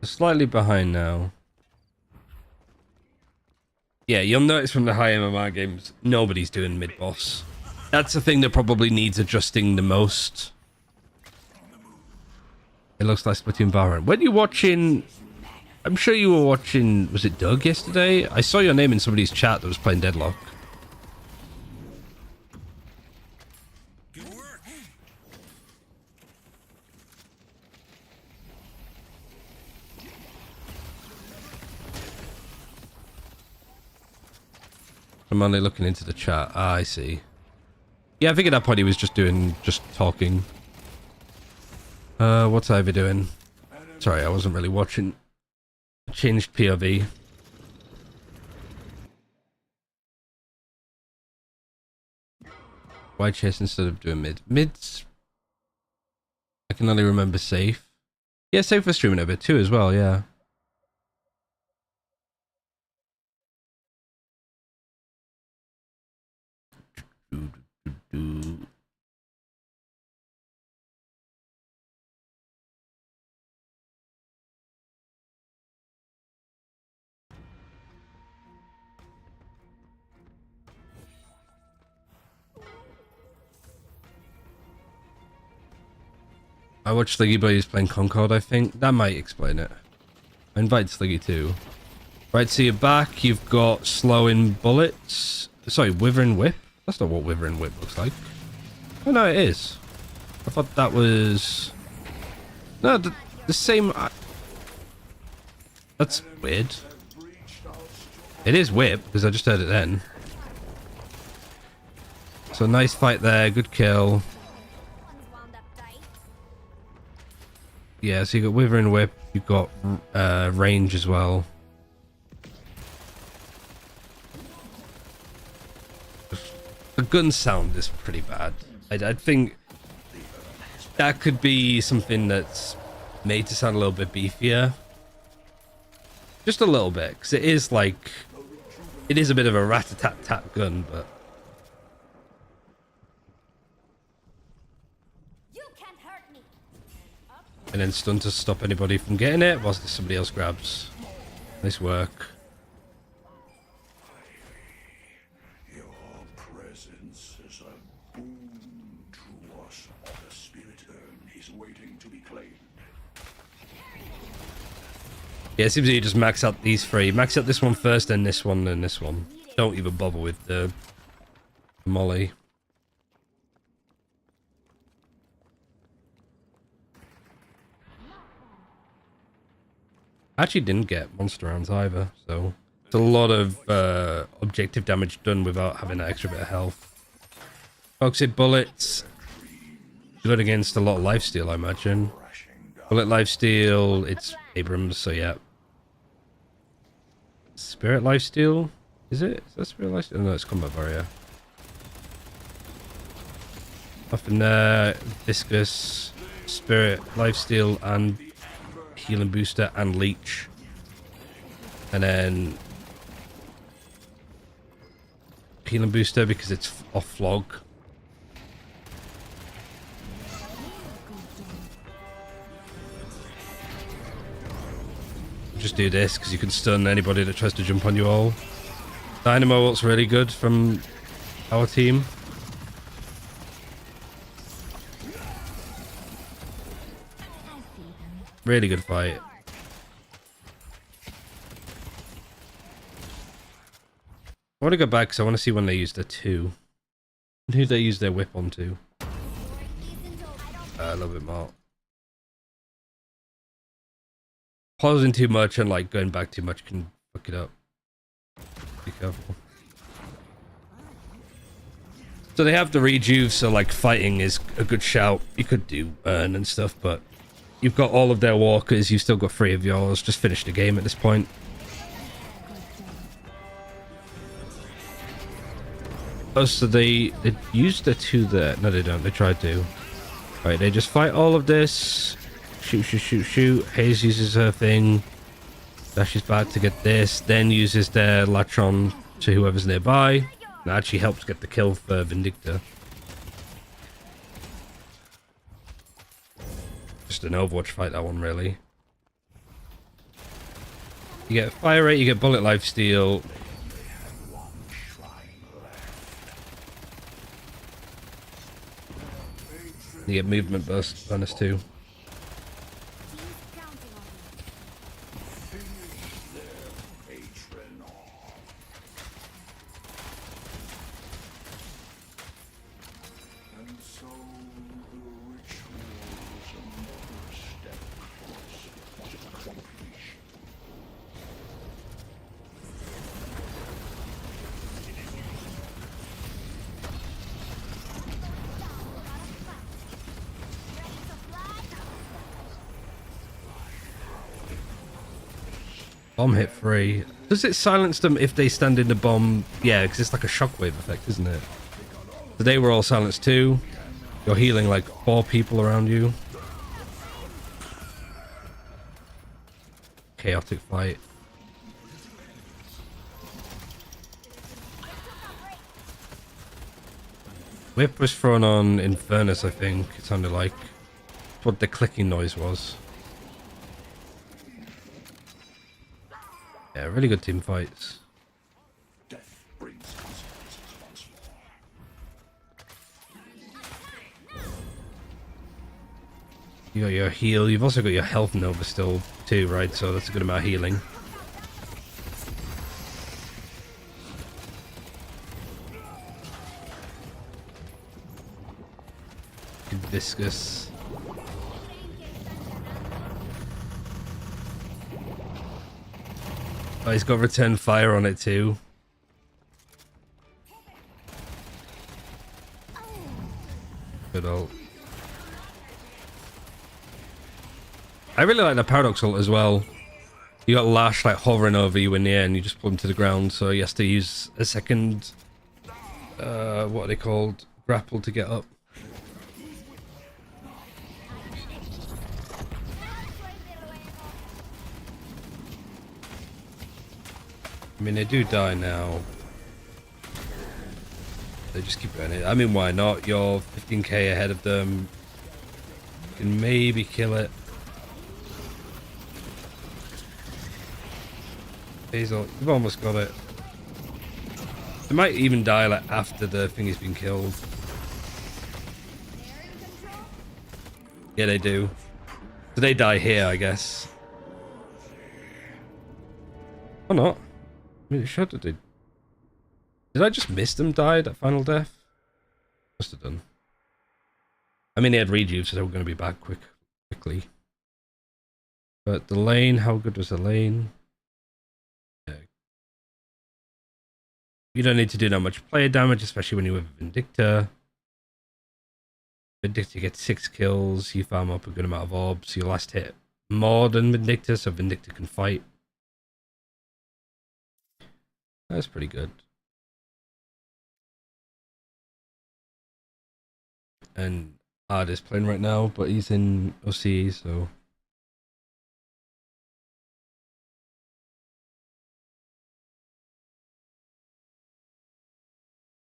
[SPEAKER 1] Slightly behind now. Yeah, you'll notice from the high MMR games, nobody's doing mid-boss. That's the thing that probably needs adjusting the most. It looks like Splatoon Valorant. When you watching... I'm sure you were watching... Was it Doug yesterday? I saw your name in somebody's chat that was playing Deadlock. I'm only looking into the chat. Ah, I see. Yeah, I think at that point he was just talking. What's Ivy doing? Sorry, I wasn't really watching. Changed POV. Why chase instead of doing mid? Mids... I can only remember safe. Yeah, safe for streaming a bit too as well, yeah. I watched Sliggy Boy, he's playing Concord, I think. That might explain it. I invite Sliggy too. Right, so you're back. You've got slowing bullets. Sorry, Withering Whip? That's not what Withering Whip looks like. Oh no, it is. I thought that was... No, the same... That's weird. It is Whip, because I just heard it then. So nice fight there, good kill. Yeah, so you got Withering Whip, you've got range as well. The gun sound is pretty bad. I think that could be something that's made to sound a little bit beefier. Just a little bit, because it is like... It is a bit of a rat-a-tat-tat gun, but... And then stun to stop anybody from getting it whilst somebody else grabs. Nice work.
[SPEAKER 3] Your presence is a boon to us. The spirit urn is waiting to be claimed.
[SPEAKER 1] Yeah, it seems that you just max out these three. Max out this one first, then this one, then this one. Don't even bother with the molly. I actually didn't get monster rounds either, so it's a lot of objective damage done without having that extra bit of health. Toxic bullets, good against a lot of lifesteal, I imagine. Bullet lifesteal, it's Abrams, so yeah. Spirit lifesteal, is it? Is that spirit lifesteal? No, it's combat barrier. Nothing there. Viscous, spirit lifesteal, and healing booster and leech, and then healing booster because it's off flog. Just do this because you can stun anybody that tries to jump on you all. Dynamo ult's really good from our team. Really good fight. I want to go back because I want to see when they used the 2. Who they use their whip onto? A little bit more. Pausing too much and like going back too much can fuck it up. Be careful. So they have the rejuve, so like fighting is a good shout. You could do burn and stuff, but you've got all of their walkers, you've still got 3 of yours. Just finish the game at this point. Oh, so they used the 2 there. No, they don't. They tried to. Right, they just fight all of this. Shoot, shoot, shoot, shoot. Hayes uses her thing. Dashes back to get this. Then uses their latch on to whoever's nearby. That actually helps get the kill for Vindicta. Just an Overwatch fight, that one, really. You get fire rate, you get bullet lifesteal. You get movement burst bonus too. Bomb hit free. Does it silence them if they stand in the bomb? Yeah, because it's like a shockwave effect, isn't it? So they were all silenced too. You're healing like 4 people around you. Chaotic fight. Whip was thrown on Infernus, I think. It sounded like. That's what the clicking noise was. Yeah, really good team fights.
[SPEAKER 3] Death brings consequences once more.
[SPEAKER 1] You got your heal. You've also got your health nova still too, right? So that's a good amount of healing. Good viscous. Oh, he's got return fire on it too. Good ult. I really like the paradox ult as well. You got Lash like hovering over you in the air and you just pull him to the ground, so he has to use a second what are they called? Grapple to get up. I mean, they do die now. They just keep going. I mean, why not? You're 15k ahead of them. You can maybe kill it. Hazel, you've almost got it. They might even die like after the thing has been killed. Yeah, they do. So they die here, I guess. Or not. I mean, it should have did. Did I just miss them died at final death? Must have done. I mean, they had rejuve, so they were going to be back quickly. But the lane, how good was the lane? Yeah. You don't need to do that much player damage, especially when you're with Vindicta. Vindicta gets 6 kills, you farm up a good amount of orbs, your last hit more than Vindicta, so Vindicta can fight. That's pretty good. And Ard is playing right now, but he's in OCE, so...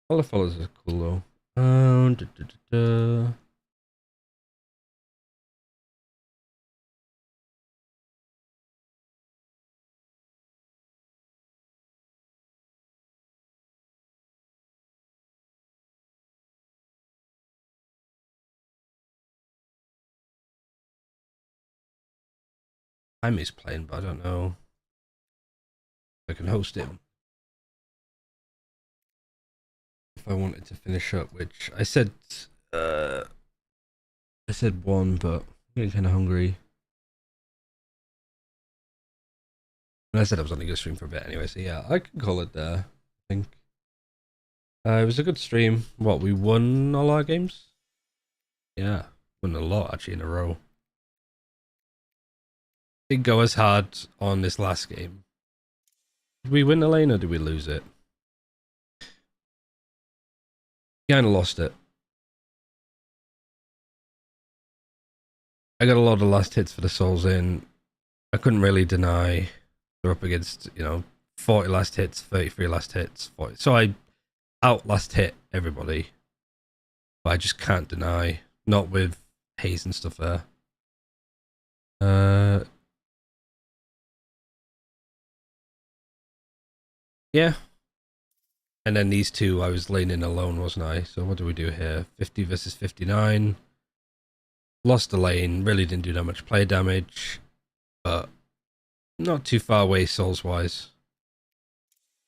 [SPEAKER 1] All the fellas are cool though. Jaime playing, but I don't know if I can host him. I wanted to finish up, which I said 1, but I'm getting kind of hungry. And I said I was only going to stream for a bit anyway, so yeah, I can call it there, I think. It was a good stream. What, we won all our games? Yeah, won a lot actually in a row. Didn't go as hard on this last game. Did we win the lane or did we lose it? Kinda lost it. I got a lot of last hits for the souls in. I couldn't really deny they're up against, 40 last hits, 33 last hits, 40. So I last hit everybody. But I just can't deny. Not with haze and stuff there. Yeah. And then these two, I was laning alone, wasn't I? So what do we do here? 50 versus 59. Lost the lane. Really didn't do that much play damage. But not too far away souls-wise.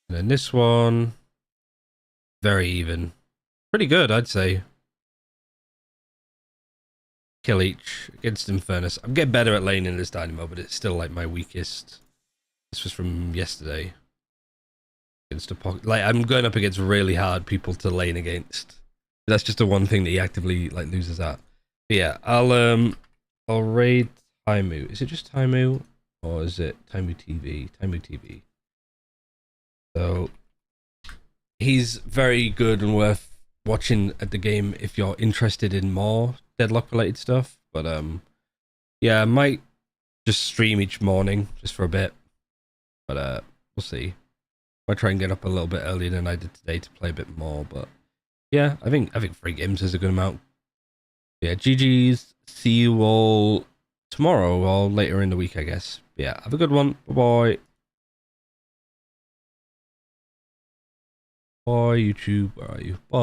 [SPEAKER 1] And then this one. Very even. Pretty good, I'd say. Kill each against Infernus. I'm getting better at laning this Dynamo, but it's still like my weakest. This was from yesterday. Against a pocket. Like, I'm going up against really hard people to lane against. That's just the one thing that he actively like loses at. But yeah, I'll raid Taimu. Is it just Taimu? Or is it Taimu TV? Taimu TV. So he's very good and worth watching at the game if you're interested in more Deadlock related stuff. But yeah, I might just stream each morning just for a bit. But we'll see. I try and get up a little bit earlier than I did today to play a bit more, but yeah, I think 3 games is a good amount. Yeah, GG's. See you all tomorrow or later in the week, I guess. But yeah, have a good one. Bye-bye. Bye, YouTube. Where are you? Bye.